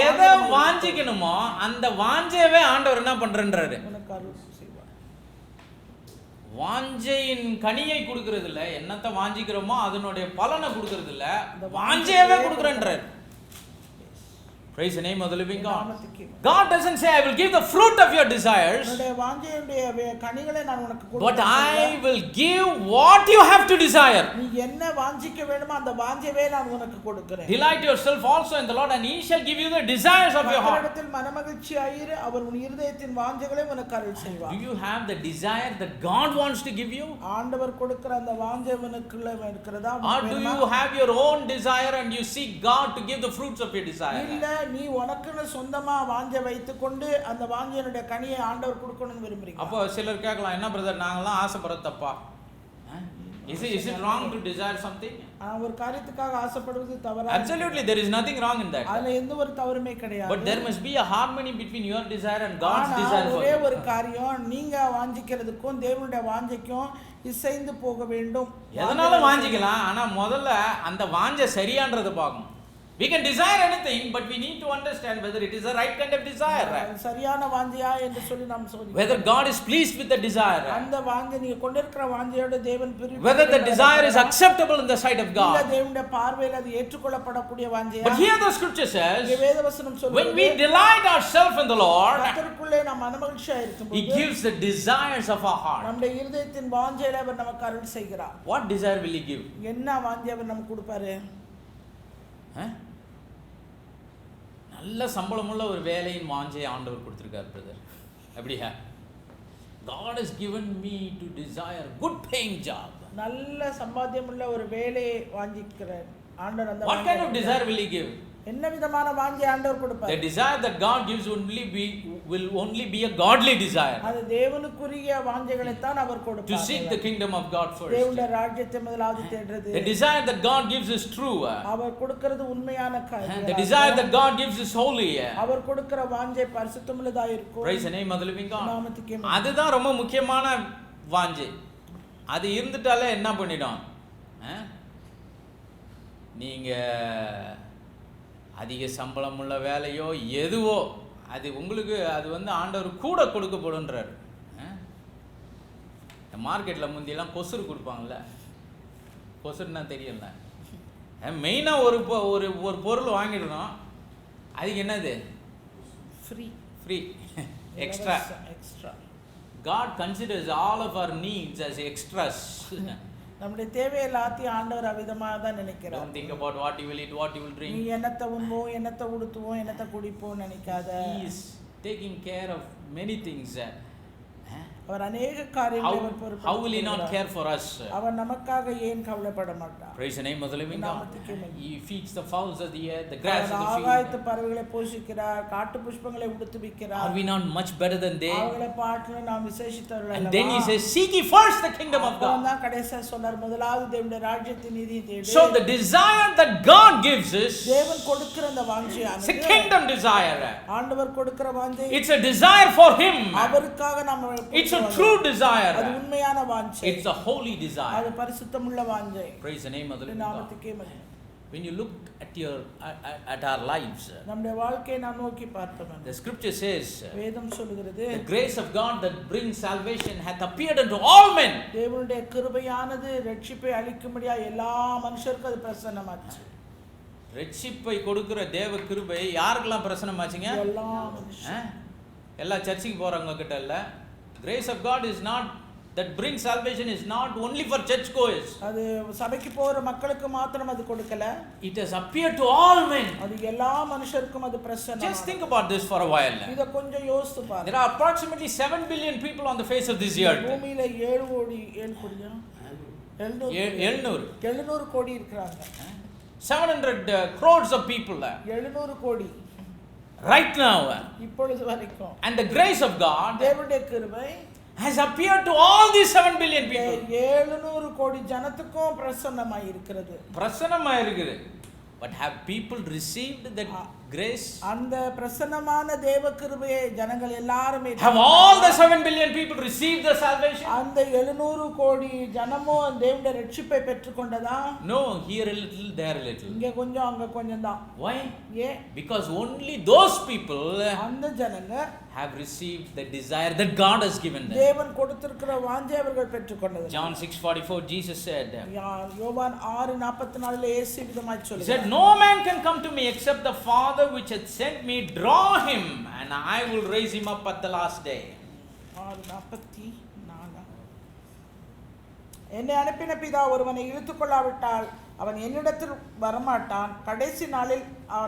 எதை வாஞ்சிக்கணுமோ அந்த வாஞ்சையவே ஆண்டவர் என்ன பண்றன்றாரு, உனக்கு அருள் செய்வார். வாஞ்சையின் கனியை கொடுக்கறது இல்ல, என்னத்தை வாஞ்சிக்கிறோமோ அதனுடைய பலனை கொடுக்கறது இல்ல, வாஞ்சையவே கொடுக்கறன்றாரு. Praise the name of the living God. God doesn't say I will give the fruit of your desires, but I will give what you have to desire. Delight yourself also in the Lord and He shall give you the desires of your heart. Do you have the desire that God wants to give you? Or do you have your own desire and you seek God to give the fruits of your desire? நீ உனக்குன்னு சொந்தமா வாஞ்சை வைத்துக்கொண்டு அந்த வாஞ்சையினுடைய கனியை ஆண்டவர் கொடுக்கணும்னு விரும்புறீங்க. அப்போ சிலர் கேட்கலாம், என்ன பிரதர் நாங்கலாம் ஆசைப்படுறது தப்பா? Is it wrong to desire something? ஒரு காரியத்துக்காக ஆசைப்படுவது தவறா? Absolutely, there is nothing wrong in that. அதுல எந்த ஒரு தவறுமே கிடையாது. But there must be a harmony between your desire and God's desire for you. ஒரே ஒரு காரியம், நீங்க வாஞ்சிக்கிறதுக்கும் தேவனுடைய வாஞ்சைக்கும் இசைந்து போக வேண்டும். எதனால வாஞ்சிக்கலாம், ஆனா முதல்ல அந்த வாஞ்சை சரியான்றதை பார்க்கணும். We can desire anything, but we need to understand whether it is the right kind of desire. சரியான வாஞ்சையா என்று சொல்லி நாம் சொல்றோம். Whether God is pleased with the desire. அந்த வாஞ்சை நீங்க கொண்டிருக்கிற வாஞ்சையோட தேவன் பிரியப்படுகிறார். Whether the desire is acceptable in the sight of God. இல்ல தேவனுடைய பார்வையில் அது ஏற்றுக்கொள்ளப்படக்கூடிய வாஞ்சையா? But here the scripture says, வேதவசனம் சொல்லுது, when we delight ourselves in the Lord, கர்த்தருக்குள்ளே நாம் மனமகிழ்ச்சியா இருக்கும்போது He gives the desires of our heart. நம்முடைய இருதயத்தின் வாஞ்சையை அவர் நமக்கு அருள் செய்கிறார். What desire will He give? என்ன வாஞ்சை அவர் நமக்கு கொடுப்பாரு? நல்ல சம்பளமுள்ள ஒரு வேலையின் வாஞ்சையை ஆண்டவர் கொடுத்திருக்கார் பிரதர். அப்படியா? God has given me to desire good paying job. நல்ல சம்பாத்தியமுள்ள ஒரு வேலையை வாஞ்சிக்கிறார் ஆண்டவர். அந்த What kind of desire will He give? என்ன விதமான வாஞ்சை ஆண்டவர் கொடுப்பார்? The desire that God gives will only be a godly desire. அது தேவனுக்குரிய வாஞ்சைகளை தான் அவர் கொடுப்பார். To seek the kingdom of God first. தேவனுடைய ராஜ்யத்தை முதலாவது தேடுறது. The desire that God gives is true. அவர் கொடுக்கிறது உண்மையான காரியம். The desire that God gives is holy. அவர் கொடுக்கிற வாஞ்சை பரிசுத்தமுள்ளதா இருக்கும். Praise the name of the living God. நாமத்துக்கே மகிமை. அதுதான் ரொம்ப முக்கியமான வாஞ்சை. அது இருந்துட்டாலே என்ன பண்ணிடும், நீங்க அதிக சம்பளம் உள்ள வேலையோ எதுவோ அது உங்களுக்கு அது ஆண்டவர் கூட கொடுக்கப்படுன்றார். மார்க்கெட்டில் முந்தியெல்லாம் கொசுறு கொடுப்பாங்கள்ல, கொசுறுன்னா தெரியல, மெயினாக ஒரு பொருள் வாங்கிடணும், அதுக்கு என்னது free extra. God considers all of our needs as extras. நம்முடைய தேவை எல்லாத்தையும் ஆண்டவர் அவிதமாக தான் நினைக்கிறார். Don't think about what you will eat, what you will drink. நீ என்னத்தை உண்போம், என்னத்தை உடுத்துவோம், என்னத்தை குடிப்போம் நினைக்காத. He is taking care of many things. அவர் अनेक காரியங்களை அவர் பொறுப்பு. How will He not care for us? அவர் நமக்காக ஏன் கவலைப்பட மாட்டார்? Praise the name of the living God. He feeds the fowls of the air, the grass of the field. ஆகாயத்து பறவைகளை போஷிக்கிறார், காட்டு புஷ்பங்களை உடுத்துவிக்கிறார். Are we not much better than they? அவங்களை பார்த்து நாம் விசேஷித்தவர்கள் அல்லவா? And then He says, seek ye first the kingdom of God. அப்பதான் கடைசியா சொன்னார், முதலாவது தேவனுடைய ராஜ்யத்தின் நீதியை தேடு. So the desire that God gives is தேவன் கொடுக்கிற அந்த வாஞ்சையானது it's a kingdom desire. ஆண்டவர் கொடுக்கிற வாஞ்சை. It's a desire for Him. அவருக்காக நாம் It's a true desire. அது உண்மையான வாஞ்சை. It's a holy desire. அது பரிசுத்தமுள்ள வாஞ்சை. Praise the name of the living God. நாமத்துக்கே மகிமை. When you look at our lives, நம்முடைய வாழ்க்கையை நாம் நோக்கி பார்த்தோம். the scripture says, வேதம் சொல்கிறது, the grace of God that brings salvation hath appeared unto all men. தேவனுடைய கிருபையானது ரட்சிப்பை அளிக்கும்படியா எல்லா மனுஷருக்கும் அது பிரசன்னமாச்சு. ரட்சிப்பை கொடுக்கிற தேவ கிருபை யாருக்கெல்லாம் பிரசன்னமாச்சுங்க? எல்லா மனுஷன். எல்லா சர்ச்சுக்கு போறவங்க கிட்ட இல்ல. Grace of God is not that brings salvation is not only for church goers. அது சபைக்கு போற மக்களுக்கு மாத்திரம் அது கொடுக்கல. It has appeared to all men. அது எல்லா மனுஷருக்கும் அது பிரசன்னம். Just think about this for a while. இத கொஞ்சம் யோசித்து பாருங்க. There are approximately 7 billion people on the face of this earth. பூமியில 7 கோடியா? 700 கோடி இருக்காங்க. 700 crores of people. 700 கோடி. Right now. இப்பொழுது வரைக்கும். And the grace of God தேவனுடைய கிருபை has appeared to all these 7 billion people. 700 கோடி ஜனத்துக்கும் பிரசன்னமாய் இருக்கிறது. பிரசன்னமாய் இருக்குது. But have people received that grace? அந்த பிரசன்னமான தேவ கிருபையை ஜனங்கள் எல்லாரும் Have all the 7 billion people received the salvation? அந்த 700 கோடி ஜனமும் தேவனுடைய ரட்சிப்பை பெற்றுக்கொண்டதா? No, here a little, there a little. இங்க கொஞ்சம் அங்க கொஞ்சம் தான். Why? ஏன்? Because only those people அந்த ஜனங்க have received the desire that God has given them. தேவன் கொடுத்திருக்கிற வாஞ்சை அவர்கள் பெற்றுக்கொண்டது. John 6:44 Jesus said, யோவான் 6:44 இயேசு விதமாய் He சொல்கிறார். said, no man can come to me except the Father which hath sent me draw him, and I will raise him up at the last day. 6:44 என்னை அனுப்பின பிதா ஒருவனை இழுத்துக்கொள்ளாவிட்டால் அவன் என்னிடத்தில் வரமாட்டான், கடைசி நாளில்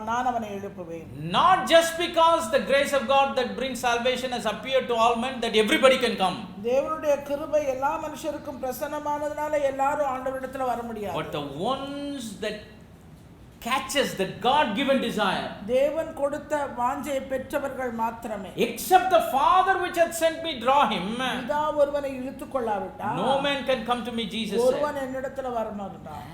நான் அவனை எழுப்புவேன். Not just because the grace of God that brings salvation has appeared to all men that everybody can come. தேவனுடைய கிருபை எல்லா மனுஷருக்கும் பிரசன்னமானதனால எல்லாரும் ஆண்டவரிடத்துல வர முடியாது. But the ones that catches that God given desire, தேவன் கொடுத்த வாஞ்சையை பெற்றவர்கள் மாத்திரமே. except the Father which hath sent me draw him, பிதா ஒருவனை இழுத்துக்கொள்ளாவிட்டால் no man can come to me, Jesus said. ஒருவன் என்னிடத்துல வரமாட்டான்.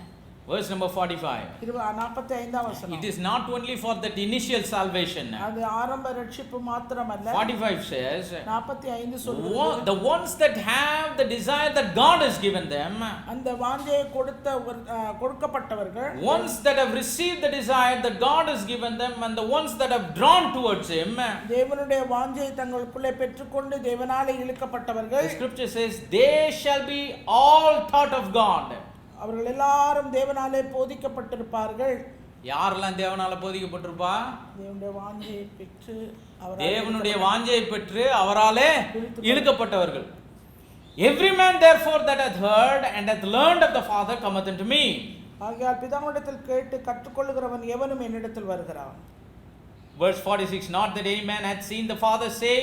Verse number 45. 45ஆம் வசனம். It is not only for that initial salvation. அது ஆரம்ப ரட்சிப்பு மாத்திரமல்ல. 45 says, 45 சொல்லுகிறது, the ones that have the desire that God has given them, அந்த வாஞ்சையை கொடுக்கப்பட்டவர்கள், ones that have received the desire that God has given them, and the ones that have drawn towards him, தேவனுடைய வாஞ்சையை தங்களுக்குள்ளே பெற்றுக்கொண்டு தேவனாலே இழுக்கப்பட்டவர்கள், the scripture says they shall be all taught of God. அவர்கள் எல்லாரும் தேவனாலே போதிக்கப்பட்டிருப்பார்கள். யாரெல்லாம் தேவனால போதிக்கப்பட்டிருப்பா? தேவனுடைய வாஞ்சையை பெற்று தேவனுடைய வாஞ்சையை பெற்று அவராலே இழுக்கப்பட்டவர்கள். Every man therefore that hath heard and hath learned of the Father cometh unto me. ஆகையால் பிதாவினிடத்தில் கேட்டு கற்றுக்கொள்ளுகிறவன் எவனும் என்னிடத்தில் வருகிறான். Verse 46, not that any man hath seen the Father, say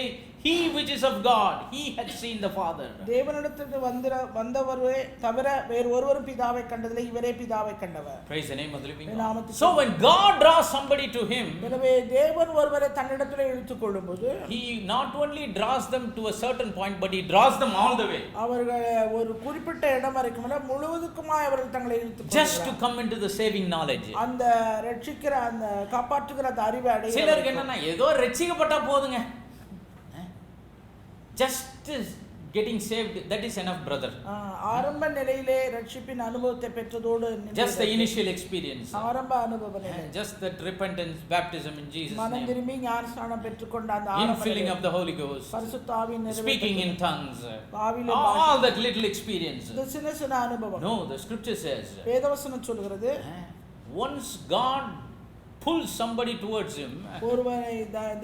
he which is of God, he hath seen the Father. தேவனிடத்திற்கு வந்தவரே தவிர வேறு ஒருவரும் பிதாவை கண்டதில்லை, இவரே பிதாவை கண்டவர். Praise the name of the living God. So when God draws somebody to him, எனவே தேவன் ஒருவரை தன்னிடத்திலே இழுத்துக்கொள்ளும்போது he not only draws them to a certain point, but he draws them all the way. அவர்கள் ஒரு குறிப்பிட்ட இடம் வரைக்கும் அல்ல, முழுவதுக்குமாய் அவர்கள் தங்களை இழுத்துக்கொள்கிறார்கள். Just to come into the saving knowledge. அந்த ரட்சிக்கிற அந்த காப்பாற்றுகிற அந்த அறிவை அடைய. சிலருக்கு என்னன்னா ஏதோ ரட்சிக்கப்பட்டா போதுங்க. Just getting saved, that is enough, brother. ஆரம்ப நிலையிலே ரட்சிப்பின் அனுபவத்தை பெற்றதோடு just the initial experience, ஆரம்ப அனுபவ நிலை, just that repentance, baptism in Jesus name, மனம் திரும்பி ஞானஸ்நானம் பெற்றுக்கொண்ட அந்த ஆரம்ப infilling of the Holy Ghost, பரிசுத்த ஆவியின் நிறைவு, speaking in tongues, ஆவியிலே all that little experience. இந்த சின்ன சின்ன அனுபவம். No, the scripture says, வேதவசனம் சொல்கிறது, once God pulls somebody towards him, ஒருவரை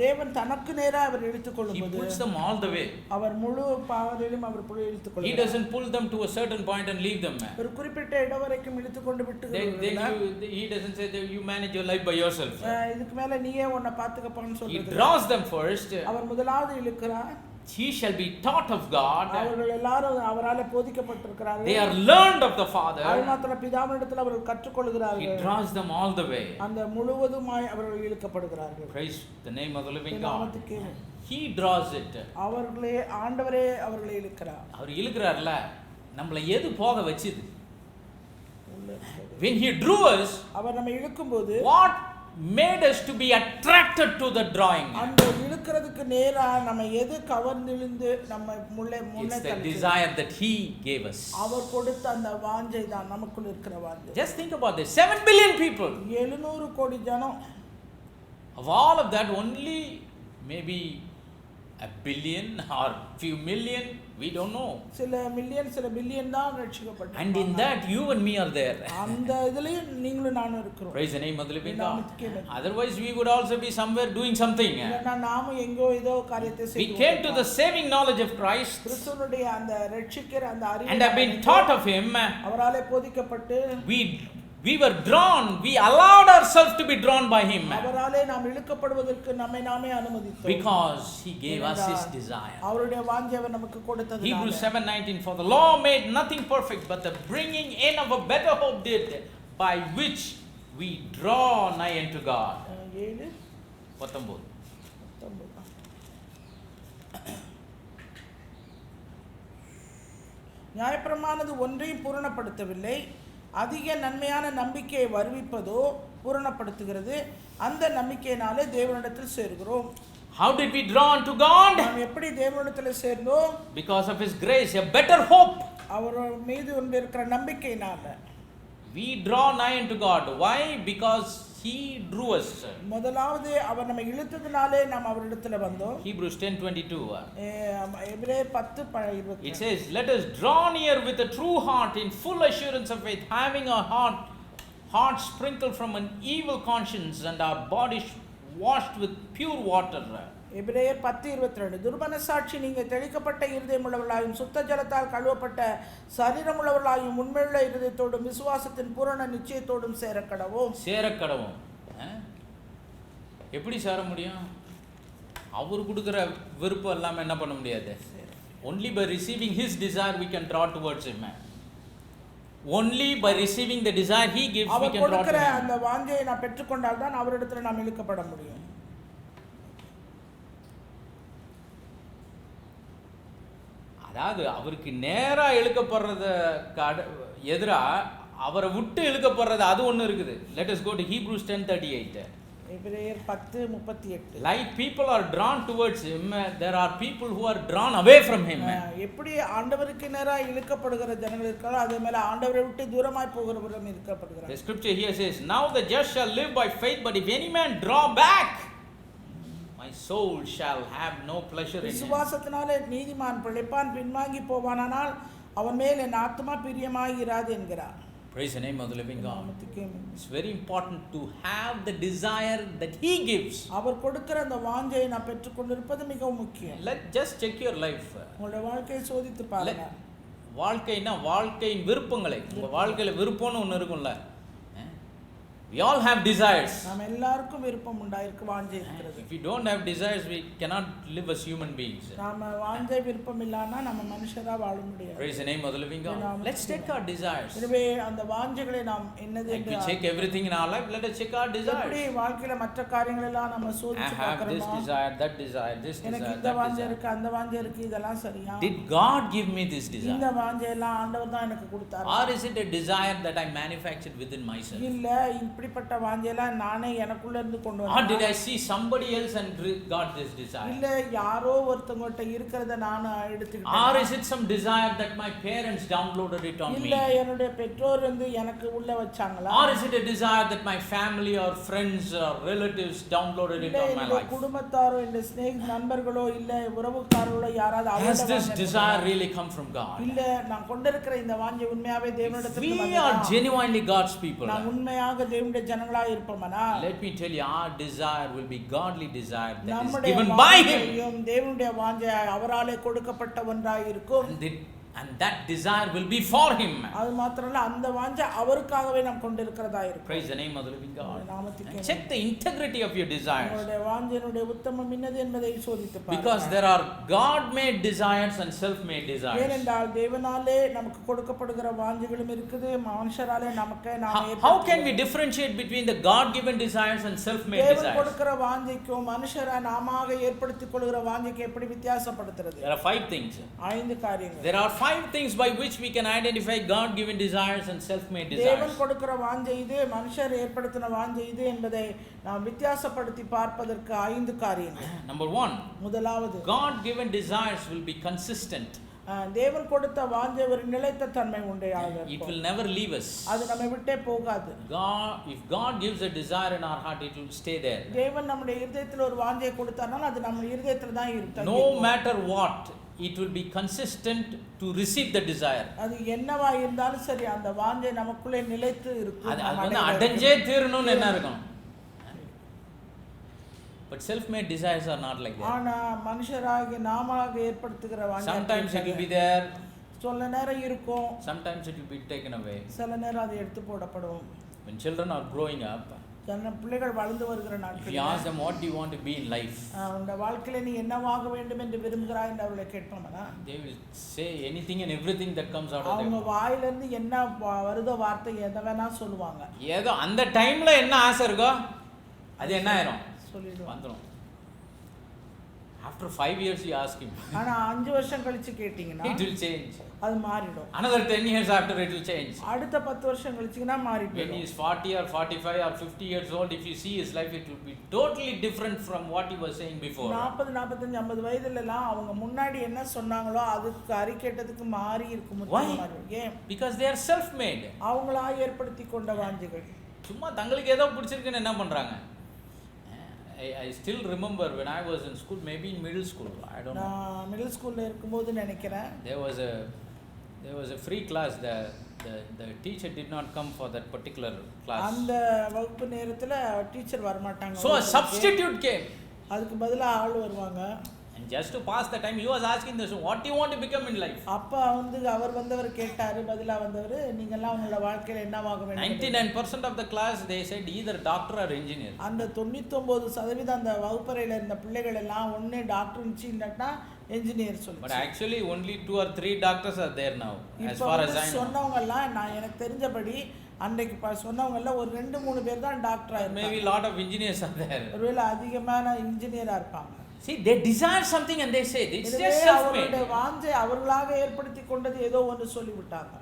தேவன் தனக்கு நேராக அவர் இழுத்துக்கொள்ளும்போது he pulls them all the way. அவர் முழு பாவரிலும் அவர் இழுத்துக்கொள்கிறார். He doesn't pull them to a certain point and leave them. ஒரு குறிப்பிட்ட இடம் வரைக்கும் இழுத்துக்கொண்டு விட்டு he doesn't say that you manage your life by yourself. இதுக்கு மேல நீயே உன்னை பாத்துக்கப்பான்னு He சொல்றது. draws them first. அவர் முதலாவது இழுக்கிறார். He shall be taught of God. அவர்கள் எல்லாரும் அவராலே போதிக்கப்பட்டிருக்கிறார்கள். They are learned of the Father. அது மாத்திரம் பிதாவினிடத்தில் அவர்கள் கற்றுக்கொள்கிறார்கள். He draws them all the way. அந்த முழுவதுமாய் அவர்கள் இழுக்கப்படுகிறார்கள். Praise the name of the living God. நாமத்துக்கு He draws it. அவர்களே ஆண்டவரே அவர்களை இழுக்கிறார். அவர் இழுக்கிறார்ல, நம்மளை எது போக வச்சுது? When he drew us, அவர் நம்மை இழுக்கும்போது what made us to be attracted to the drawing? அந்த இழுக்கிறதுக்கு நேரா நம்ம எது கவர்ந்திழுந்து நம்ம முன்னே It's the desire that he gave us. அவர் கொடுத்த அந்த வாஞ்சை தான் நமக்குள்ள இருக்கிற வாஞ்சை. Just think about this, 7 billion people, 700 கோடி ஜனம், of all of that only maybe a billion or few million, we don't know, சில மில்லியன் சில பில்லியன் தான் ரட்சிக்கப்பட்டாங்க. and in that you and me are there. அந்த இதுலயும் நீங்களும் நானும் இருக்கிறோம். Praise the name of the living God. Otherwise we would also be somewhere doing something. இல்லனா நாம எங்கோ ஏதோ காரியத்தை We came to the saving knowledge of Christ கிறிஸ்துவுடைய அந்த ரட்சிக்கிற அந்த அறிவை and have been taught of him. அவராலே போதிக்கப்பட்டு we were drawn, we allowed ourselves to be drawn by him அவராலே நாம் இழுக்கப்படுவதற்கு நம்மை நாமே அனுமதித்தோம். because he gave us his desire. அவருடைய வாஞ்சையை நமக்கு கொடுத்தது. Hebrews 7:19, for the law made nothing perfect, but the bringing in of a better hope did, by which we draw nigh unto God. 7:19. நியாயப்பிரமாணம் ஒன்றையும் பூரணப்படுத்தவில்லை, அதிக நன்மையான நம்பிக்கையை வருவிப்பதோ பூரணப்படுத்துகிறது. அந்த நம்பிக்கையினாலே தேவனிடத்தில் சேர்கிறோம். How did we draw unto God? நாம் எப்படி தேவனிடத்தில் சேர்ந்தோம்? Because of His grace, a better hope. அவர் மீது ஒன்று இருக்கிற நம்பிக்கையினால We draw nigh unto God. Why? Because He drew us. முதலாவது அவர் நம்மை இழுத்ததினாலே நாம் அவரிடத்தில் வந்தோம். Hebrews 10:22. எபிரேயர் 10:20. It says, let us draw near with a true heart in full assurance of faith, having our heart sprinkled from an evil conscience and our bodies washed with pure water. எபிரேயர் 10:22. துர்மனசாட்சி நீங்கள் தெளிக்கப்பட்ட இருதயமுள்ளவர்களாயும் சுத்த ஜலத்தால் கழுவப்பட்ட சரீரமுள்ளவர்களாயும் உண்மையுள்ள இருதயத்தோடும் விசுவாசத்தின் பூரண நிச்சயத்தோடும் சேரக்கடவும். எப்படி சேர முடியும்? அவர் கொடுக்குற விருப்பம் எல்லாமே என்ன பண்ண முடியாது. Only by receiving His desire we can draw towards Him. Only by receiving the desire He gives we can draw to Him. அந்த வாஞ்சையை நாம் பெற்றுக்கொண்டால் தான் அவரிடத்தில் நாம் இழுக்கப்பட முடியும். அதாவது அவருக்கு நேரா இழுக்கப்படுறத எதிரா அவரை விட்டு இழுக்கப்படுறது அது ஒன்று இருக்குது. Let us go to Hebrews 10:38. எபிரேயர் 10:38. Like people are drawn towards Him, there are people who are drawn away from Him. எப்படி ஆண்டவருக்கு நேரா இழுக்கப்படுகிற ஜனங்கள் இருக்காங்களோ அதே மேல ஆண்டவரை விட்டு தூரமாய் போகிறவர்களும் இழுக்கப்படுகிறார்கள். The scripture here says, now the just shall live by faith, but if any man draw back, my soul shall have no pleasure in him. விசுவாசத்தினாலே நீதிமான் பிழைப்பான், பின்வாங்கி போவானானால் அவன் மேல் என் ஆத்துமா பிரியமாய் இராது என்கிறார். Praise the name of the living God. It's very important to have the desire that He gives. அவர் கொடுக்கிற அந்த வாஞ்சையை நாம் பெற்றுக்கொண்டிருப்பது மிகவும் முக்கியம். Let just check your life. உங்களுடைய வாழ்க்கையை சோதித்து பாருங்க. வாழ்க்கைனா வாழ்க்கையின் விருப்பங்களை, உங்க வாழ்க்கையில விருப்பம்னு ஒன்று இருக்கும்ல. We all have desires. நாம் எல்லாருக்கும் விருப்பம் உண்டாயிருக்கு, வாஞ்சை இருக்கிறது. If we don't have desires, we cannot live as human beings. நாம வாஞ்சை விருப்பம் இல்லனா நம்ம மனுஷரா வாழ முடியாது. Praise the name of the living God. Let's check our desires. எனவே அந்த வாஞ்சைகளை நாம் என்னது என்று we check everything in our life. Let us check our desires. எப்படி வாழ்க்கையில மற்ற காரியங்களை எல்லாம் நம்ம சோதிச்சு பார்க்கறோம். This desire, that desire, this desire. எனக்கு இந்த வாஞ்சை இருக்கு, அந்த வாஞ்சை இருக்கு, இதெல்லாம் சரியா? Did God give me this desire? இந்த வாஞ்சை எல்லாம் ஆண்டவர் தான் எனக்கு கொடுத்தார். Or is it a desire that I manufactured within myself? இல்ல இப்படிப்பட்ட வாஞ்சையெல்லாம் நானே எனக்குள்ள இருந்து கொண்டு வந்தேன். Or did I see somebody else and got this desire? இல்ல யாரோ ஒருத்தங்கட்ட இருக்குறத நான் எடுத்துக்கிட்டேன். Or is it some desire that my parents downloaded it on me? இல்ல என்னுடைய பெற்றோர் வந்து எனக்கு உள்ள வச்சாங்களா? Or is it a desire that my family or friends or relatives downloaded it on my life? குடும்பத்தாரோ இந்த ஸ்நேக நண்பர்களோ இல்ல உறவுக்காரர்களோ யாராவது Has this desire really come from God? இல்ல நான் கொண்டிருக்கிற இந்த வாஞ்சை உண்மையாவே தேவனிடத்திலிருந்து வந்ததா? We are genuinely God's people. நான் உண்மையாக தேவனுடைய ஜனங்களாய் இருப்போமானா? Let me tell you, our desire will be godly desire that is நம்முடைய given by Him. தேவனுடைய வாஞ்சை அவராலே கொடுக்கப்பட்ட ஒன்றாய் இருக்கும். And that desire will be for Him. அது மாத்திரமல்ல அந்த வாஞ்சை அவருக்காகவே நாம் கொண்டிருக்கிறதா இருக்கும். Praise the name of the living God. நாமத்துக்கே Check the integrity of your desires. உங்களுடைய வாஞ்சையினுடைய உத்தமம் என்னது என்பதை சோதித்து பாருங்கள். Because there are God-made desires and self-made desires. ஏனென்றால் தேவனாலே நமக்கு கொடுக்கப்படுகிற வாஞ்சைகளும் இருக்குது, மனுஷராலே நமக்கு நாமே. How can we differentiate between the God-given desires and self-made desires? தேவன் கொடுக்கிற வாஞ்சைக்கும் மனுஷரா நாமாக ஏற்படுத்திக் கொள்கிற வாஞ்சைக்கு எப்படி வித்தியாசப்படுத்துறது? There are 5 things. 5 காரியங்கள். There are 5 things by which we can identify God-given desires and self-made desires. தேவன் கொடுக்கிற வாஞ்சை இது, மனுஷர் ஏற்படுத்தின வாஞ்சை இது என்பதை நாம் வித்தியாசப்படுத்தி பார்ப்பதற்கு 5 காரியங்கள். Number 1. முதலாவது, God-given desires will be consistent. தேவன் கொடுத்த வாஞ்சை ஒரு நிலைத்த தன்மை உடையதாக இருக்கும். It will never leave us. அது நம்மை விட்டே போகாது. If God gives a desire in our heart, it will stay there. தேவன் நம்முடைய இதயத்தில் ஒரு வாஞ்சையை கொடுத்தார்னால் அது நம்ம இதயத்தில் தான் இருக்கும். No matter what, it will be consistent to receive the desire. அது என்னவா இருந்தாலும் சரி அந்த வாஞ்சை நமக்குள்ளே நிலைத்து இருக்கும். அது வந்து அடைஞ்சே தீரணும்னு என்ன இருக்கும். But self-made desires are not like that. ஆனா மனுஷராகிய நாமாக ஏற்படுத்துகிற வாஞ்சை Sometimes it will be there. சில நேரம் இருக்கும். Sometimes it will be taken away. சில நேரம் அது எடுத்து போடப்படும். When children are growing up, பிள்ளைகள் வளர்ந்து வருகிற நாட்களில் if you ask them what do you want to be in life, உங்க வாழ்க்கையில நீ என்னவாக வேண்டும் என்று விரும்புகிறாய் என்று அவர்களை கேட்பாங்கன்னா they will say anything and everything that comes out of them. அவங்க வாயில இருந்து என்ன வருதோ வார்த்தை எதை வேணா சொல்லுவாங்க. ஏதோ அந்த டைம்ல என்ன ஆசை இருக்கோ அது என்ன ஆயிரும் சொல்லிடுவாங்க. வந்துரும். After 5 years you ask him, ஆனா 5 வருஷம் கழிச்சு கேட்டீங்கன்னா it will change. அது மாறிடும். Another 10 years after it will change. அடுத்த 10 வருஷம் கழிச்சுனா When மாறிடும். he is 40 or 45 or 50 years old, if you see his life, it will be totally different from what he was saying before. 40 45 50 வயதுலலாம் அவங்க முன்னாடி என்ன சொன்னாங்களோ அதுக்கு அறிக்கேட்டதுக்கு மாறி இருக்கும். Why? ஏன்? Because they are self-made. அவங்களா ஏற்படுத்தி கொண்ட வாஞ்சைகள். சும்மா தங்களுக்கு ஏதோ பிடிச்சிருக்குன்னு என்ன பண்றாங்க? I still remember when I was in school, maybe in middle school, I don't know. நான் மிடில் ஸ்கூல்ல இருக்கும்போது நினைக்கிறேன். There was a free class. The teacher did not come for that particular class. அந்த வகுப்பு நேரத்துல டீச்சர் வர மாட்டாங்க. So a substitute came. அதுக்கு பதிலா ஆள் வருவாங்க. And just to pass the time, he was asking this, what do you want to become in life? அப்ப அவர் வந்தவர் கேட்டாரு, பதிலா வந்தவர், நீங்க எல்லாம் உங்களோட வாழ்க்கையில என்னவாக வேண்டும்? 99% of the class they said either doctor or engineer. அந்த 99% அந்த வகுப்பறையில இருந்த பிள்ளைகள் எல்லாம் ஒண்ணே டாக்டர் இல்லட்டா என்ஜினியர் சொல்லுங்க. But actually only 2 or 3 doctors are there now, as far as I know. சொன்னவங்க எல்லாம் நான் எனக்கு தெரிஞ்சபடி அன்றைக்கு சொன்னவங்க எல்லாம் ஒரு 2-3 பேர் தான் டாக்டரா இருக்காங்க. Maybe lot of engineers are there. ஒருவேளை அதிகமான இன்ஜினியரா இருப்பாங்க. See, they desire something and they say it's just self-made. அவருடைய வாஞ்சை அவர்களாக ஏற்படுத்தி கொண்டது ஏதோ ஒன்று சொல்லி விட்டாங்க.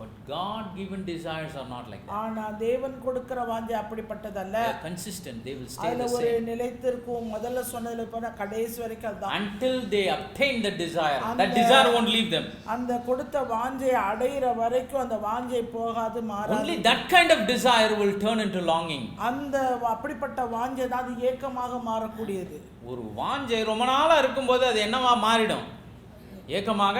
But God-given desires are not like that. ஆனா தேவன் கொடுக்கிற வாஞ்சை அப்படிப்பட்டதல்ல. They are consistent. They will stay the அதுல ஒரு same நிலைத்திருக்கும். முதல்ல சொன்னதுல போனா கடைசி வரைக்கும் அதுதான். until they obtain the desire. That desire won't leave them. அந்த கொடுத்த வாஞ்சை அடையிற வரைக்கும் அந்த வாஞ்சை போகாது, மாறாது. Only that kind of desire will turn into longing. அந்த அப்படிப்பட்ட வாஞ்சை தான் அது ஏக்கமாக மாறக்கூடியது. ஒரு வாஞ்சை ரொம்ப நாளா இருக்கும்போது அது என்னவா மாறிடும்? ஏக்கமாக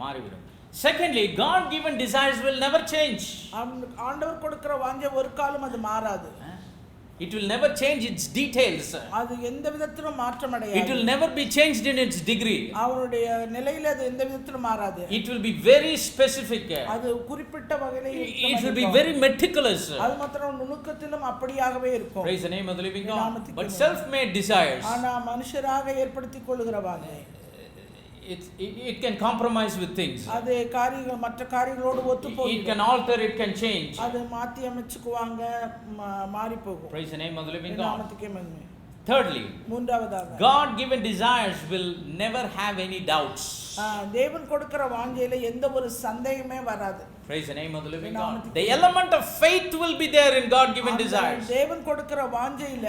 மாறிவிடும். Secondly, God given desires will never change. ஆண்டவர் கொடுக்கிற வாஞ்சை ஒரு காலம் அது மாறாது. It will never change its details. அது எந்த விதத்திலும் மாற்றம் அடையாது. It will never be changed in its degree. அவருடைய நிலையில அது எந்த விதத்திலும் மாறாது. It will be very specific. அது குறிப்பிட்ட வகையில It will be very meticulous. அது மாத்திரம் நுணுக்கத்திலும் அப்படியாகவே இருக்கும். Praise the name of the living God. But self-made desires, ஆனா மனுஷராக ஏற்படுத்திக் கொள்ளுகிற வாஞ்சை it can compromise with things. அது காரியங்கள் மற்ற காரியங்களோடு ஒத்து போகும். It can alter, it can change. அது மாத்தி அமைச்சுக்குவாங்க, மாறி போகும். Praise the name of the living God. நாமத்துக்கே மகிமை. Thirdly, மூன்றாவதாக God given desires will never have any doubts. தேவன் கொடுக்கிற வாஞ்சையில எந்த ஒரு சந்தேகமே வராது. Praise the name of the living God. The element of faith will be there in God given desires. தேவன் கொடுக்கிற வாஞ்சையில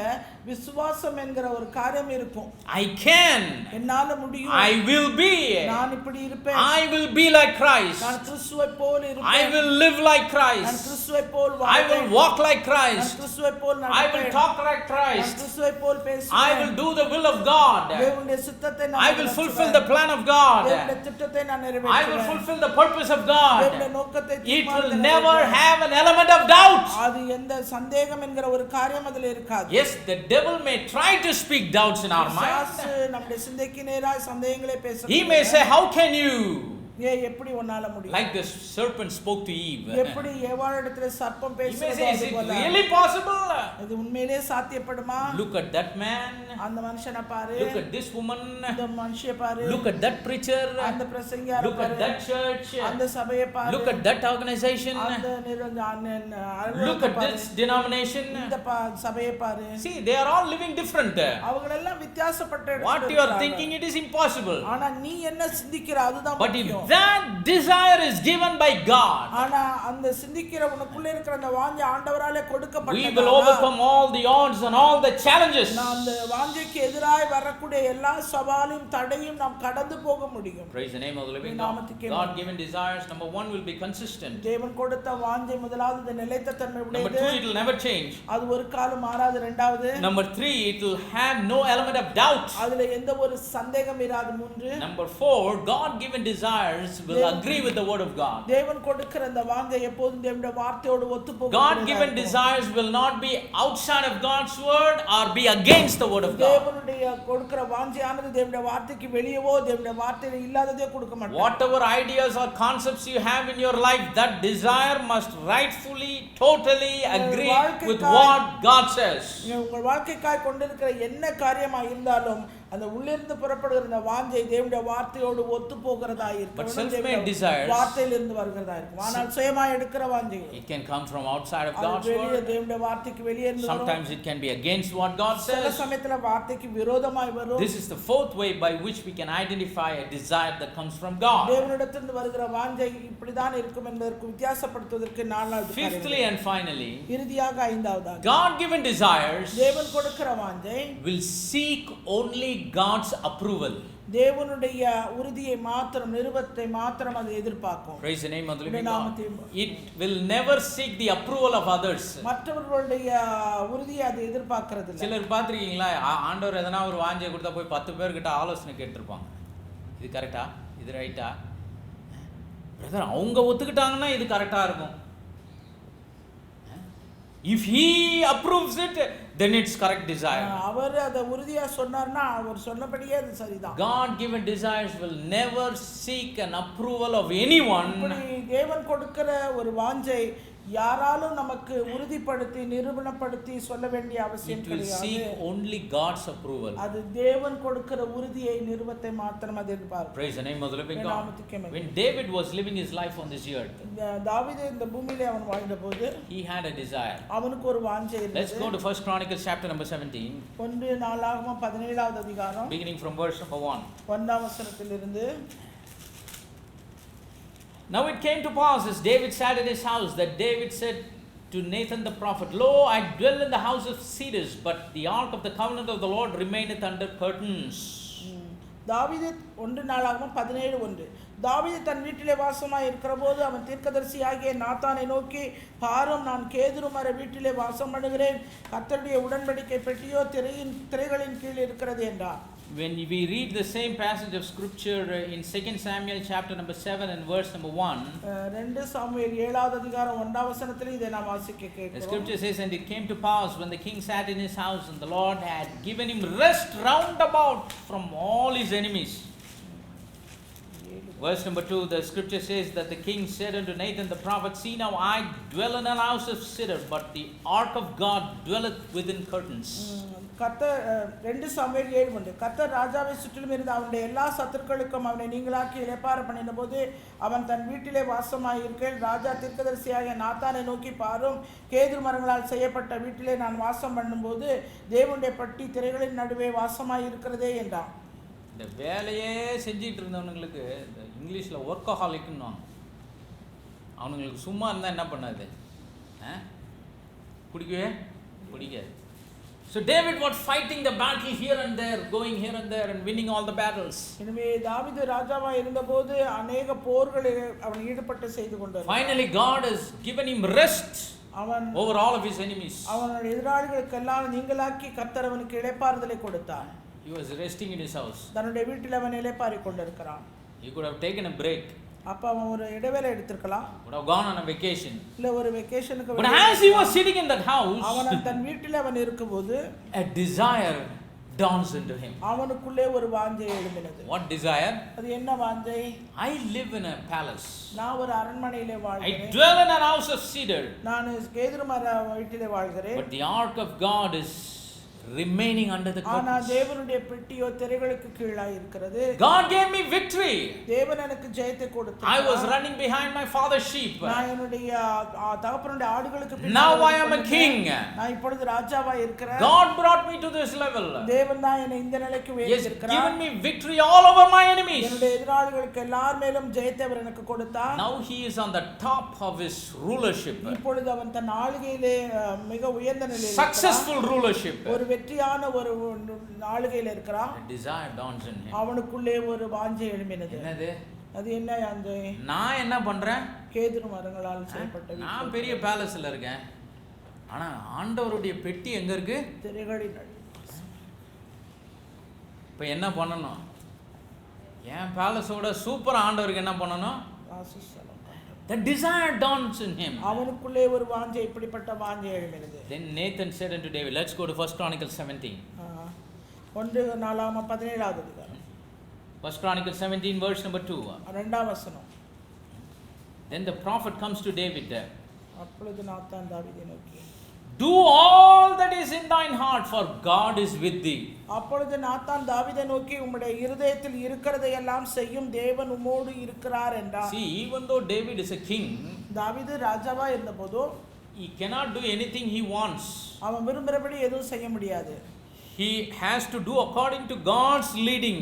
விசுவாசம் என்கிற ஒரு காரியம் இருக்கும். I can, என்னால முடியும், I will be, நான் இப்படி இருப்பேன், I will be like Christ, நான் கிறிஸ்துவை போல இருப்பேன், I will live like நான் Christ, கிறிஸ்துவை போல் I வாழ்வேன், will walk like நான் Christ, கிறிஸ்துவை போல் I நடப்பேன், will talk like நான் Christ, கிறிஸ்துவை போல் பேசுவேன், I will do the will of God, தேவனுடைய சித்தத்தை நான் I will fulfill the plan of God, தேவனுடைய திட்டத்தை நான் I will நிறைவேற்றுவேன், fulfill the purpose of God. தேவனுடைய நோக்கத்தை It will தீர்மானித்து never நிறைவேற்றுவேன். have an element of doubt. அது எந்த சந்தேகம் என்கிற ஒரு காரியம் அதில் இருக்காது. Yes, the devil may try to speak doubts in our mind. பிசாசு நம்முடைய சிந்தைக்கு நேராக சந்தேகங்களை பேச He may say, how can you? எப்படி உன்னால முடியும்? Like the serpent spoke to Eve. எப்படி ஏவாளிடத்துல சர்ப்பம் He may பேசுறது say, is it அதுபோல really possible? இது உண்மையிலே சாத்தியப்படுமா? Look at that man. அந்த மனுஷனை பாரு, Look at this woman. அந்த மனுஷியை பாரு, Look at that preacher. அந்த பிரசங்கியாரை Look at பாரு, that church. அந்த சபையை பாரு, Look at that organization. அந்த Look at this denomination. இந்த சபையை பாரு. See, they are all living different. அவங்க எல்லாம் வித்தியாசப்பட்ட What you are thinking, it is impossible. ஆனா நீ என்ன சிந்திக்கிற அதுதான் But if முக்கியம். that desire is given by God, ஆனா அந்த சிந்திக்கிற உனக்குள்ள இருக்கிற அந்த வாஞ்சை ஆண்டவராலே we கொடுக்கப்பட்டது. will overcome all the odds and all the challenges. நான் அந்த வாஞ்சைக்கு எதிராய் வரக்கூடிய எல்லா சவாலையும் தடையும் நாம் கடந்து போக முடியும். Praise the name of the living God. God given desires, number 1, will be consistent. தேவன் கொடுத்த வாஞ்சை முதலாவது நிலைத்த தன்மை Number உடையது. 2, it will never change. அது ஒரு காலம் மாறாது. இரண்டாவது, Number 3, it will have no element of doubt. அதுல எந்த ஒரு சந்தேகம் இராது. மூன்று, Number 4, God given desires will agree with the word of God. தேவன் கொடுக்கிற அந்த வாஞ்சை எப்போதும் தேவனுடைய வார்த்தையோடு ஒத்துப்போகும். God given desires will not be outside of God's word or be against the word of God. தேவனுடைய கொடுக்கிற வாஞ்சையானது தேவனுடைய வார்த்தைக்கு வெளியவோ தேவனுடைய வார்த்தையில இல்லாததே கொடுக்க மாட்டார். Whatever ideas or concepts you have in your life, that desire must rightfully, totally agree with what God says. உங்கள் வாழ்க்கைக்காய் கொண்டிருக்கிற என்ன காரியமா இருந்தாலும் அந்த உள்ளிருந்து புறப்படுகிற அந்த வாஞ்சை தேவனுடைய வார்த்தையோடு ஒத்து போகிறதா But இருக்கும் self-made desires, வார்த்தையிலிருந்து வருகிறதா இருக்கும் ஆனால் சுயமா எடுக்கிற வாஞ்சை it can come from outside of அது God's வெளியே word. தேவனுடைய வார்த்தைக்கு வெளியே இருந்து வரும். Sometimes it can be against what God சில says. சமயத்துல வார்த்தைக்கு விரோதமாய் வரும். This is the fourth way by which we can identify a desire that comes from God. தேவனிடத்திலிருந்து வருகிற வாஞ்சை இப்படிதான் இருக்கும் என்பதற்கு வித்தியாசப்படுத்துவதற்கு நான்காவது Fifthly and finally, இறுதியாக ஐந்தாவதாக God-given desires தேவன் கொடுக்கிற வாஞ்சை will seek only God's approval. தேவனுடைய உறுதியை மாத்திரம் நிருபத்தை மாத்திரம் அது எதிர்பார்க்கும். Praise the name of the living God. It will never seek the approval of others. மற்றவர்களுடைய உறுதியை அது எதிர்பார்க்கிறது இல்லை. சிலர் பார்த்திருக்கீங்களா, ஆண்டவர் எதனா ஒரு வாஞ்சை கொடுத்தா போய் 10 பேர்கிட்ட ஆலோசனை கேட்டிருப்பாங்க. இது கரெக்டா, இது ரைட்டா, பிரதர் அவங்க ஒத்துக்கிட்டாங்கன்னா இது கரெக்டா இருக்கும். If he approves it, then it's correct desire. அவர் அத உறுதியா சொன்னார்னா அவர் சொன்னபடியே அது சரிதான். God given desires will never seek an approval of anyone. தேவன் கொடுக்கிற ஒரு வாஞ்சை யாராலும் நமக்கு உறுதிப்படுத்தி நிரூபணப்படுத்தி சொல்ல வேண்டிய அவசியம் கிடையாது. It will seek only God's approval. அது தேவன் கொடுக்கிற உறுதியை நிருபத்தை மாத்திரம் அது எதிர்பார்க்கும். Praise the name of the living God. When David was living his life on this earth, தாவீது இந்த பூமியிலே அவன் வாழ்ந்தபோது he had a desire. அவனுக்கு ஒரு வாஞ்சை இருந்தது. Let's go to 1 Chronicles chapter number 17. 1 நாளாகமம் 17வது அதிகாரம் beginning from verse number 1. 1ஆம் வசனத்திலிருந்து Now it came to pass as David sat in his house that David said to Nathan the prophet, Lo, I dwell in the house of cedars, but the ark of the covenant of the Lord remaineth under curtains. தாவீது 1 நாளாகமம் 17:1. தாவீது தன் வீட்டிலே வாசமாய் இருக்கிறபோது அவன் தீர்க்கதரிசியாகிய நாத்தானை நோக்கி, பாரும், நான் கேதுரு மர வீட்டிலே வாசம் பண்ணுகிறேன், கர்த்தருடைய உடன்படிக்கை பெட்டியோ திரைகளின் கீழ் இருக்கிறது என்றார். When we read the same passage of scripture in 2 Samuel chapter number 7 and verse number 1, 2 Samuel 7வது அதிகாரம் 1ஆம் வசனத்திலே இதை நாம் வாசிக்க கேட்கிறோம். the scripture says, and it came to pass when the king sat in his house and the Lord had given him rest round about from all his enemies. Verse number 2, the scripture says that the king said unto Nathan the prophet, See now, I dwell in an house of cedar, but the ark of God dwelleth within curtains. கர்த்தர் 2 Samuel 7:1. கர்த்தர் ராஜாவை சுற்றிலும் இருந்த அவனுடைய எல்லா சத்துருக்களுக்கும் அவனை நீங்களாக்கி இளைப்பாற பண்ணின போது அவன் தன் வீட்டிலே வாசமாய் இருக்கையில் ராஜா தீர்க்கதரிசியாகிய நாத்தானை நோக்கி, பாரும், கேதுரு மரங்களால் செய்யப்பட்ட வீட்டிலே நான் வாசம் பண்ணும்போது தேவனுடைய பட்டி திரைகளின் நடுவே வாசமாய் இருக்கிறதே என்றான். இந்த வேலையே செஞ்சிட்டு இருந்தவனுங்களுக்கு இந்த இங்கிலீஷில் ஒர்க்கஹாலிக்னு அவனுங்களுக்கு சும்மா இருந்தால் என்ன பண்ணாது, பிடிக்காது. So David was fighting the battle here and there, going here and there and winning all the battles. எனவே தாவீது ராஜாவா இருந்தபோது अनेक போர்களில் அவன் ஈடுபட்டு செய்து கொண்டார். Finally God has given him rest over all of his enemies. அவனுடைய எதிராளிகளுக்கெல்லாம் நீங்களாக்கி கர்த்தர் அவனுக்கு இளைப்பாறுதலை கொடுத்தார். He was resting in his house. தன்னுடைய வீட்டில் அவன் இளைப்பாறிக் கொண்டிருக்கிறான். He could have taken a break. அப்ப அவன் ஒரு இடைவேளை எடுத்துக்கலாம். Would have gone on a vacation. இல்ல ஒரு வெகேஷனுக்கு. But as he was sitting in that house, அவன் தன் வீட்டில் அவன் இருக்கும்போது a desire dawns into him. அவனுக்குள்ளே ஒரு வாஞ்சை எழும்பினது. What desire? அது என்ன வாஞ்சை? I live in a palace. நான் ஒரு அரண்மனையிலே வாழ்கிறேன். I dwell in a house of cedar. நான் கேதுரு மர வீட்டிலே வாழ்கிறேன். But the ark of God is remaining under the curtains. ஆனா தேவனுடைய பெட்டியோ திரைகளுக்கு கீழாய் இருக்கிறது. God gave me victory. தேவன் எனக்கு ஜெயத்தை கொடுத்தார். I was running behind my father's sheep. நான் என்னுடைய தகப்பனுடைய ஆடுகளுக்கு பின்னாடி. Now I am a king. நான் இப்பொழுது ராஜாவா இருக்கிறேன். God brought me to this level. தேவன் தான் என்னை இந்த நிலைக்கு உயர்த்தியிருக்கிறார். He has given me victory all over my enemies. என்னுடைய எதிராளிகளுக்கு எல்லார் மேலும் ஜெயத்தை அவர் எனக்கு கொடுத்தார். Now he is on the top of his rulership. இப்பொழுது அவன் தன் ஆளுகையிலே மிக உயர்ந்த நிலையில் இருக்கிறான். Successful rulership. ஒரு வெற்றியான ஒரு ஆளுகையில இருக்கிறான். Desire dawns in him. அவனுக்குள்ளே ஒரு வாஞ்சை எழும்பினது. என்னது? அது என்ன வாஞ்சை? நான் என்ன பண்றேன்? கேதுரு மரங்களால் செய்யப்பட்ட வீடு. நான் பெரிய பேலஸ்ல இருக்கேன். ஆனா ஆண்டவருடைய பெட்டி எங்க இருக்கு? திரைகளின் நடுவே. இப்போ என்ன பண்ணணும்? என் பேலஸோட சூப்பர் ஆண்டவருக்கு என்ன பண்ணணும்? The desire dawns in him. அவனுக்குள்ளே ஒரு வாஞ்சை இப்படிப்பட்ட வாஞ்சை எழும்பினது. Then Nathan said unto David, let's go to 1 Chronicles 17. 1 நாளாகமம் 17வது அதிகாரம். 1 Chronicles 17 verse number 2. 2ஆம் வசனம். Then the prophet comes to David there. அப்பொழுது நாத்தான் தாவீதை நோக்கி, Do all that is in thine heart, for God is with thee. அப்பொழுது Nathan தாவீதை நோக்கி உம்முடைய இருதயத்தில் இருக்கிறதை எல்லாம் செய்யும் தேவன் உம்மோடு இருக்கிறார் என்றார். See, even though David is a king, தாவீது ராஜாவா இருந்தபோது he cannot do anything he wants. அவன் விரும்புகிறபடி எதுவும் செய்ய முடியாது. He has to do according to God's leading,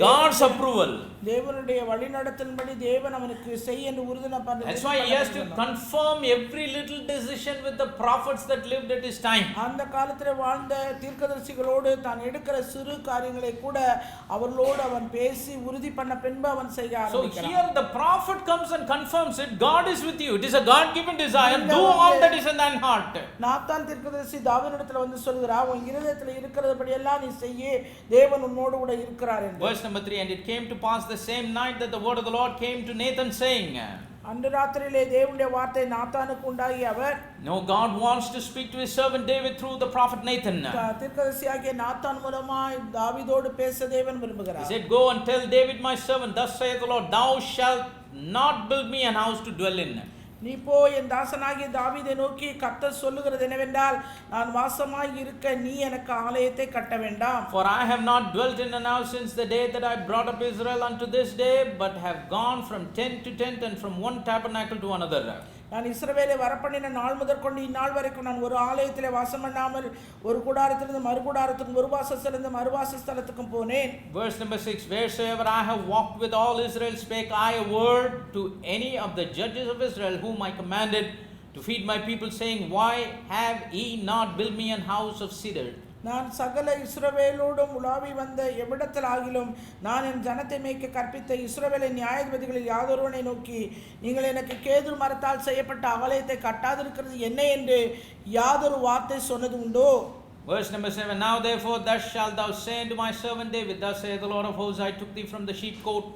God's approval. தேவனுடைய வழிநடத்தலின்படி தேவன் அவனுக்கு செய் என்று உறுதின பண்ண. That's why he has to confirm every little decision with the prophets that lived at his time. அந்த காலத்திலே வாழ்ந்த தீர்க்கதரிசிகளோடு தான் எடுக்கிற சிறு காரியங்களை கூட அவர்களோடு அவன் பேசி உறுதி பண்ண பின்பு அவன் செய்ய ஆரம்பிக்கிறான். So here the prophet comes and confirms it. God is with you. It is a God given desire. Do all that is in thine heart. Nathan தீர்க்கதரிசி தாவீதிடத்தில் வந்து சொல்கிறார், உன் இருதயத்தில் இருக்கிறபடியெல்லாம் நீ செய்ய, தேவன் உன்னோடு கூட இருக்கிறார் என்று. Verse number 3, and it came to pass the same night that the word of the Lord came to Nathan saying, அன்று ராத்திரியிலே தேவனுடைய வார்த்தை நாத்தானுக்கு உண்டாகி அவர், no, God wants to speak to his servant David through the prophet Nathan. தீர்க்கதரிசியாகிய Nathan மூலமாய் தாவீதோடு பேச தேவன் விரும்புகிறார். He said, go and tell David my servant, thus saith the Lord, thou shalt not build me an house to dwell in. நீ போ, என் தாசனாகிய தாவீதை நோக்கி கர்த்தர் சொல்லுகிறது என்னவென்றால், நான் வாசமாய் இருக்க நீ எனக்கு ஆலயத்தை கட்ட வேண்டாம். For I have not dwelt in an house since the day that I brought up Israel unto this day, but have gone from tent to tent and from one tabernacle to another. நான் இஸ்ரவேலை வரப்பண்ணின நாள் முதற்கொண்டு இந்நாள் வரைக்கும் நான் ஒரு ஆலயத்திலே வாசம் பண்ணாமல் ஒரு கூடாரத்திலிருந்து மறு கூடாரத்துக்கும் ஒரு வாசஸ்தலத்திலிருந்து மறு வாசஸ்தலத்துக்கும் போனேன். Verse number 6, wheresoever I have walked with all Israel, spake I a word to any of the judges of Israel whom I commanded to feed my people, saying, why have ye not built me an house of cedar? நான் சகல இஸ்ரவேலோடும் உலாவி வந்த எவ்விடத்தில் ஆகிலும் நான் என் ஜனத்தை மேய்க்க கற்பித்த இஸ்ரவேலின் நியாயாதிபதிகளில் யாதொருவனை நோக்கி, நீங்கள் எனக்கு கேதுரு மரத்தால் செய்யப்பட்ட ஆலயத்தை கட்டாதிருக்கிறது என்ன என்று யாதொரு வார்த்தை சொன்னது உண்டோ? Verse number 7, now therefore thus shalt thou say unto my servant David, thus saith the Lord of hosts, I took thee from the sheepcote,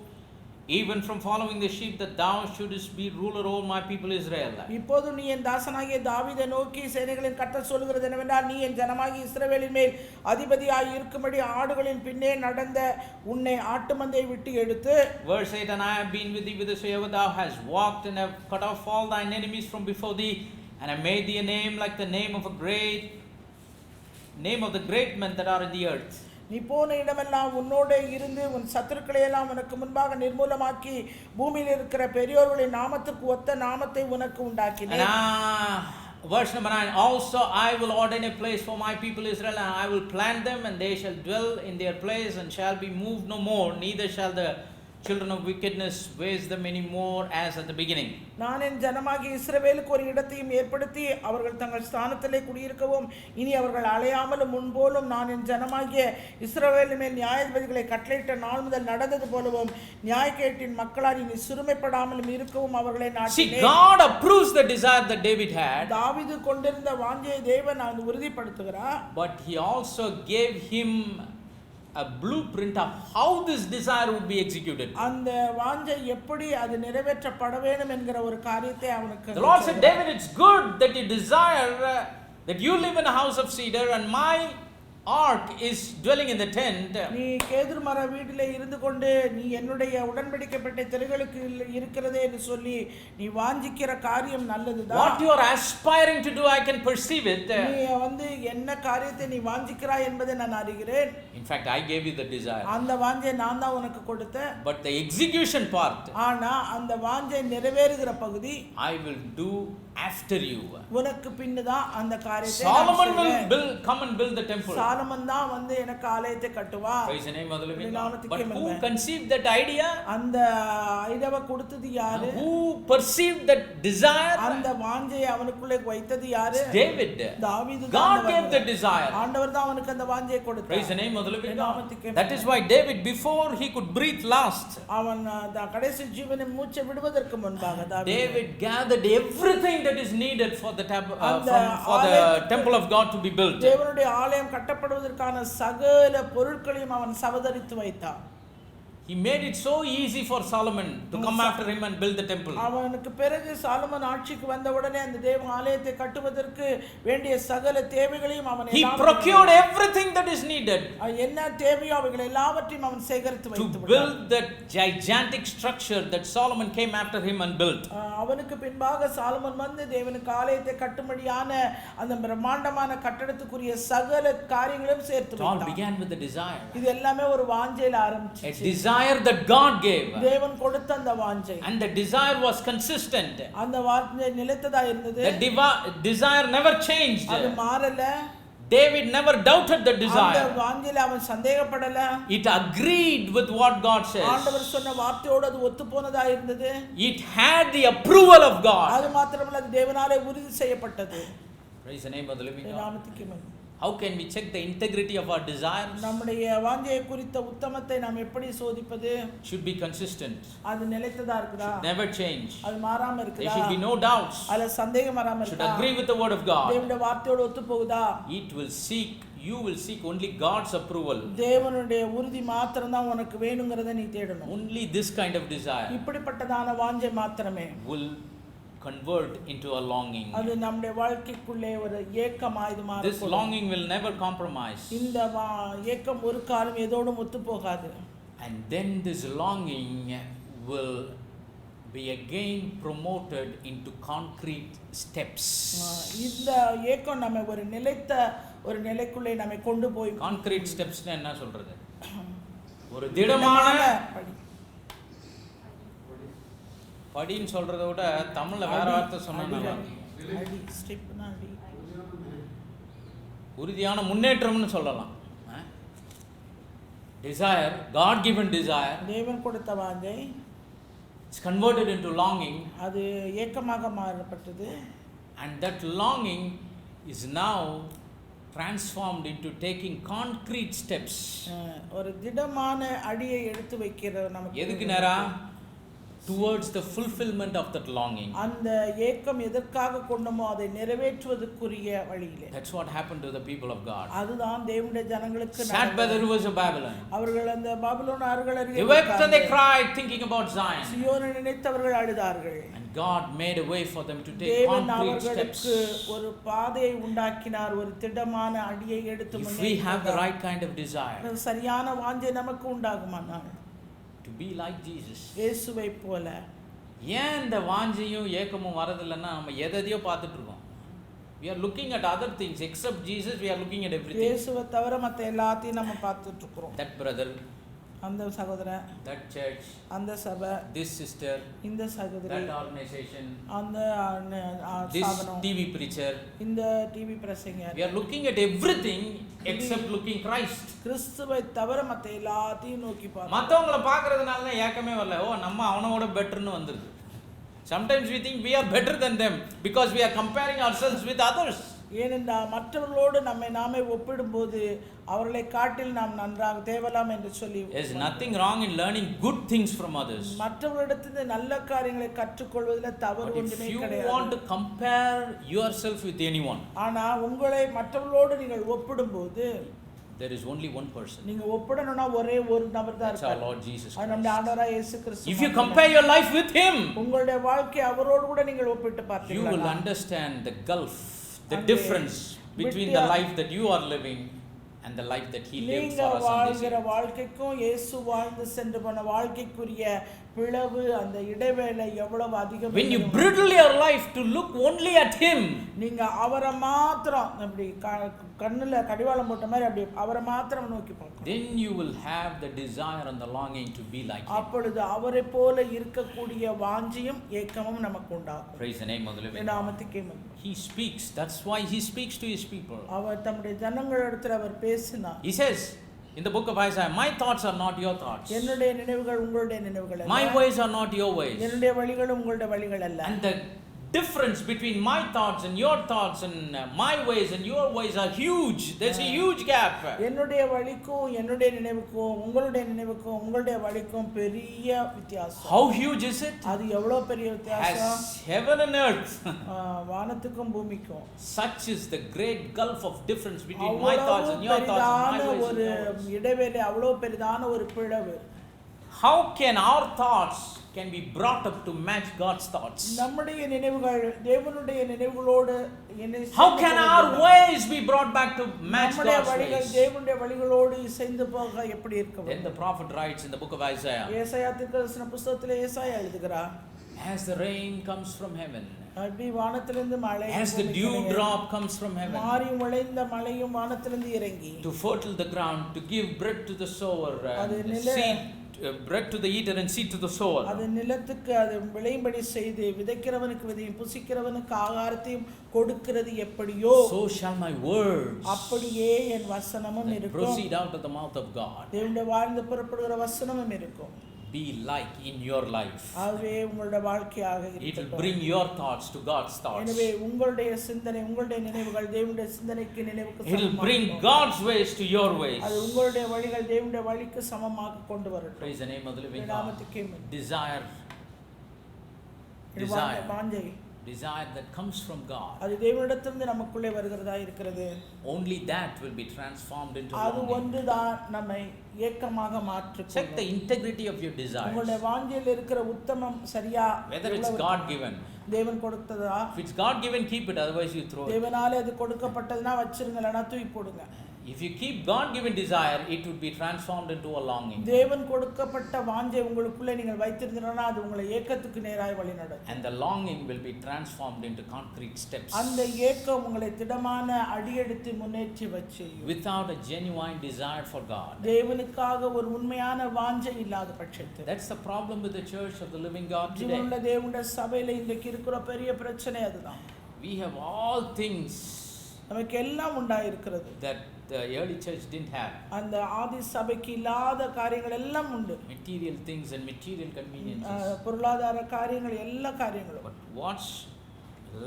even from following the sheep, that thou shouldest be ruler over my people Israel. இப்போது நீ என் தாசனாகிய தாவீதை நோக்கி சேனைகளின் கர்த்தர் சொல்லுகிறது என்னவென்றால், நீ என் ஜனமாகிய இஸ்ரவேலின் மேல் அதிபதியாய் இருக்கும்படி ஆடுகளின் பின்னே நடந்த உன்னை ஆட்டு மந்தையை விட்டு எடுத்து. Verse 8, and I have been with thee whithersoever thou hast walked, and have cut off all thine enemies from before thee, and have made thee a name like the name of the great men that are in the earth. நீ போன இடமெல்லாம் உன்னோட இருந்து உன் சத்துருக்களை எல்லாம் உனக்கு முன்பாக நிர்மூலமாக்கி பூமியில் இருக்கிற பெரியோர்களின் நாமத்துக்கு ஒத்த நாமத்தை உனக்கு உண்டாக்கினேன். Verse number 9, also I will ordain a place for my people Israel, and I will plant them, and they shall dwell in their place, and shall be moved no more, neither shall the children of wickedness waste them any more as at the beginning. நான் என் ஜனமாகிய இஸ்ரவேலுக்கு ஒரு இடத்தையும் ஏற்படுத்தி அவர்கள் தங்கள் ஸ்தானத்திலே குடியிருக்கவும், இனி அவர்கள் அலையாமலும் முன்போலும் நான் என் ஜனமாகிய இஸ்ரவேலின் மேல் நியாயாதிபதிகளை கட்டளையிட்ட நாள் முதல் நடந்தது போலவும் நியாயக்கேட்டின் மக்களால் இனி சிறுமைப்படாமலும் இருக்கவும் அவர்களை நாட்டினேன். See, God approves the desire that David had. தாவீது கொண்டிருந்த வாஞ்சையை தேவன் உறுதிப்படுத்துகிறார். But he also gave him a blueprint of how this desire would be executed. அந்த வாஞ்சை எப்படி அது நிறைவேற்றப்பட வேண்டும் என்கிற ஒரு காரியத்தை அவனுக்கு. The Lord said, David, it's good that you desire that you live in a house of cedar, and my ark is dwelling in the tent. நீ கேதுரு மர வீட்டிலே இருந்து கொண்டு நீ என்னுடைய உடன்படிக்கப்பட்ட தெருகளுக்கு இருக்கிறதே என்று சொல்லி நீ வாஞ்சிக்கிற காரியம் நல்லதுதான். What you are aspiring to do, I can perceive it. நீ என்ன காரியத்தை நீ வாஞ்சிக்கிறாய் என்பதை நான் அறிகிறேன். In fact, I gave you the desire. அந்த வாஞ்சை நான் தான் உனக்கு கொடுத்தேன். But the execution part, ஆனா அந்த வாஞ்சை நிறைவேறுகிற பகுதி, I will do after you. உனக்கு பின்னதான் அந்த காரியத்தை. Solomon will come and build the temple. Solomon தான் எனக்கு ஆலயத்தை கட்டுவார். Praise the name of the living God. But who conceived that idea? அந்த ஐடியாவை கொடுத்தது யாரு? Who perceived that desire? அந்த வாஞ்சையை அவனுக்குள்ளே வைத்தது யாரு? David. தாவீது. God gave the desire. ஆண்டவர் தான் அவனுக்கு அந்த வாஞ்சையை கொடுத்தார். Praise the name of the living God. That is why David, before he could breathe last, அவன் கடைசி ஜீவனை மூச்சை விடுவதற்கு முன்பாக David gathered everything that is needed for the temple of God to be built. தேவனுடைய ஆலயம் கட்டப்படுவதற்கான சகல பொருட்களையும் அவன் சவதரித்து வைத்தான். He made it so easy for Solomon to come after him and build the temple. அவனுக்கு பிறகு சாலமன் ஆட்சிக்கு வந்த உடனே அந்த தேவ ஆலயத்தை கட்டுவதற்கு வேண்டிய சகல தேவைகளையும் அவன் He procured everything that is needed என்ன தேவையோ அவைகள் எல்லாவற்றையும் அவன் சேகரித்து வைத்து to build that gigantic structure that Solomon came after him and built. அவனுக்கு பின்பாக சாலமன் வந்து தேவனுக்கு ஆலயத்தை கட்டும்படியான அந்த பிரம்மாண்டமான கட்டடத்துக்குரிய சகல காரியங்களையும் சேர்த்து It all வைத்தான். began with a desire. இது எல்லாமே ஒரு வாஞ்சையில A ஆரம்பிச்சு. desire that God gave. தேவன் கொடுத்த அந்த வாஞ்சை. And the desire was consistent. அந்த வாஞ்சை நிலைத்ததா இருந்தது. The desire never changed. அது மாறல. David never doubted the அந்த desire. வாஞ்சையில அவன் சந்தேகப்படல. It agreed with what God says. ஆண்டவர் சொன்ன வார்த்தையோடு அது ஒத்துப்போனதா இருந்தது. It had the approval of God. அது மாத்திரமல்ல அது தேவனாலே உறுதி செய்யப்பட்டது. Praise the name of the living God. நாமத்துக்கு மகிமை. How can we check the integrity of our desires? நம்முடைய வாஞ்சையை குறித்த உத்தமத்தை நாம் எப்படி சோதிப்பது? Should be consistent. அது நிலைத்ததா இருக்குதா? Never change. அது மாறாம There இருக்குதா? should be no doubts. அதுல சந்தேகம் வராம Should இருக்கா? agree with the word of God. தேவனுடைய வார்த்தையோடு ஒத்துப்போகுதா? You will seek only God's approval. தேவனுடைய உறுதி மாத்திரம் தான் உனக்கு வேணும்ங்கறதை நீ தேடணும். Only this kind of desire இப்படிப்பட்டதான வாஞ்சை மாத்திரமே will convert into a longing. அது நம்முடைய வாழ்க்கைக்குள்ளே ஒரு ஏக்கமாய் இது மாறும். This longing will never compromise. இந்த ஏக்கம் ஒரு காலம் எதோடும் ஒத்து போகாது. And then this longing will be again promoted into concrete steps. இந்த ஏக்கம் நம்ம ஒரு நிலைத்த ஒரு நிலைக்குள்ளே நம்மை கொண்டு போய் concrete steps னா என்ன சொல்றது? ஒரு திடமான படின்னு சொல்றதை விட தமிழ்ல வேற வார்த்தை சொன்னா நல்லா இருக்கும். உறுதியான முன்னேற்றம்னு சொல்லலாம். Desire, God given desire, தேவன் கொடுத்த வாஞ்சை it's converted into longing, அது ஏக்கமாக மாறப்பட்டது. and that longing is now transformed into taking concrete steps. ஒரு திடமான அடியை எடுத்து வைக்கிற நமக்கு எதுக்கு நேரா? Towards the fulfillment of that longing. அந்த ஏக்கம் எதற்காக கொண்டமோ அதை நிறைவேற்றுவதற்குரிய வழியிலே. That's what happened to the people of God. அதுதான் தேவனுடைய ஜனங்களுக்கு Sat by the rivers of Babylon. அவர்கள் அந்த பாபிலோன் ஆறுகள் அருகே They wept and they cried thinking about Zion. சியோனை நினைத்தவர்கள் அழுதார்கள். And God made a way for them to take தேவன் concrete steps. அவர்களுக்கு ஒரு பாதையை உண்டாக்கினார், ஒரு திடமான அடியை எடுத்து If முன்னேறினார். we have the right kind of desire சரியான வாஞ்சை நமக்கு உண்டாகுமானால் to be like Jesus. இயேசுவை போல. ஏன் இந்த வாஞ்சையும் ஏக்கமும் வரதில்லைன்னா நம்ம எதையோ பார்த்துட்டு இருக்கோம். We are looking at other things except Jesus. We are looking at everything. இயேசுவை தவிர மற்ற எல்லாத்தையும் நம்ம பார்த்துட்டு இருக்கிறோம். That brother, அந்த சகோதரன், that church, அந்த சபை, this sister, இந்த சகோதரி, that organization, அந்த this ஸ்தாபனம், TV preacher. இந்த TV பிரசங்கர். We are looking at everything except looking Christ. கிறிஸ்துவை தவிர மற்ற எல்லாத்தையும் நோக்கி பார்க்கிறோம். மற்றவங்கள பார்க்கறதுனால தான் ஏக்கமே வரல. ஓ நம்ம அவனோட பெட்டர்னு வந்துருது. Sometimes we think we are better than them because we are comparing ourselves with others. ஏனென்றால் மற்றவர்களோடு நம்மை நாமே ஒப்பிடும்போது அவர்களை காட்டில் நாம் நன்றாக தேவலாம் என்று சொல்லி. There is nothing wrong in learning good things from others. மற்றவர்களிடத்திலிருந்து நல்ல காரியங்களை கற்றுக்கொள்வதில் தவறு ஒன்றுமே If you கிடையாது. want to compare yourself with anyone, ஆனா உங்களை மற்றவர்களோடு நீங்கள் ஒப்பிடும்போது there is only one person. நீங்க ஒப்பிடணும்னா ஒரே ஒரு நபர் தான் That's our இருக்கார். Lord Jesus அது நம்முடைய Christ. ஆண்டவராகிய இயேசு கிறிஸ்து. If you compare your life with Him, உங்களுடைய வாழ்க்கை அவரோடு கூட நீங்கள் ஒப்பிட்டு you will பார்த்தீங்களா? understand the gulf, the And difference between the life that you are living and the life that He lived நீங்க for us on this வாழ்கிற earth. வாழ்க்கைக்கும் இயேசு வாழ்ந்து சென்று போன வாழ்க்கைக்குரிய பிளவு, அந்த இடைவேளை எவ்வளவு அதிகம். When you bridle your life to look only at Him, நீங்க அவரை மாத்திரம் அப்படி கண்ணுல கடிவாளம் போட்ட மாதிரி அப்படி அவரை மாத்திரம் நோக்கி பார்க்கணும். then you will have the desire and the longing to be like Him. அப்பொழுது அவரை போல இருக்கக்கூடிய வாஞ்சியும் ஏக்கமும் நமக்கு உண்டாகும். Praise the name of the living God. நாமத்துக்கே மகிமை. He speaks. That's why He speaks to His people. அவர் தம்முடைய ஜனங்களிடத்தில் அவர் பேசினார். He says in the book of Isaiah, my thoughts are not your thoughts. என்னுடைய நினைவுகள் உங்களுடைய நினைவுகள் அல்ல. My ways are not your ways. என்னுடைய வழிகள் உங்களுடைய வழிகள் அல்ல. And the difference between my thoughts and your thoughts and my ways and your ways are huge. There's a huge gap. என்னுடைய வழிக்கும் என்னுடைய நினைவுக்கும் உங்களுடைய நினைவுக்கும் உங்களுடைய வழிக்கும் பெரிய வித்தியாசம். How huge is it? அது எவ்வளவு பெரிய வித்தியாசம். As heaven and earth. வானத்துக்கும் பூமிக்கும். Such is the great gulf of difference between my thoughts and your thoughts and my ways. ஒரு இடைவேளை, அவ்வளவு பெரிதான ஒரு பிளவு. How can our thoughts can be brought up to match God's thoughts? நம்முடைய நினைவுகள் தேவனுடைய நினைவுகளோடு How can our ways be brought back to match நம்முடைய God's வழிகள் ways? தேவனுடைய வழிகளோடு இசைந்து போக எப்படி இருக்க Then வேண்டும்? the prophet writes in the book of Isaiah, ஏசாயா தீர்க்கதரிசன புத்தகத்திலே ஏசாயா எழுதுகிறார், as the rain comes from heaven, அப்படி வானத்திலிருந்து மழை, as the dew drop comes from heaven, மாறி விளைந்த மழையும் வானத்திலிருந்து இறங்கி to fertile the ground, to give bread to the sower, bread to the eater and seed to the sower. அது நிலத்துக்கு அது விளையும்படி செய்து விதைக்கிறவனுக்கு விதையும் புசிக்கிறவனுக்கு ஆகாரத்தையும் கொடுக்கிறது எப்படியோ, so shall my words அப்படியே என் வசனமும் இருக்கும். proceed out of the mouth of God. தேவனுடைய வாயிலிருந்து புறப்படுகிற வசனமும் இருக்கும். Be like in your life. அதுவே உங்களுடைய வாழ்க்கையாக It will இருக்கட்டும். bring your thoughts to God's thoughts. எனவே உங்களுடைய சிந்தனை உங்களுடைய நினைவுகள் தேவனுடைய சிந்தனைக்கு நினைவுக்கு It will சமமாக bring இருக்கும். God's ways to your ways. அது உங்களுடைய வழிகள் தேவனுடைய வழிக்கு சமமாக கொண்டு வரட்டும். Praise the name of the living God. நாமத்துக்கே மகிமை. Desire that comes from God. அது தேவனிடத்திலிருந்து நமக்குள்ளே வருகிறதா இருக்கிறது. Only that will be transformed into அது longing. ஒன்றுதான் நம்மை ஏக்கமாக மாற்றும். Check the integrity of your desires. உங்களுடைய வாஞ்சையில் இருக்கிற உத்தமம் சரியா, Whether it's God given. தேவன் கொடுத்ததா? If it's God given, keep it, otherwise you throw it. தேவனாலே அது கொடுக்கப்பட்டதுனா வச்சிருங்க, இல்லனா தூக்கி போடுங்க. If you keep God given desire, it would be transformed into a longing. தேவன் கொடுக்கப்பட்ட வாஞ்சை உங்களுக்குள்ளே நீங்கள் வைத்திருந்தீங்கன்னா அது உங்களை ஏக்கத்துக்கு நேராய் வழிநடத்தும். And the longing will be transformed into concrete steps. அந்த ஏக்கம் உங்களை திடமான அடியெடுத்து முன்னேற்றி வச்சு. Without a genuine desire for God. தேவனுக்காக ஒரு உண்மையான வாஞ்சை இல்லாத பட்சத்தில். That's the problem with the church of the living God today. ஜீவனுள்ள தேவனுடைய சபையில இன்றைக்கு இருக்கிற பெரிய பிரச்சனை அதுதான். We have all things நமக்கு எல்லாம் உண்டாயிருக்கிறது that the early church didn't have. அந்த ஆதி சபைக்கு இல்லாத காரியங்கள் எல்லாம் உண்டு. Material things and material conveniences. பொருளாதார காரியங்கள் எல்லா காரியங்களும். But what's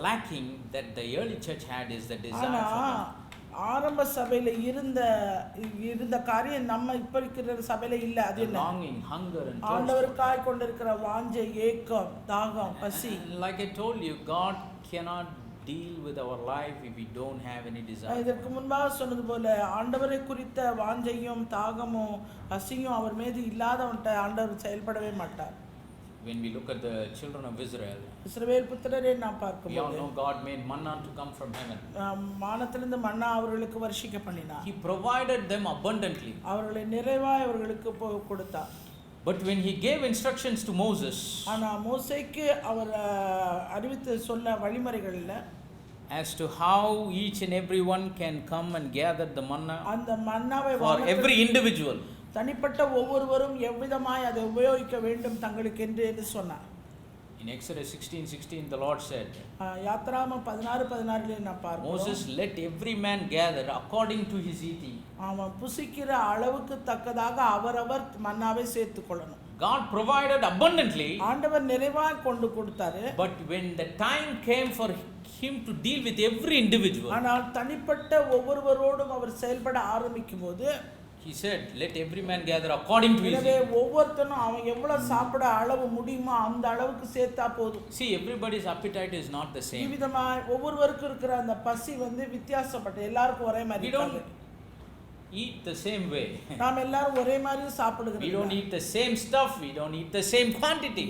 lacking that the early church had is the desire for God. ஆரம்ப சபையில இருந்த காரியம் நம்ம இப்ப இருக்கிற சபையில இல்ல. அது என்ன? Longing, hunger and thirst. ஆண்டவருக்காய் கொண்டிருக்கிற வாஞ்சை, ஏக்கம், தாகம், பசி. Like I told you, God cannot deal with our life if we don't have any desire. இதற்கு முன்பாக சொன்னது போல ஆண்டவரை குறித்த வாஞ்சையும் தாகமும் பசியும் அவர் மீது இல்லாதவன்ட்ட ஆண்டவர் செயல்படவே மாட்டார். When we look at the children of Israel, இஸ்ரவேல் புத்திரரை நாம் we all பார்க்கும்போது know God made manna to come from heaven. வானத்திலிருந்து மன்னா அவர்களுக்கு வருஷிக்க பண்ணினார். He provided them abundantly. அவர்களை நிறைவாய் அவர்களுக்கு கொடுத்தார். But when he gave instructions to Moses, ஆனா மோசேக்கு அவர் அறிவித்து சொன்ன வழிமுறைகள்ல as to how each and every one can come and gather the manna அந்த மன்னாவை for every individual, தனிப்பட்ட ஒவ்வொருவரும் எவ்விதமாய் அதை உபயோகிக்க வேண்டும் தங்களுக்கு என்று சொன்னார். in Exodus 16:16 the Lord said, யாத்ராகமம் 16:16 நாம் பார்க்கிறோம், Moses, let every man gather according to his eating. அவன் புசிக்கிற அளவுக்கு தக்கதாக அவரவர் மன்னாவை சேர்த்துக் கொள்ளணும். God provided abundantly. ஆண்டவர் நிறைவாக கொண்டு கொடுத்தாரு. But when the time came for him to deal with every individual, ஆனால் தனிப்பட்ட ஒவ்வொருவரோடும் அவர் செயல்பட ஆரம்பிக்கும் போது he said, let every man gather according to his எனவே eating. ஒவ்வொருத்தனும் அவன் எவ்வளவு சாப்பிட அளவு முடியுமோ அந்த அளவுக்கு சேர்த்தா போதும். See, everybody's appetite is not the same. விதமா ஒவ்வொருவருக்கும் இருக்கிற அந்த பசி வித்தியாசப்பட்ட, எல்லாருக்கும் ஒரே மாதிரி We don't eat the same way. நாம் எல்லாரும் ஒரே மாதிரி We don't சாப்பிடுகிறோம். eat the same stuff. We don't eat the same quantity.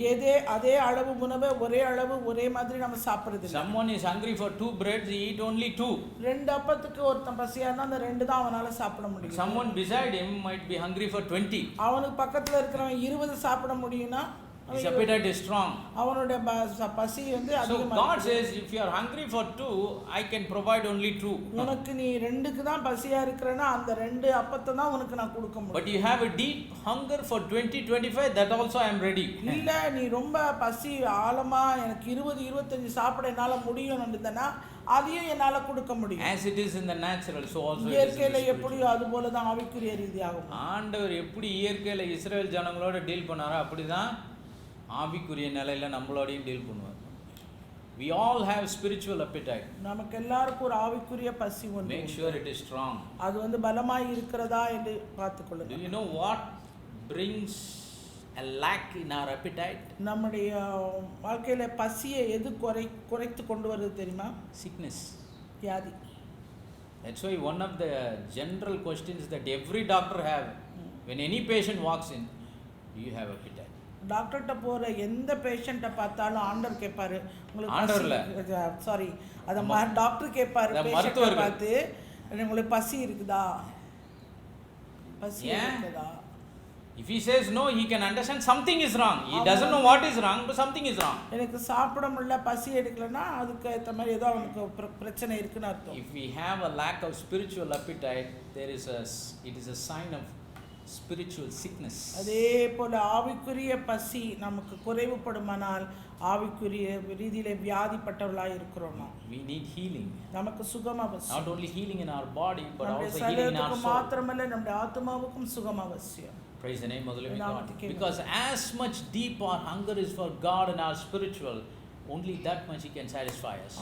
அதே அளவு உணவை ஒரே அளவு ஒரே மாதிரி நம்ம சாப்பிடுறது இல்ல. Someone is hungry for 2 breads, he eat only 2. ரெண்டு அப்பத்துக்கு ஒருத்தன் பசியா இருந்தா அந்த ரெண்டு தான் அவனால சாப்பிட முடியும். Someone beside him might be hungry for 20. அவனுக்கு பக்கத்துல இருக்கிறவன் 20 சாப்பிட முடியும்னா His appetite is strong. அவனுடைய பசி So அதிகமா God இருக்கு. says, if you are hungry for 2, I can provide only 2. உனக்கு நீ ரெண்டுக்கு தான் பசியா இருக்கிறனா அந்த ரெண்டு அப்பத்தை தான் உனக்கு நான் கொடுக்க முடியும். But you have a deep hunger for 20, 25, that also I am ready. இல்ல நீ ரொம்ப பசி ஆழமா எனக்கு 20, 25 சாப்பிட என்னால முடியும் அப்படினா அதையும் என்னால கொடுக்க முடியும். As it is in the natural, so also it is in the இயற்கையில spiritual. எப்படியோ அது போல தான் ஆவிக்குரிய ரீதியாகும். ஆண்டவர் எப்படி இயற்கையில இஸ்ரவேல் ஜனங்களோட டீல் பண்ணாரோ அப்படிதான் ஆவிக்குரிய நிலையில நம்மளோடையும் டீல் பண்ணுவார். We all have spiritual appetite. நமக்கு எல்லாருக்கும் ஒரு ஆவிக்குரிய பசி உண்டு. Make sure it is strong. அது பலமாய் இருக்கிறதா என்று பார்த்துக்கொள்ளுங்க. Do you know what brings a lack in our appetite? நம்முடைய வாழ்க்கையில பசியை எது குறைத்து கொண்டு வருது தெரியுமா? Sickness. வியாதி. That's why one of the general questions that every doctor have when any patient walks in, Do you have appetite? டாக்டர்கிட்ட போகிற எந்த பேஷண்ட்டை பார்த்தாலும் ஆண்டவர் கேட்பாரு ஆண்டவர்ல. உங்களுக்கு சாரி அதை டாக்டர் கேட்பாரு பேஷண்ட்டை மருத்துவர்கள். பார்த்து உங்களுக்கு பசி இருக்குதா, பசி ஏன்? இருக்குதா. If he says no, he can understand something is wrong. He doesn't know what is wrong, but something is wrong. எனக்கு சாப்பிட முடியல, பசி எடுக்கலன்னா அதுக்கு ஏற்ற மாதிரி ஏதோ அவனுக்கு பிரச்சனை இருக்குன்னு அர்த்தம். If we have a lack of spiritual appetite, it is a sign of spiritual sickness. அதே போல ஆவிக்குரிய பசி நமக்கு குறைவுபடுமானால் ஆவிக்குரிய ரீதியிலே வியாதிப்பட்டவர்களாய் இருக்கிறோம். We need healing. நமக்கு சுகம் அவசியம். Not only healing in our body, but நம்முடைய also healing in our சரீரத்துக்கு soul. மாத்திரமல்ல நம்முடைய ஆத்மாவுக்கும் சுகம் அவசியம். Praise the name of the living God. நாமத்துக்கே Because as much deep our hunger is for God and our spiritual, only that much He can satisfy us.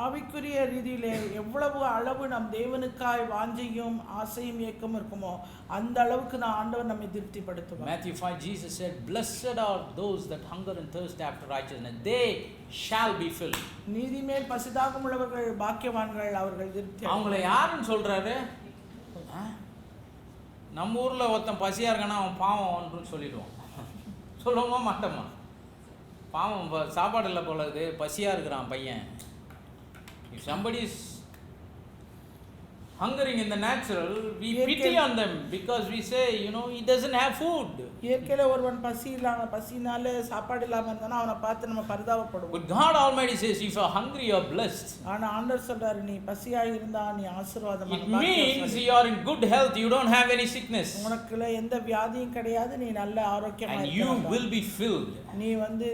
ஆவிக்குரிய ரீதியிலே எவ்வளவு அளவு நம் தேவனுக்காய் வாஞ்சையும் ஆசையும் ஏக்கமும் இருக்குமோ அந்த அளவுக்கு தான் ஆண்டவர் நம்மை திருப்திப்படுத்துவார். Matthew 5, Jesus said, "Blessed are those that hunger and thirst after righteousness; they shall be filled." நீதி மேல் பசிதாகம் உள்ளவர்கள் பாக்கியவான்கள், அவர்கள் திருப்தி. அவங்களை யாருன்னு சொல்றாரு? நம்ம ஊரில் ஒருத்தன் பசியாக இருக்கானா அவன் பாவம் ஒன்றுன்னு சொல்லிடுவோம். சொல்லுவோமா மாட்டோமா? பாவம் சாப்பாடு இல்லை போல இது, பசியாக இருக்கிறான் பையன். If somebody is hungering in the natural, we pity on them because we say, he doesn't have food. இயற்கையில ஒருவன் பசினால சாப்பாடு இல்லாம இருந்தானா அவனை பார்த்து நம்ம பரிதாபப்படுவோம். But God Almighty says, if you are hungry, you are blessed. ஆனா ஆண்டவர் சொல்றாரு, நீ பசியாய் இருந்தா நீ ஆசீர்வாதமான It means you are in good health, you don't have any sickness. உனக்குள்ள எந்த வியாதியும் கிடையாது, நீ நல்ல ஆரோக்கியமா And இருக்க. you will be filled. நீ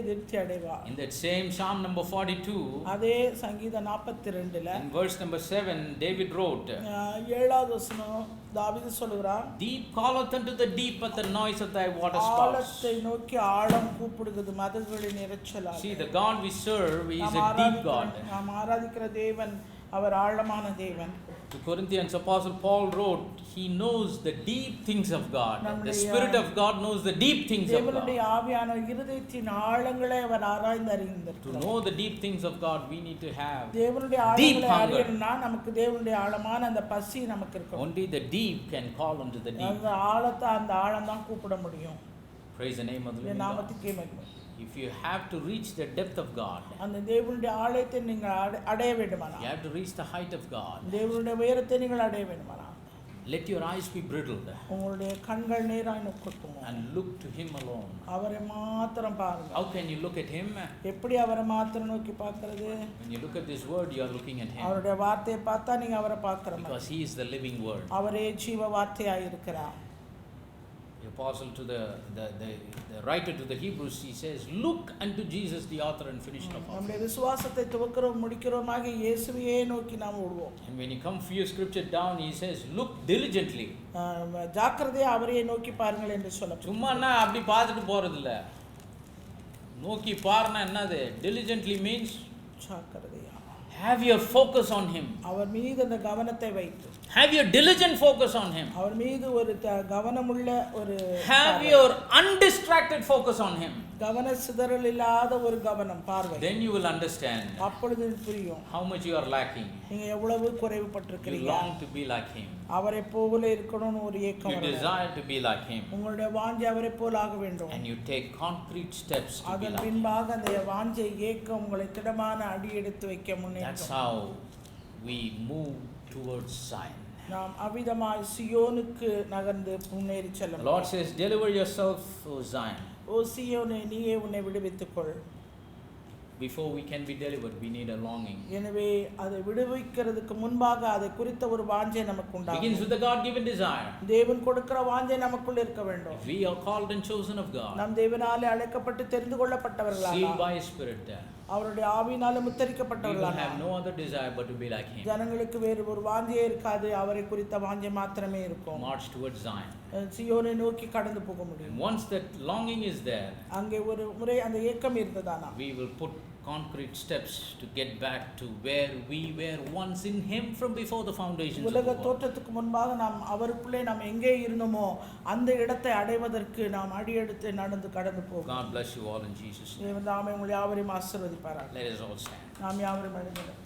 திருப்தி அடைவா. In that same Psalm number 42, அதே சங்கீதம் 42ல in verse number 7, David wrote, 7வது வசனம் தாவீது சொல்கிறார், "Deep calleth unto the deep at the noise of thy waterspouts." ஆழத்தை நோக்கி ஆழம் கூப்பிடுகிறது மதகுகளின் இரைச்சலால். See, the God we serve is a deep God. நாம் ஆராதிக்கிற தேவன் அவர் ஆழமான தேவன். To Corinthians, Apostle Paul wrote, he knows the deep things of God. The Spirit of God knows the deep things of God. தேவனுடைய ஆவியான இருதயத்தின் ஆழங்களை அவர் ஆராய்ந்து அறிந்திருக்கிறார். To know the deep things of God, we need to have தேவனுடைய ஆழங்களை அறியணும்னா நமக்கு தேவனுடைய ஆழமான அந்த பசி நமக்கு இருக்கணும். Only the deep can call unto the deep. அந்த ஆழத்தை அந்த ஆழம் தான் கூப்பிட முடியும். Praise the name of the living God. நாமத்துக்கே மகிமை. If you have to reach the depth of God, அந்த தேவனுடைய ஆழத்தை நீங்கள் அடைய வேண்டுமானால், you have to reach the height of God, தேவனுடைய உயரத்தை நீங்கள் அடைய வேண்டுமானால், let your eyes be bridled உங்களுடைய கண்கள் நேராய் நோக்கட்டும் and look to Him alone. அவரை மாத்திரம் பாருங்க. How can you look at Him? எப்படி அவரை மாத்திரம் நோக்கி பார்க்கிறது? When you look at this word, you are looking at Him. அவருடைய வார்த்தையை பார்த்தா நீங்க அவரை பார்க்கிற மாதிரி. Because He is the living word. அவரே ஜீவ வார்த்தையாய் இருக்கிறார். The apostle to the writer to the Hebrews, he says, "Look unto Jesus, the author and finisher of our faith." நம்முடைய விசுவாசத்தை துவக்கிறோம் முடிக்கிறோமாக இயேசுவையே நோக்கி நாம் ஓடுவோம். And when you come few scripture down, he says, "Look diligently." ஜாக்கிரதையா அவரையே நோக்கி பாருங்கள் என்று சொல்லப்படும். சும்மானா அப்படி பார்த்துட்டு போறது இல்ல. நோக்கி பாருனா என்னது? Diligently means ஜாக்கிரதையா. Have your focus on Him. அவர் மீது அந்த கவனத்தை வைத்து. Have your diligent focus on Him. அவர் மீது ஒரு கவனமுள்ள ஒரு. Have your undistracted focus on Him. கவன சிதறல் இல்லாத ஒரு கவனம் பார்வை. Then you will understand. அப்பொழுது புரியும். How much you are lacking. நீங்க எவ்வளவு குறைவுபட்டிருக்கிறீங்க. You long to be like Him. அவரை போல இருக்கணும்னு ஒரு ஏக்கம் வருது. You desire to be like Him. உங்களுடைய வாஞ்சை அவரை போல ஆக வேண்டும். And you take concrete steps to be like Him. அதன் பின்பாக அந்த வாஞ்சை ஏக்கம் உங்களை திடமான அடி எடுத்து வைக்க முன்னேறும். That's how we move towards Zion. நாம் அவிதமாய் சியோனுக்கு நகர்ந்து முன்னேறி செல்ல. The Lord says, "Deliver yourself, O Zion." ஓ சியோனே, நீயே உன்னை விடுவித்துக்கொள். Before we can be delivered, we need a longing. எனவே அதை விடுவிக்கிறதுக்கு முன்பாக அதை குறித்த ஒரு வாஞ்சை நமக்கு உண்டாகும். Begins with the God-given desire. தேவன் கொடுக்கிற வாஞ்சை நமக்குள்ள இருக்க வேண்டும். If we are called and chosen of God, நாம் தேவனாலே அழைக்கப்பட்டு தெரிந்து கொள்ளப்பட்டவர்களாக, sealed by His Spirit, அவருடைய ஆவியினாலே we will முத்திரிக்கப்பட்டவர்களாக, have no other desire but to be like Him. ஜனங்களுக்கு வேறு ஒரு வாஞ்சையே இருக்காது, அவரை குறித்த வாஞ்சை மாத்திரமே இருக்கும். March towards Zion. சியோனை நோக்கி கடந்து போக முடியும். Once that longing is there, அங்கே ஒரு முறை அந்த ஏக்கம் இருந்ததானா, we will put concrete steps to get back to where we were once in Him from before the foundations of the உலக world. தோற்றத்துக்கு முன்பாக நாம் அவருக்குள்ளே நாம் எங்கே இருந்தோமோ அந்த இடத்தை அடைவதற்கு நாம் அடியெடுத்து நடந்து கடந்து போவோம். God bless you all in Jesus' name. தேவன் தாமே உங்களை யாவரையும் ஆசீர்வதிப்பாராக. Let us all stand. நாம் யாவரும் எழுந்திருப்போம்.